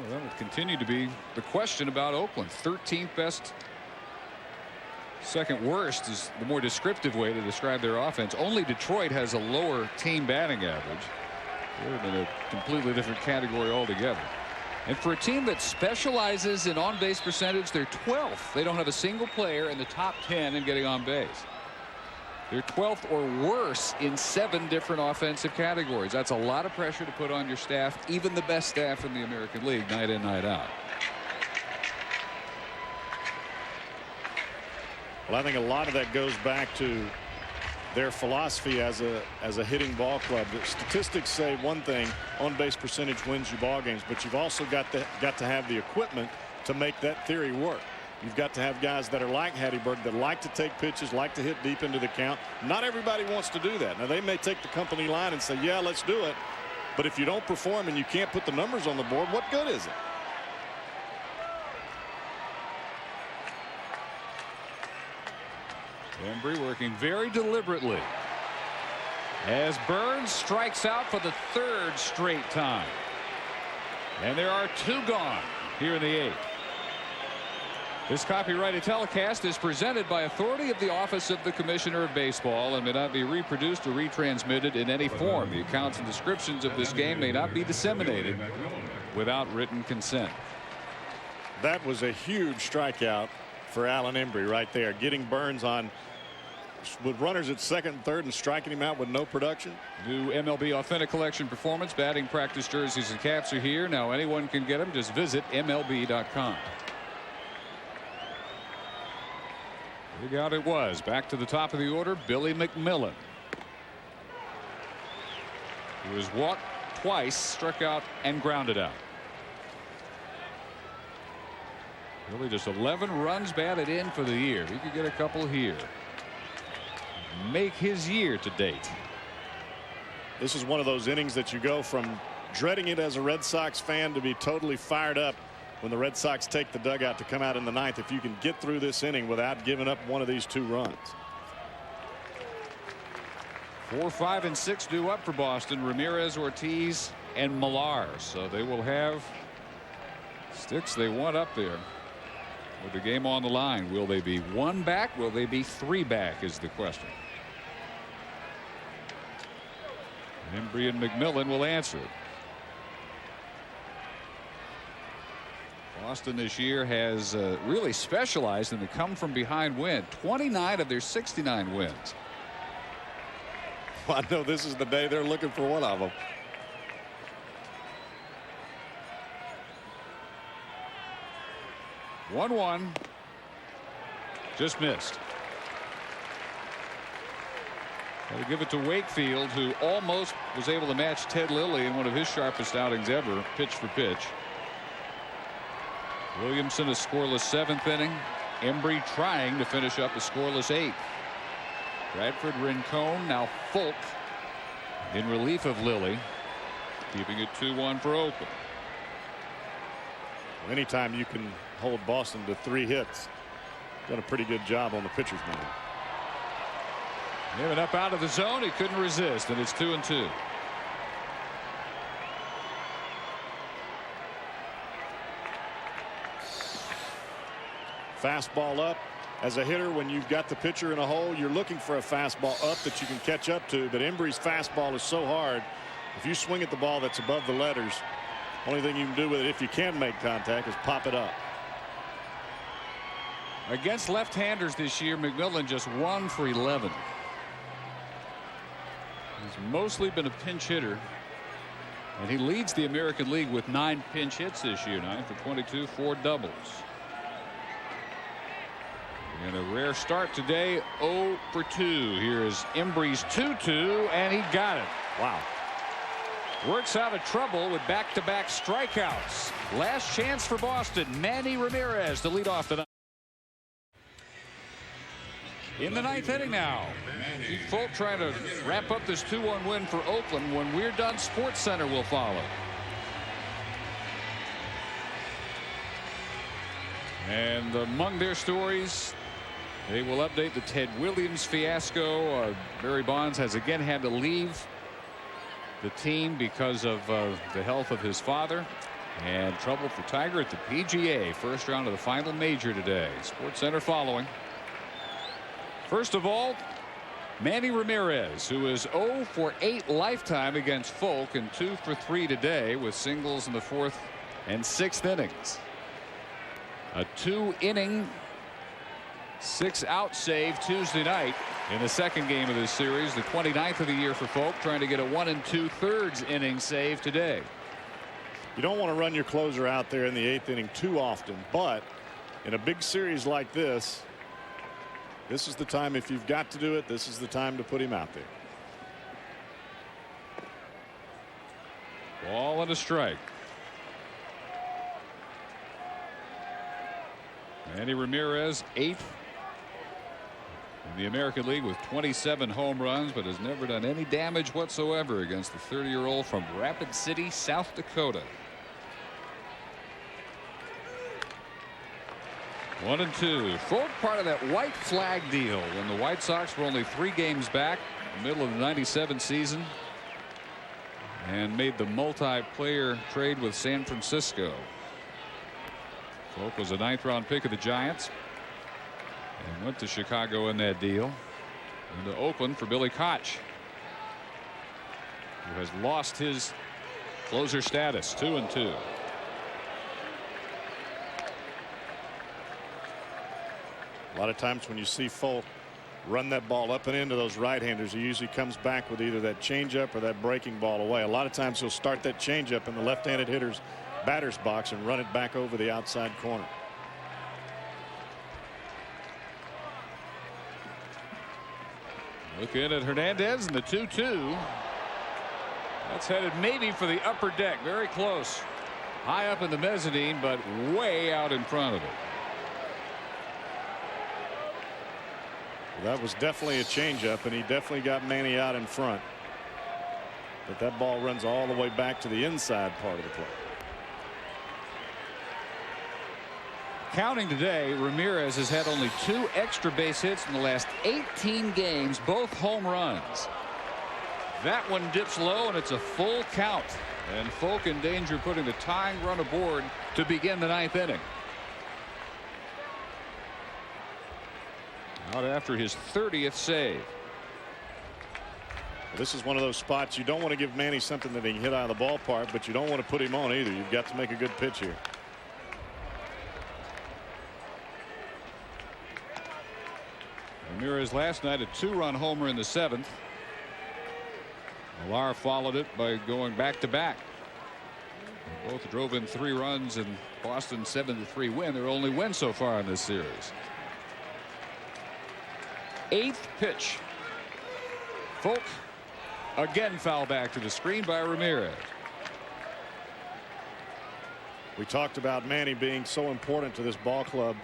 Well, that will continue to be the question about Oakland. 13th best. Second worst is the more descriptive way to describe their offense. Only Detroit has a lower team batting average. They're in a completely different category altogether. And for a team that specializes in on-base percentage, they're 12th. They don't have a single player in the top 10 in getting on base. They're 12th or worse in 7 different offensive categories. That's a lot of pressure to put on your staff, even the best staff in the American League, night in, night out. Well, I think a lot of that goes back to their philosophy as a hitting ball club. The statistics say one thing: on-base percentage wins you ball games, but you've also got to have the equipment to make that theory work. You've got to have guys that are like Hatteberg, that like to take pitches, like to hit deep into the count. Not everybody wants to do that. Now, they may take the company line and say, yeah, let's do it. But if you don't perform and you can't put the numbers on the board, what good is it? Embry working very deliberately as Burns strikes out for the 3rd straight time. And there are 2 gone here in the 8th. This copyrighted telecast is presented by authority of the Office of the Commissioner of Baseball and may not be reproduced or retransmitted in any form. The accounts and descriptions of this game may not be disseminated without written consent. That was a huge strikeout for Alan Embry right there, getting Burns on with runners at 2nd and 3rd and striking him out with no production. New MLB Authentic Collection Performance batting practice jerseys and caps are here. Now anyone can get them. Just visit MLB.com. Big out it was. Back to the top of the order, Billy McMillan. He was walked twice, struck out, and grounded out. Billy just 11 runs batted in for the year. He could get a couple here. Make his year to date. This is one of those innings that you go from dreading it as a Red Sox fan to be totally fired up when the Red Sox take the dugout to come out in the 9th. If you can get through this inning without giving up one of these 2 runs. 4, 5, and 6 due up for Boston. Ramirez, Ortiz, and Millar. So they will have sticks they want up there with the game on the line. Will they be 1 back? Will they be 3 back is the question. Embry and McMillan will answer it. Boston this year has really specialized in the come from behind win. 29 of their 69 wins. Well, I know this is the day they're looking for one of them. One Just missed. They give it to Wakefield, who almost was able to match Ted Lilly in one of his sharpest outings ever, pitch for pitch. Williamson a scoreless 7th inning. Embry trying to finish up a scoreless 8th. Bradford, Rincon, now Folk in relief of Lilly, keeping it 2-1 for Oakland. Anytime you can hold Boston to 3 hits, done a pretty good job on the pitcher's mound. Giving up out of the zone, he couldn't resist, and it's 2-2. Fastball up. As a hitter, when you've got the pitcher in a hole, you're looking for a fastball up that you can catch up to. But Embry's fastball is so hard. If you swing at the ball that's above the letters, only thing you can do with it, if you can make contact, is pop it up. Against left-handers this year, McMillan just 1 for 11. He's mostly been a pinch hitter, and he leads the American League with 9 pinch hits this year. 9 for 22, 4 doubles. And a rare start today, 0 for 2. Here's Embry's 2-2, and he got it. Wow. Works out of trouble with back-to-back strikeouts. Last chance for Boston. Manny Ramirez to lead off the night. In the 9th inning now. Pete Folk trying to wrap up this 2-1 win for Oakland. When we're done, SportsCenter will follow. And among their stories, they will update the Ted Williams fiasco. Barry Bonds has again had to leave the team because of the health of his father, and trouble for Tiger at the PGA. First round of the final major today. SportsCenter following. First of all, Manny Ramirez, who is 0 for 8 lifetime against Folk and 2 for 3 today with singles in the 4th and 6th innings. A 2-inning 6-out save Tuesday night in the second game of this series, the 29th of the year for Folk, trying to get a 1 2/3 inning save today. You don't want to run your closer out there in the 8th inning too often, but in a big series like this, this is the time, if you've got to do it, this is the time to put him out there. Ball and a strike. Manny Ramirez, 8th in the American League with 27 home runs, but has never done any damage whatsoever against the 30-year-old from Rapid City, South Dakota. 1-2. Folk part of that white flag deal when the White Sox were only 3 games back in the middle of the '97 season and made the multi-player trade with San Francisco. Folk was a 9th-round pick of the Giants and went to Chicago in that deal, and to Oakland for Billy Koch, who has lost his closer status. 2-2. A lot of times when you see Folk run that ball up and into those right-handers, he usually comes back with either that changeup or that breaking ball away. A lot of times he'll start that changeup in the left-handed hitter's batter's box and run it back over the outside corner. Looking at Hernandez and the 2-2. That's headed maybe for the upper deck. Very close. High up in the mezzanine, but way out in front of it. That was definitely a changeup, and he definitely got Manny out in front. But that ball runs all the way back to the inside part of the plate. Counting today, Ramirez has had only 2 extra base hits in the last 18 games, both home runs. That one dips low, and it's a full count. And Folk in danger of putting the tying run aboard to begin the 9th inning. Out after his 30th save. This is one of those spots you don't want to give Manny something that he can hit out of the ballpark, but you don't want to put him on either. You've got to make a good pitch here. Ramirez last night a 2-run homer in the 7th. Millar followed it by going back-to-back. Both drove in 3 runs in Boston's 7-3 win. Their only win so far in this series. 8th pitch. Folk again foul back to the screen by Ramirez. We talked about Manny being so important to this ball club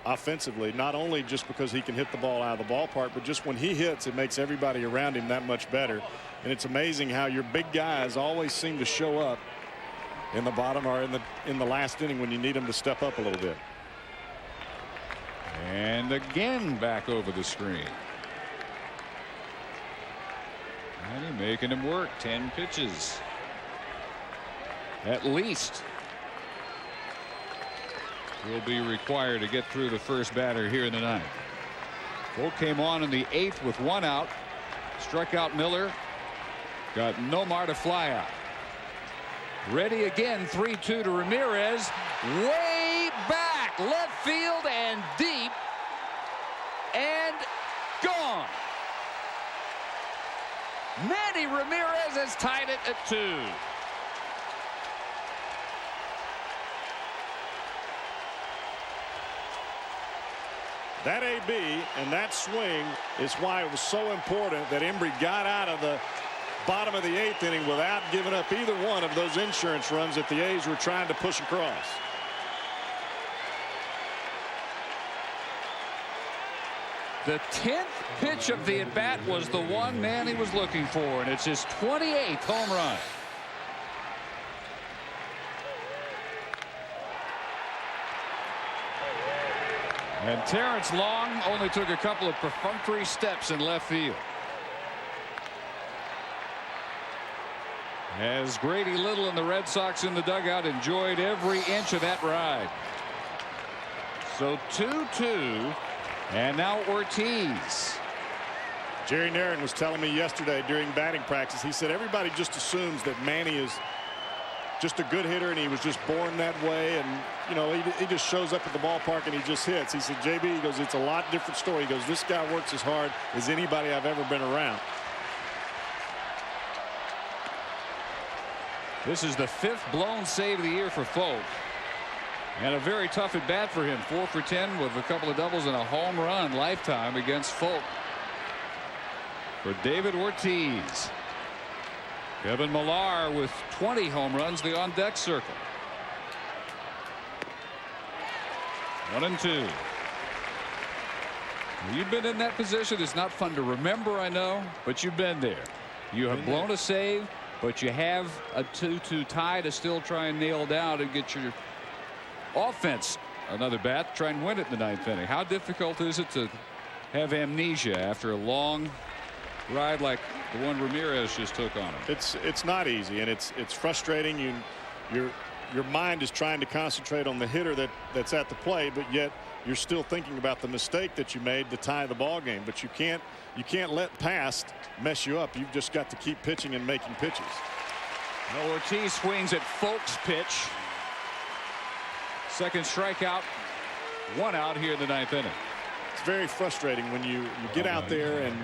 offensively, not only just because he can hit the ball out of the ballpark, but just when he hits, it makes everybody around him that much better. And it's amazing how your big guys always seem to show up in the bottom or in the last inning when you need them to step up a little bit. And again back over the screen. Manny making him work. 10 pitches at least will be required to get through the first batter here in the ninth. Folk came on in the 8th with 1 out. Struck out Miller. Got Nomar to fly out. Ready again. 3-2 to Ramirez. Way back left field and deep and gone. Manny Ramirez has tied it at 2. That AB and that swing is why it was so important that Embry got out of the bottom of the 8th inning without giving up either one of those insurance runs that the A's were trying to push across. The 10th pitch of the at bat was the one Manny was looking for, and it's his 28th home run. And Terrence Long only took a couple of perfunctory steps in left field. As Grady Little and the Red Sox in the dugout enjoyed every inch of that ride. So 2-2, and now Ortiz. Jerry Narron was telling me yesterday during batting practice, he said everybody just assumes that Manny is just a good hitter and he was just born that way, and you know he just shows up at the ballpark and he just hits. He said, JB, he goes, it's a lot different story. He goes, this guy works as hard as anybody I've ever been around. This is the 5th blown save of the year for Folk, and a very tough at bat for him. 4 for 10 with a couple of doubles and a home run lifetime against Folk. For David Ortiz. Kevin Millar with 20 home runs, the on deck circle. 1-2. You've been in that position. It's not fun to remember, I know, but you've been there. You have blown a save, but you have a 2-2 tie to still try and nail down and get your offense another bat, try and win it in the 9th inning. How difficult is it to have amnesia after a long ride like the one Ramirez just took on him? It's not easy, and it's frustrating. Your mind is trying to concentrate on the hitter that's at the plate, but yet you're still thinking about the mistake that you made to tie the ball game. But you can't let past mess you up. You've just got to keep pitching and making pitches. Now Ortiz swings at Folk's pitch. Second strikeout, 1 out here in the 9th inning. It's very frustrating when you get out there and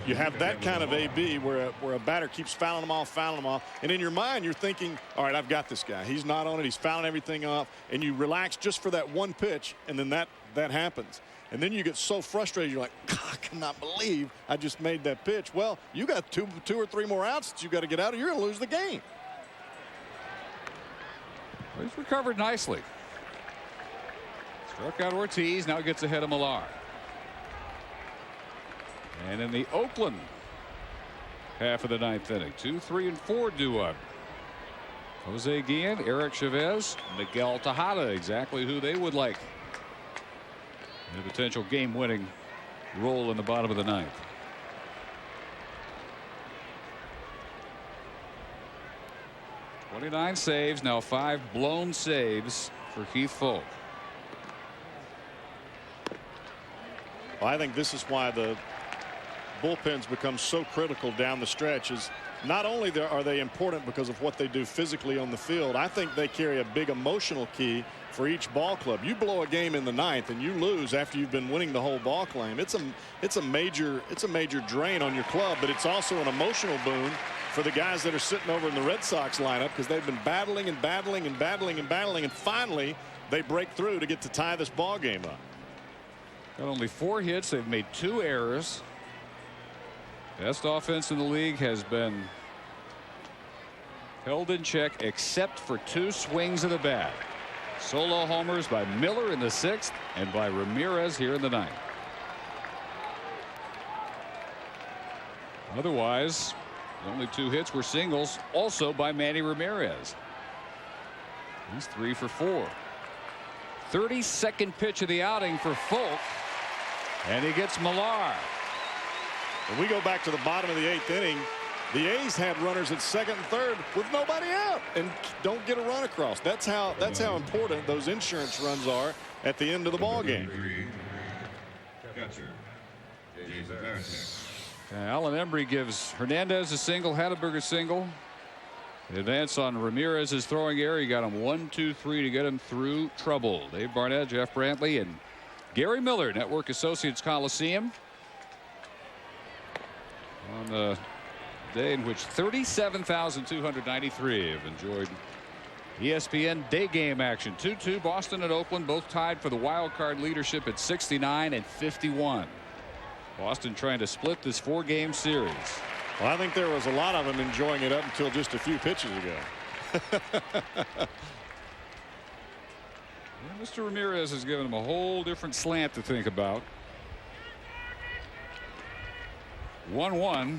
you have that kind of AB where a batter keeps fouling them off, and in your mind you're thinking, all right, I've got this guy. He's not on it. He's fouling everything off, and you relax just for that one pitch, and then that happens. And then you get so frustrated, you're like, I cannot believe I just made that pitch. Well, you got two or three more outs that you got to get out, or you're going to lose the game. Well, he's recovered nicely. Struck out Ortiz, now gets ahead of Millar. And in the Oakland half of the 9th inning, 2, 3, and 4 due up. Jose Guillen, Eric Chavez, Miguel Tejada, exactly who they would like in a potential game-winning role in the bottom of the 9th. .29 saves, now 5 blown saves for Keith Folk. Well, I think this is why the bullpens become so critical down the stretch. Is not only are they important because of what they do physically on the field, I think they carry a big emotional key for each ball club. You blow a game in the 9th and you lose after you've been winning the whole ball game. It's a major drain on your club, but it's also an emotional boon for the guys that are sitting over in the Red Sox lineup, because they've been battling, and finally they break through to get to tie this ball game up. Got only 4 hits. They've made 2 errors. Best offense in the league has been held in check except for 2 swings of the bat. Solo homers by Miller in the 6th and by Ramirez here in the 9th. Otherwise, the only 2 hits were singles, also by Manny Ramirez. He's 3 for 4. 32nd pitch of the outing for Folk, and he gets Millar. When we go back to the bottom of the 8th inning, the A's had runners at second and third with nobody out and don't get a run across. That's how important those insurance runs are at the end of the ball game. Alan Embry gives Hernandez a single, Hatteberg a single. The advance on Ramirez's throwing error. He got him 1-2-3 to get him through trouble. Dave Barnett, Jeff Brantley, and Gary Miller, Network Associates Coliseum, on the day in which 37,293 have enjoyed ESPN day game action. 2-2 Boston and Oakland both tied for the wild card leadership at 69 and 51. Boston trying to split this 4-game series. Well, I think there was a lot of them enjoying it up until just a few pitches ago. Mr. Ramirez has given him a whole different slant to think about. 1-1.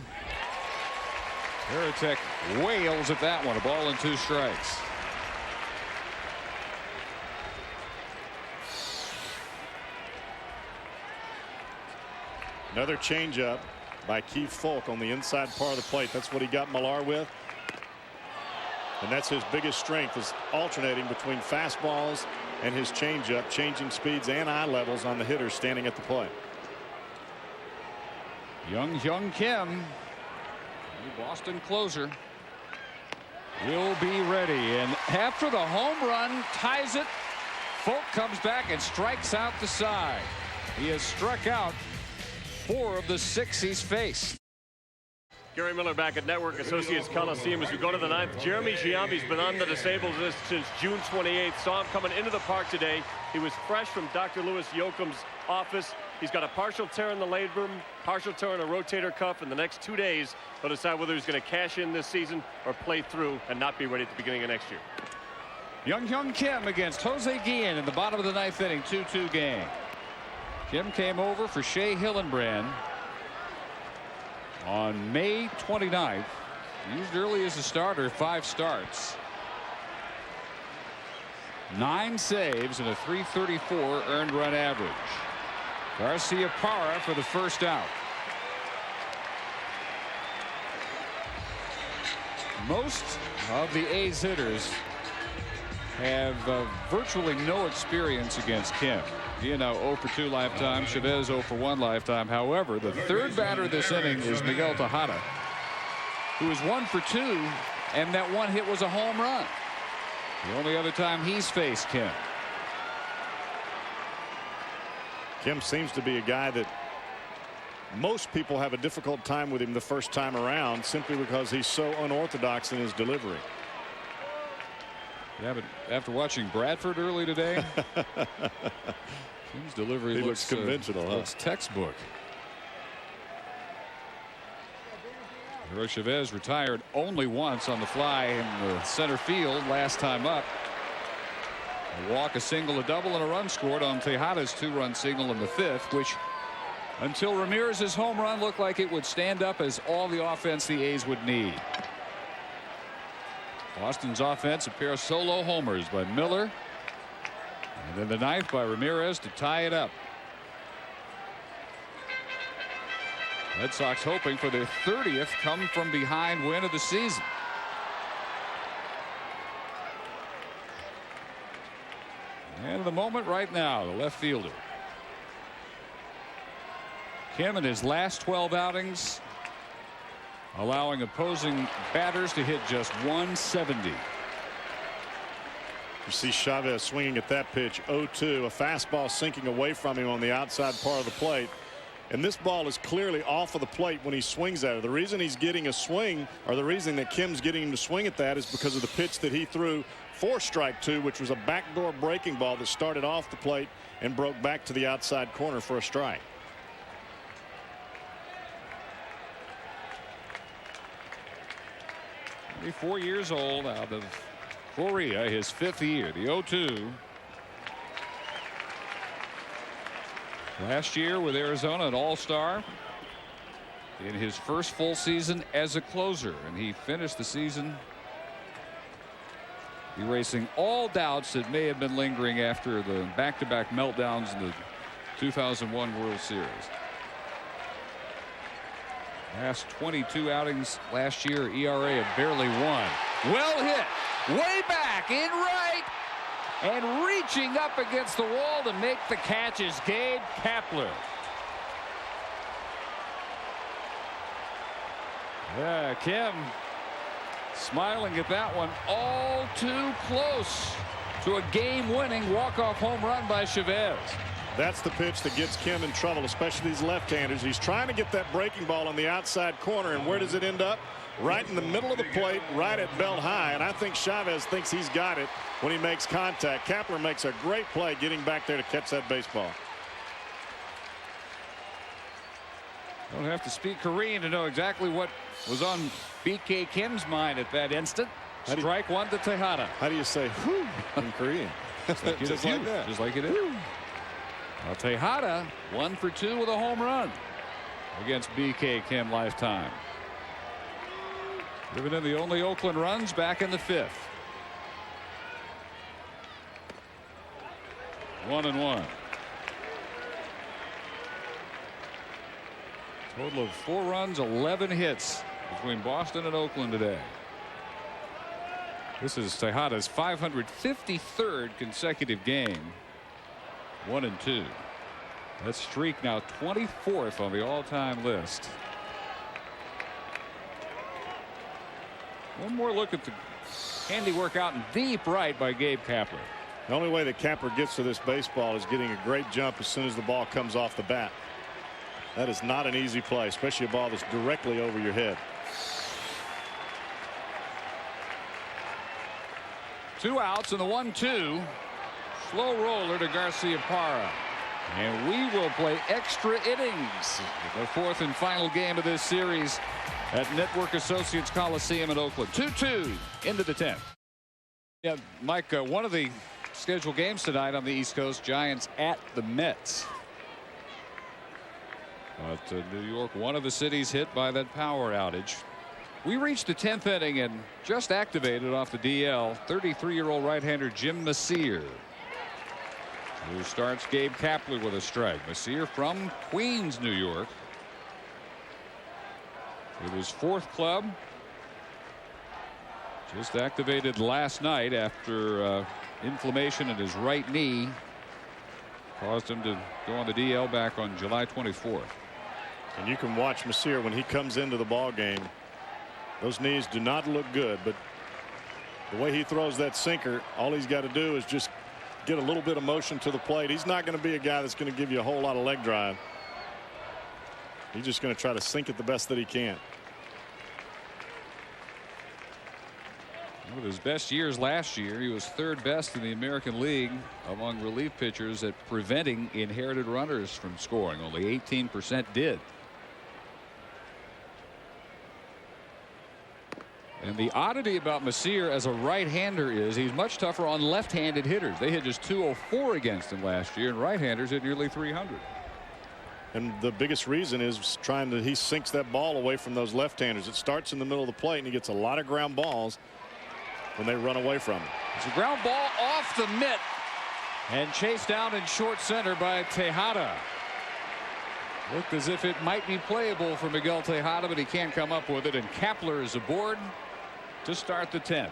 Veritek wails at that one. A ball and 2 strikes. Another changeup by Keith Folk on the inside part of the plate. That's what he got Millar with. And that's his biggest strength, is alternating between fastballs and his changeup, changing speeds and eye levels on the hitters standing at the plate. Young Hyun Kim, the Boston closer, will be ready. And after the home run ties it, Folk comes back and strikes out the side. He has struck out 4 of the 6 he's faced. Gary Miller back at Network Associates Coliseum as we go to the 9th. Jeremy Giambi's been on the disabled list since June 28th. Saw him coming into the park today. He was fresh from Dr. Louis Yoakum's office. He's got a partial tear in the labrum, partial tear in a rotator cuff. In the next 2 days, he'll decide whether he's going to cash in this season or play through and not be ready at the beginning of next year. Young Hyun Kim against Jose Guillen in the bottom of the 9th inning. 2-2 game. Kim came over for Shea Hillenbrand on May 29th. Used early as a starter, 5 starts. 9 saves and a .334 earned run average. Garcia Parra for the first out. Most of the A's hitters have virtually no experience against Kim. You know, 0 for 2 lifetime. Chavez 0 for 1 lifetime. However, the third batter this inning is Miguel Tejada, who is 1 for 2, and that 1 hit was a home run. The only other time he's faced Kim. Kim seems to be a guy that most people have a difficult time with him the first time around, simply because he's so unorthodox in his delivery. Yeah, but after watching Bradford early today, Kim's delivery looks conventional. Looks textbook. Hero Chavez retired only once on the fly in the center field last time up. A walk, a single, a double, and a run scored on Tejada's 2-run single in the 5th, which until Ramirez's home run looked like it would stand up as all the offense the A's would need. Boston's offense, a pair of solo homers by Miller, and then the 9th by Ramirez to tie it up. Red Sox hoping for their 30th come from behind win of the season. And the moment right now, the left fielder. Kim in his last 12 outings, allowing opposing batters to hit just 170. You see Chavez swinging at that pitch, 0-2, a fastball sinking away from him on the outside part of the plate. And this ball is clearly off of the plate when he swings at it. The reason he's getting a swing, or the reason that Kim's getting him to swing at that, is because of the pitch that he threw before strike 2, which was a backdoor breaking ball that started off the plate and broke back to the outside corner for a strike. He's 4 years old, out of Korea, his 5th year. The 0-2. Last year with Arizona, an all-star in his first full season as a closer, and he finished the season erasing all doubts that may have been lingering after the back-to-back meltdowns in the 2001 World Series. Last 22 outings last year, ERA of barely 1. Well hit, way back in right, and reaching up against the wall to make the catch is Gabe Kapler. Yeah, Kim smiling at that one. All too close to a game-winning walk-off home run by Chavez. That's the pitch that gets Kim in trouble, especially these left-handers. He's trying to get that breaking ball on the outside corner, and where does it end up? Right in the middle of the plate, right at belt high, and I think Chavez thinks he's got it when he makes contact. Kapler makes a great play getting back there to catch that baseball. Don't have to speak Korean to know exactly what was on BK Kim's mind at that instant. Strike 1 to Tejada. How do you say whew in Korean? Just like that. Just like it is. Well, Tejada 1 for 2 with a home run against BK Kim lifetime. Driven in the only Oakland runs back in the 5th. 1-1. Total of 4 runs, 11 hits between Boston and Oakland today. This is Tejada's 553rd consecutive game. 1-2. That streak now 24th on the all-time list. One more look at the handiwork out in deep right by Gabe Kapler. The only way that Kapler gets to this baseball is getting a great jump as soon as the ball comes off the bat. That is not an easy play, especially a ball that's directly over your head. 2 outs and the 1-2. Slow roller to Garcia-Parra. And we will play extra innings. The 4th and final game of this series at Network Associates Coliseum in Oakland. 2-2 into the 10th. Yeah, Mike, one of the scheduled games tonight on the East Coast, Giants at the Mets. But New York, one of the cities hit by that power outage. We reached the 10th inning and just activated off the DL 33-year-old right-hander Jim Messier, who starts Gabe Kapler with a strike. Messier from Queens, New York. It was 4th club. Just activated last night after inflammation in his right knee caused him to go on the DL back on July 24th. And you can watch Messier when he comes into the ball game. Those knees do not look good, but the way he throws that sinker, all he's got to do is just get a little bit of motion to the plate. He's not going to be a guy that's going to give you a whole lot of leg drive. He's just going to try to sink it the best that he can. One of his best years last year, he was 3rd best in the American League among relief pitchers at preventing inherited runners from scoring. Only 18% did. And the oddity about Messier as a right-hander is he's much tougher on left-handed hitters. They hit just 204 against him last year, and right-handers hit nearly 300. And the biggest reason is he sinks that ball away from those left-handers. It starts in the middle of the plate, and he gets a lot of ground balls when they run away from him. It's a ground ball off the mitt and chased down in short center by Tejada. Looked as if it might be playable for Miguel Tejada, but he can't come up with it, and Kapler is aboard to start the 10th.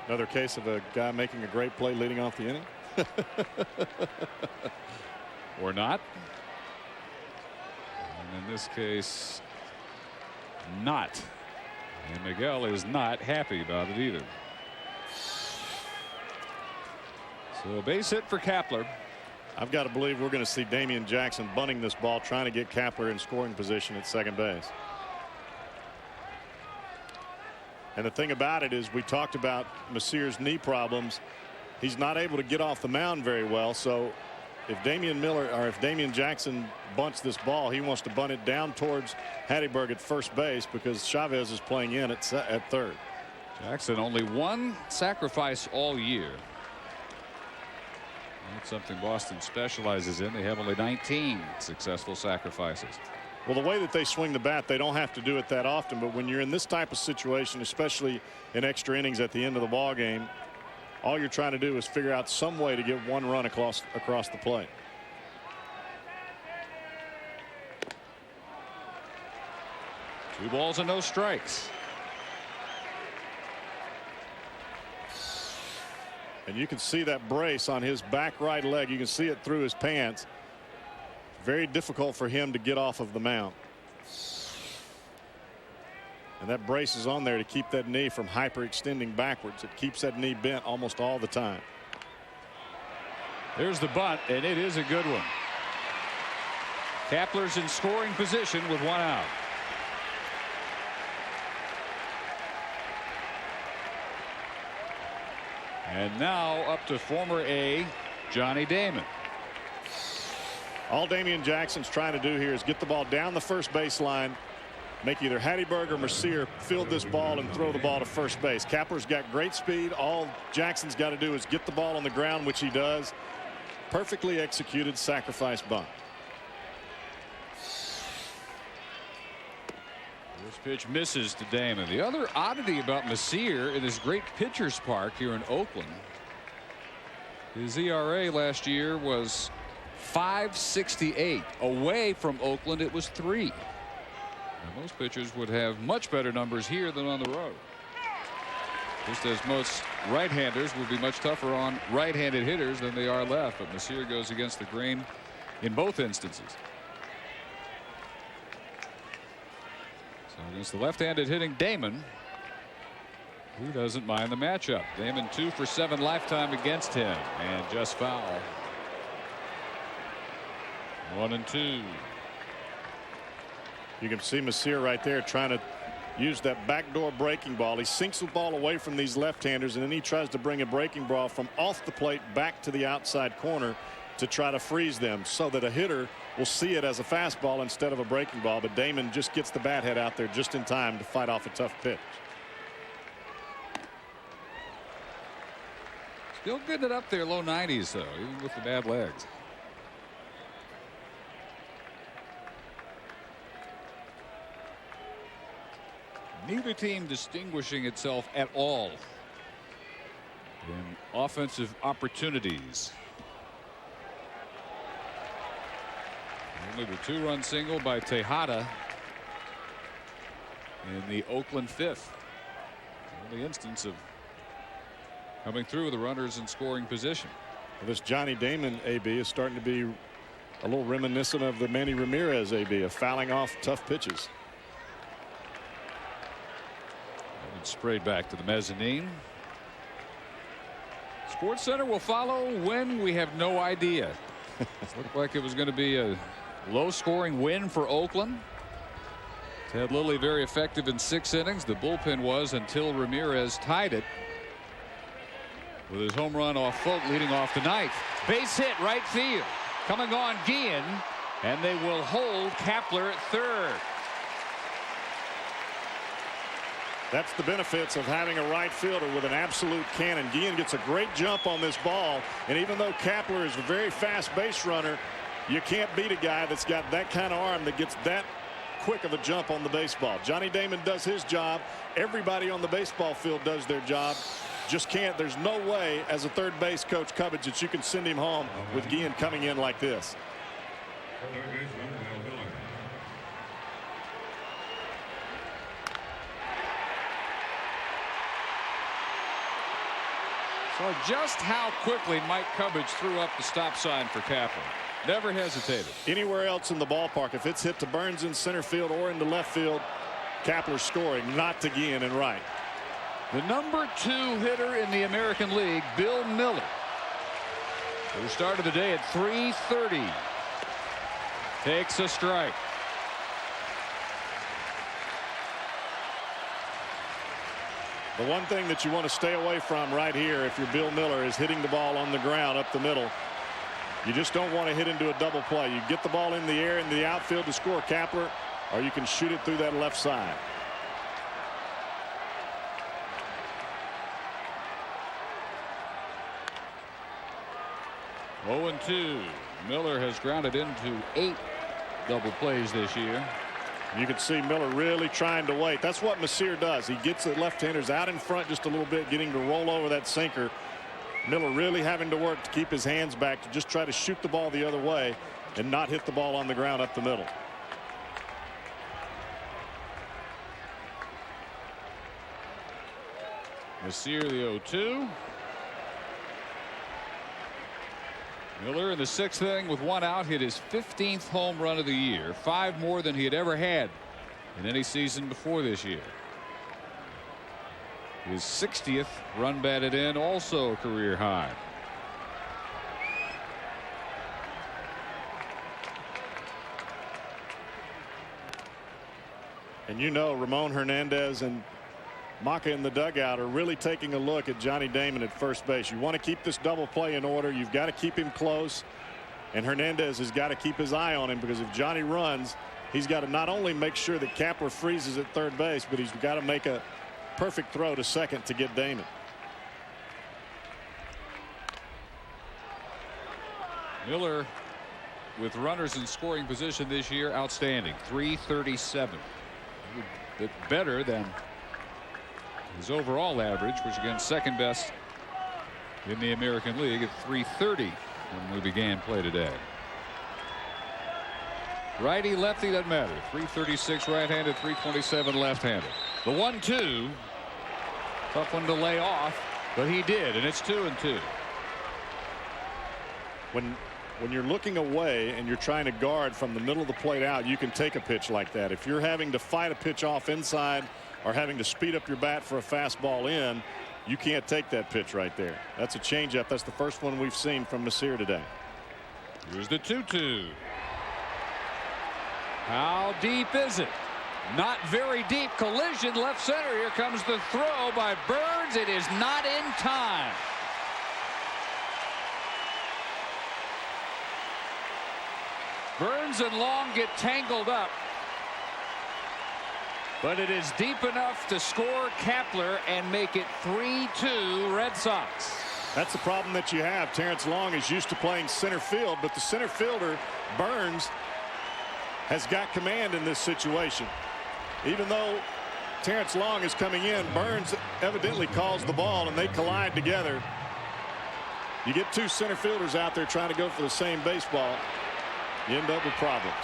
Another case of a guy making a great play leading off the inning. Or not. And in this case, not. And Miguel is not happy about it either. So a base hit for Kapler. I've got to believe we're going to see Damian Jackson bunting this ball, trying to get Kapler in scoring position at second base. And the thing about it is we talked about Messier's knee problems. He's not able to get off the mound very well. So if Damian Jackson bunts this ball, he wants to bunt it down towards Hatteberg at first base because Chavez is playing in at third. Jackson only one sacrifice all year. That's something Boston specializes in. They have only 19 successful sacrifices. Well, the way that they swing the bat, they don't have to do it that often. But when you're in this type of situation, especially in extra innings at the end of the ball game, all you're trying to do is figure out some way to get one run across the plate. Two balls and no strikes. And you can see that brace on his back right leg. You can see it through his pants. Very difficult for him to get off of the mound. And that brace is on there to keep that knee from hyperextending backwards. It keeps that knee bent almost all the time. There's the bunt, and it is a good one. Kapler's in scoring position with one out. And now up to former A Johnny Damon. All Damian Jackson's trying to do here is get the ball down the first baseline, make either Hatteberg or Messier field this ball and throw the ball to first base. Kapler's got great speed. All Jackson's got to do is get the ball on the ground, which he does. Perfectly executed sacrifice bunt. This pitch misses to Damon. The other oddity about Messier in this great pitcher's park here in Oakland, his ERA last year was .568. Away from Oakland, it was 3. Now, most pitchers would have much better numbers here than on the road. Just as most right-handers would be much tougher on right-handed hitters than they are left. But Messier goes against the grain in both instances. So against the left-handed hitting Damon, he doesn't mind the matchup. Damon 2 for 7 lifetime against him, and just foul. 1-2. You can see Messier right there trying to use that backdoor breaking ball. He sinks the ball away from these left-handers, and then he tries to bring a breaking ball from off the plate back to the outside corner to try to freeze them so that a hitter will see it as a fastball instead of a breaking ball. But Damon just gets the bat head out there just in time to fight off a tough pitch. Still getting it up there, low 90s, though, even with the bad legs. Neither team distinguishing itself at all in offensive opportunities. Only the 2-run single by Tejada in the Oakland 5th. Only instance of coming through with the runners in scoring position. Well, this Johnny Damon AB is starting to be a little reminiscent of the Manny Ramirez AB of fouling off tough pitches. And sprayed back to the mezzanine. Sports Center will follow when we have no idea. It looked like it was going to be a low-scoring win for Oakland. Ted Lilly very effective in 6 innings. The bullpen was until Ramirez tied it with his home run off Folk leading off the ninth. Base hit right field. Coming on Guillen, and they will hold Kapler at third. That's the benefits of having a right fielder with an absolute cannon. Guillen gets a great jump on this ball, and even though Kapler is a very fast base runner, you can't beat a guy that's got that kind of arm that gets that quick of a jump on the baseball. Johnny Damon does his job. Everybody on the baseball field does their job. Just can't. There's no way as a third base coach Cubbage that you can send him home with Guillen coming in like this. So just how quickly Mike Cubbage threw up the stop sign for Kapler. Never hesitated. Anywhere else in the ballpark, if it's hit to Burns in center field or into left field, Kapler's scoring, not to Guillen in right. The number 2 hitter in the American League, Bill Miller, who started the day at .330, takes a strike. The one thing that you want to stay away from right here if you're Bill Miller is hitting the ball on the ground up the middle. You just don't want to hit into a double play. You get the ball in the air into the outfield to score Kapler, or you can shoot it through that left side. Oh and 2. Miller has grounded into 8 double plays this year. You can see Miller really trying to wait. That's what Messier does. He gets the left-handers out in front just a little bit, getting to roll over that sinker. Miller really having to work to keep his hands back to just try to shoot the ball the other way and not hit the ball on the ground up the middle. Messier the 0-2. Miller in the 6th inning with 1 out hit his 15th home run of the year, 5 more than he had ever had in any season before this year. His 60th run batted in, also a career high. And you know, Ramon Hernandez and Maka in the dugout are really taking a look at Johnny Damon at first base. You want to keep this double play in order. You've got to keep him close, and Hernandez has got to keep his eye on him, because if Johnny runs, he's got to not only make sure that Kapler freezes at third base, but he's got to make a perfect throw to second to get Damon. Miller with runners in scoring position this year, outstanding. 337. A bit better than his overall average, which again second best in the American League at 330 when we began play today. Righty lefty doesn't matter. 336 right-handed, 327 left-handed. The 1-2, tough one to lay off, but he did, and it's 2-2. When you're looking away and you're trying to guard from the middle of the plate out, you can take a pitch like that. If you're having to fight a pitch off inside or having to speed up your bat for a fastball in, you can't take that pitch right there. That's a changeup. That's the first one we've seen from Messier today. Here's the 2-2. How deep is it? Not very deep. Collision left center. Here comes the throw by Burns. It is not in time. Burns and Long get tangled up, but it is deep enough to score Kapler and make it 3-2 Red Sox. That's the problem that you have. Terrence Long is used to playing center field, but the center fielder, Burns, has got command in this situation. Even though Terrence Long is coming in, Burns evidently calls the ball and they collide together. You get 2 center fielders out there trying to go for the same baseball, you end up with problems.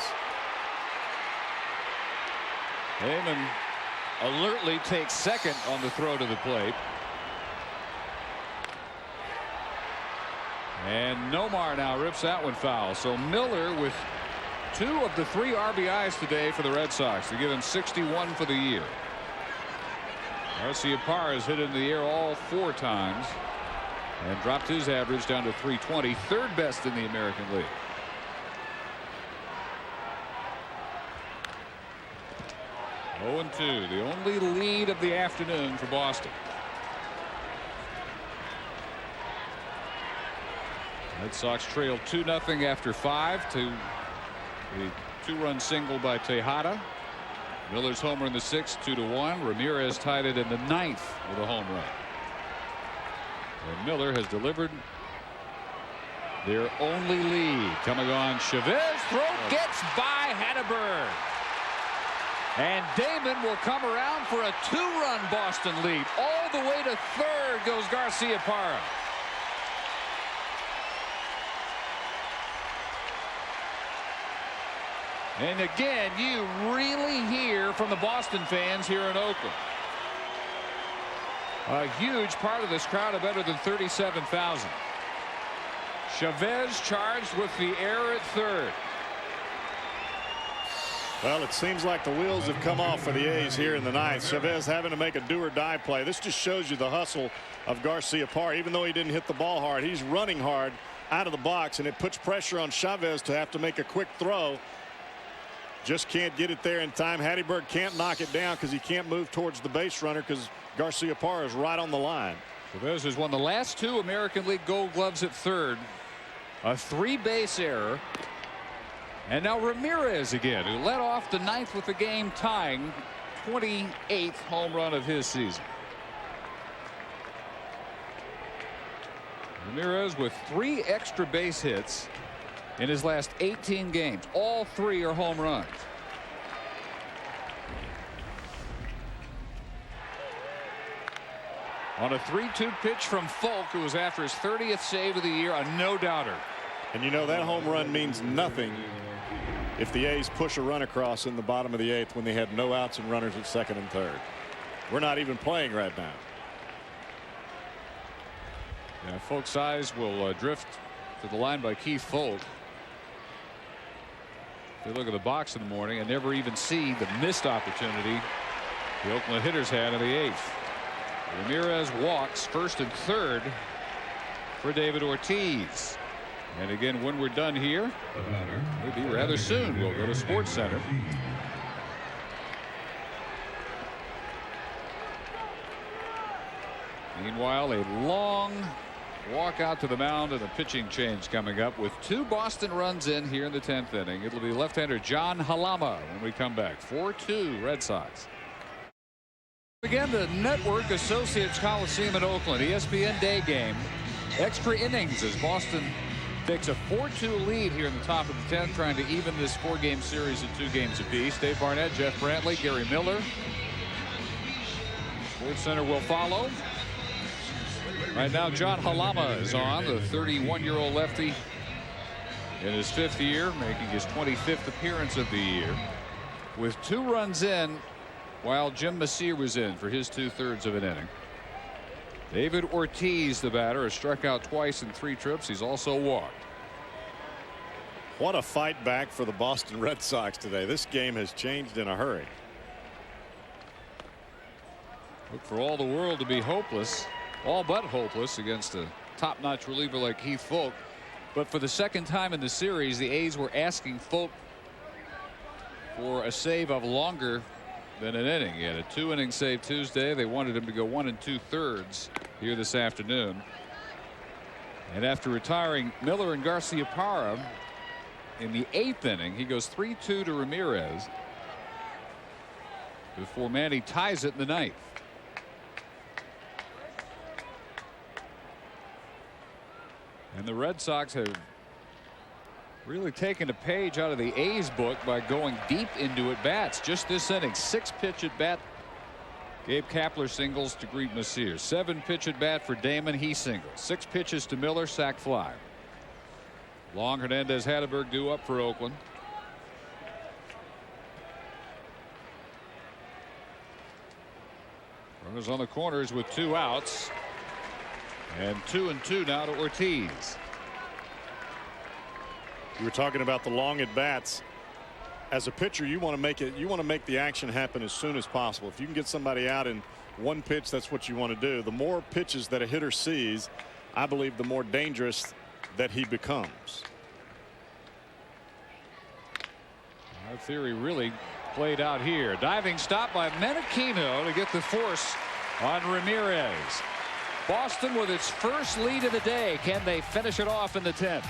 Heyman alertly takes second on the throw to the plate. And Nomar now rips that one foul. So Miller with 2 of the 3 RBIs today for the Red Sox to give him 61 for the year. Garciaparra has hit in the air all 4 times and dropped his average down to 320, 3rd best in the American League. Oh and 2, the only lead of the afternoon for Boston. Red Sox trail 2-0 after 5 to the 2-run single by Tejada. Miller's homer in the 6th, 2-1. Ramirez tied it in the 9th with a home run. And Miller has delivered their only lead. Coming on, Chavez throw gets by Hatteberg. And Damon will come around for a 2-run Boston lead. All the way to 3rd goes Garciaparra. And again, you really hear from the Boston fans here in Oakland. A huge part of this crowd of better than 37,000. Chavez charged with the error at 3rd. Well, it seems like the wheels have come off for the A's here in the 9th. Chavez having to make a do-or-die play. This just shows you the hustle of Garciaparra. Even though he didn't hit the ball hard, he's running hard out of the box, and it puts pressure on Chavez to have to make a quick throw. Just can't get it there in time. Hatteberg can't knock it down because he can't move towards the base runner because Garciaparra is right on the line. Chavez has won the last 2 American League Gold Gloves at third. A 3-base error. And now Ramirez again, who led off the 9th with the game tying 28th home run of his season. Ramirez with 3 extra base hits in his last 18 games. All 3 are home runs. On a 3-2 pitch from Folk, who was after his 30th save of the year, a no-doubter. And you know that home run means nothing if the A's push a run across in the bottom of the 8th when they had no outs and runners at second and third. We're not even playing right now. Yeah, Folk's eyes will drift to the line by Keith Folk. If you look at the box in the morning and never even see the missed opportunity the Oakland hitters had in the 8th. Ramirez walks first and third for David Ortiz. And again, when we're done here, maybe rather soon, we'll go to Sports Center. Meanwhile, a long walk out to the mound and a pitching change coming up with 2 Boston runs in here in the 10th inning. It'll be left-hander John Halama when we come back. 4-2 Red Sox. Again, the Network Associates Coliseum in Oakland, ESPN day game. Extra innings as Boston takes a 4-2 lead here in the top of the 10th, trying to even this 4-game series at 2 games apiece. Dave Barnett, Jeff Brantley, Gary Miller. Sports Center will follow. Right now, John Halama is on, the 31-year-old lefty in his 5th year, making his 25th appearance of the year, with 2 runs in, while Jim Messier was in for his 2/3 of an inning. David Ortiz, the batter, has struck out twice in 3 trips. He's also walked. What a fight back for the Boston Red Sox today. This game has changed in a hurry. Look for all the world to be hopeless, all but hopeless, against a top-notch reliever like Keith Folk. But for the second time in the series, the A's were asking Folk for a save of longer than an inning. He had a 2-inning save Tuesday. They wanted him to go 1 2/3 here this afternoon. And after retiring Miller and Garciaparra in the 8th inning, he goes 3-2 to Ramirez before Manny ties it in the 9th. And the Red Sox have really taken a page out of the A's book by going deep into at bats. Just this inning, 6-pitch at bat. Gabe Kapler singles to greet Messier. 7-pitch at bat for Damon. He singles. 6 pitches to Miller. Sac fly. Long, Hernandez, Hatteberg due up for Oakland. Runners on the corners with 2 outs. And 2-2 now to Ortiz. You were talking about the long at bats. As a pitcher, you want to make it. You want to make the action happen as soon as possible. If you can get somebody out in 1 pitch, that's what you want to do. The more pitches that a hitter sees, I believe, the more dangerous that he becomes. Our theory really played out here. Diving stop by Menachino to get the force on Ramirez. Boston with its first lead of the day. Can they finish it off in the 10th?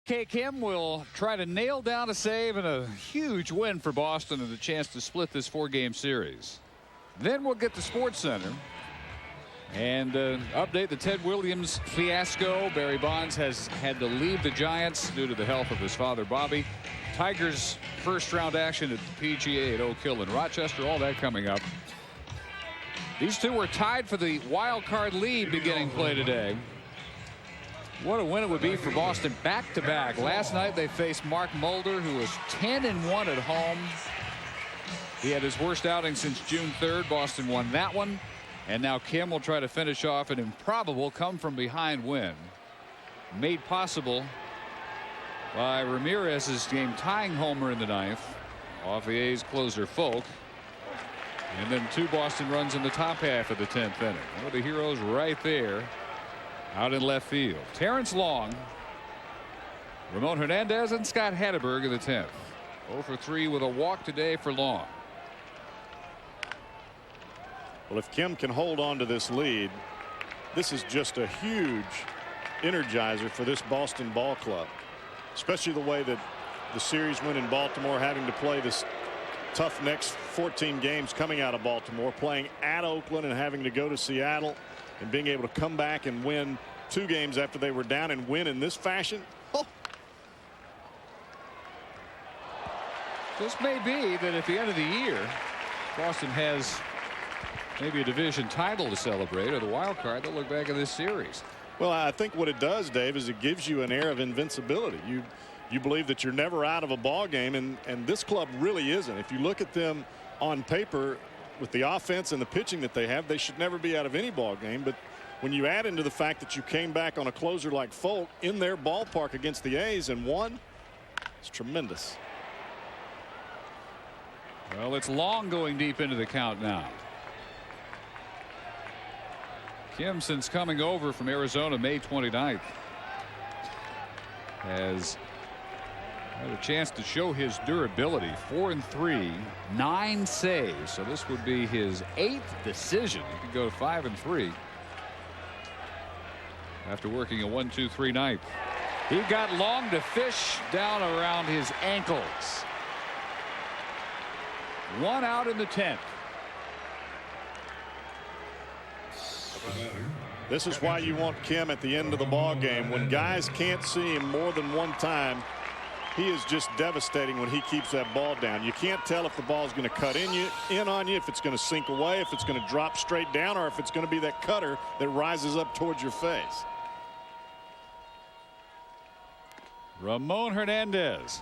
K. Kim will try to nail down a save and a huge win for Boston and a chance to split this 4-game series. Then we'll get to Sports Center and update the Ted Williams fiasco. Barry Bonds has had to leave the Giants due to the health of his father Bobby. Tigers first-round action at the PGA at Oak Hill in Rochester. All that coming up. These two were tied for the wild card lead beginning play today. What a win it would be for Boston back-to-back. Last night they faced Mark Mulder, who was 10-1 at home. He had his worst outing since June 3rd. Boston won that one. And now Kim will try to finish off an improbable come-from-behind win, made possible by Ramirez's game-tying homer in the 9th off the A's closer Folk. And then 2 Boston runs in the top half of the 10th inning. One of the heroes right there out in left field. Terrence Long, Ramon Hernandez, and Scott Hatteberg in the 10th. 0 for 3 with a walk today for Long. Well, if Kim can hold on to this lead, this is just a huge energizer for this Boston ball club, especially the way that the series went in Baltimore, having to play this tough next 14 games coming out of Baltimore, playing at Oakland and having to go to Seattle, and being able to come back and win 2 games after they were down and win in this fashion. Oh. This may be that at the end of the year, Boston has maybe a division title to celebrate, or the wild card. They'll look back at this series. Well, I think what it does, Dave, is it gives you an air of invincibility. You believe that you're never out of a ball game, and this club really isn't. If you look at them on paper with the offense and the pitching that they have, they should never be out of any ball game. But when you add into the fact that you came back on a closer like Folk in their ballpark against the A's and won, it's tremendous. Well, it's Long going deep into the count now. Kim, since coming over from Arizona May 29th, has had a chance to show his durability. 4-3, 9 saves. So this would be his 8th decision. He could go 5-3 after working a 1-2-3 ninth. He got Long to fish down around his ankles. 1 out in the 10th. This is why you want Kim at the end of the ball game. When guys can't see him more than one time, he is just devastating when he keeps that ball down. You can't tell if the ball is going to cut in on you, if it's going to sink away, if it's going to drop straight down, or if it's going to be that cutter that rises up towards your face. Ramon Hernandez.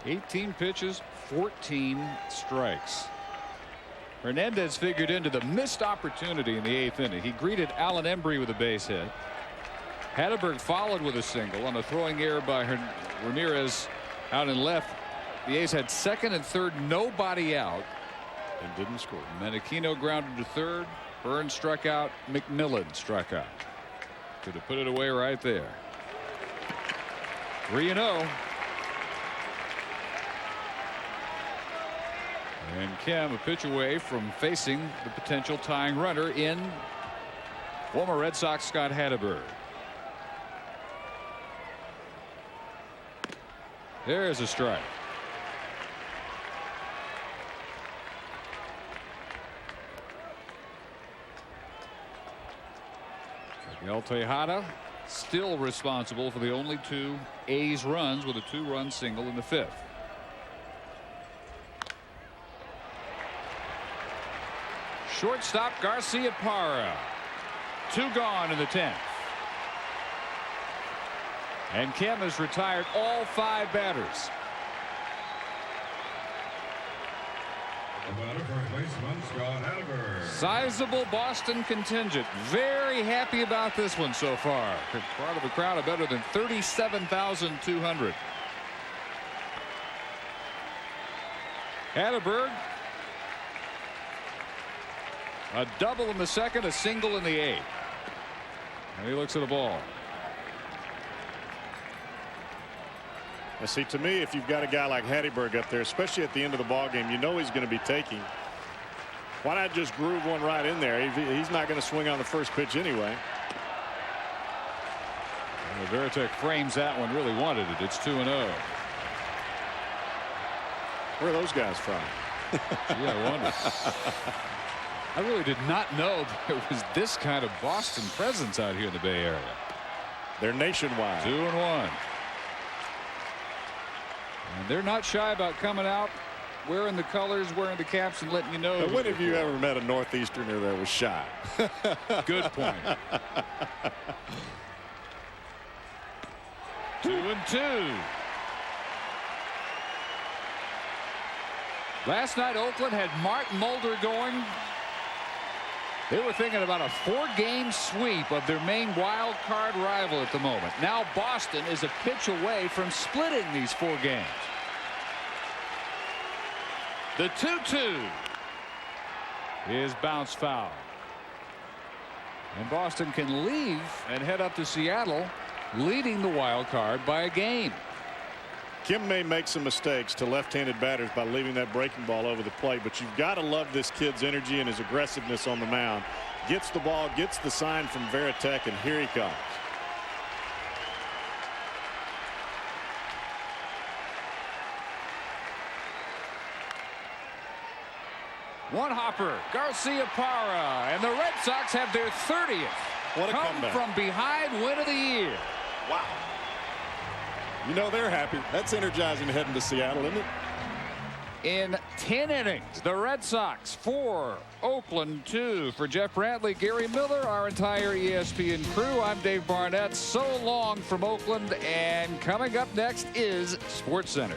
$18 pitches, 14 strikes. Hernandez figured into the missed opportunity in the 8th inning. He greeted Alan Embry with a base hit. Hatteberg followed with a single on a throwing error by Ramirez out in left. The A's had 2nd and 3rd, nobody out, and didn't score. Menachino grounded to 3rd. Burns struck out. McMillan struck out. Could have put it away right there. 3-0. And Kim a pitch away from facing the potential tying runner in former Red Sox Scott Hatteberg. There's a strike. Miguel Tejada still responsible for the only 2 A's runs, with a 2-run single in the 5th. Shortstop Garcia Parra. 2 gone in the 10th. And Kim has retired all 5 batters. Sizable Boston contingent. Very happy about this one so far. Part of a crowd of better than 37,200. Hatteberg. A double in the 2nd, a single in the 8th. And he looks at the ball. Now, see, to me, if you've got a guy like Hatteberg up there, especially at the end of the ball game, you know he's going to be taking. Why not just groove one right in there? He's not going to swing on the first pitch anyway. And Veritek frames that one. Really wanted it. It's 2-0. Where are those guys from? Yeah, I wonder. I really did not know there was this kind of Boston presence out here in the Bay Area. They're nationwide. 2-1. And they're not shy about coming out, wearing the colors, wearing the caps, and letting you know. Now, when have you ever met a Northeasterner that was shy? Good point. 2-2. Last night, Oakland had Mark Mulder going. They were thinking about a 4-game sweep of their main wild card rival at the moment. Now Boston is a pitch away from splitting these 4 games. The 2-2 is bounce foul. And Boston can leave and head up to Seattle, leading the wild card by a game. Kim may make some mistakes to left-handed batters by leaving that breaking ball over the plate, but you've got to love this kid's energy and his aggressiveness on the mound. Gets the ball, gets the sign from Veritek, and here he comes. One hopper, Garcia Parra, and the Red Sox have their 30th What a comeback. from behind win of the year. Wow. You know they're happy. That's energizing heading to Seattle, isn't it? In 10 innings, the Red Sox 4, Oakland 2. For Jeff Brantley, Gary Miller, our entire ESPN crew, I'm Dave Barnett. So long from Oakland, and coming up next is SportsCenter.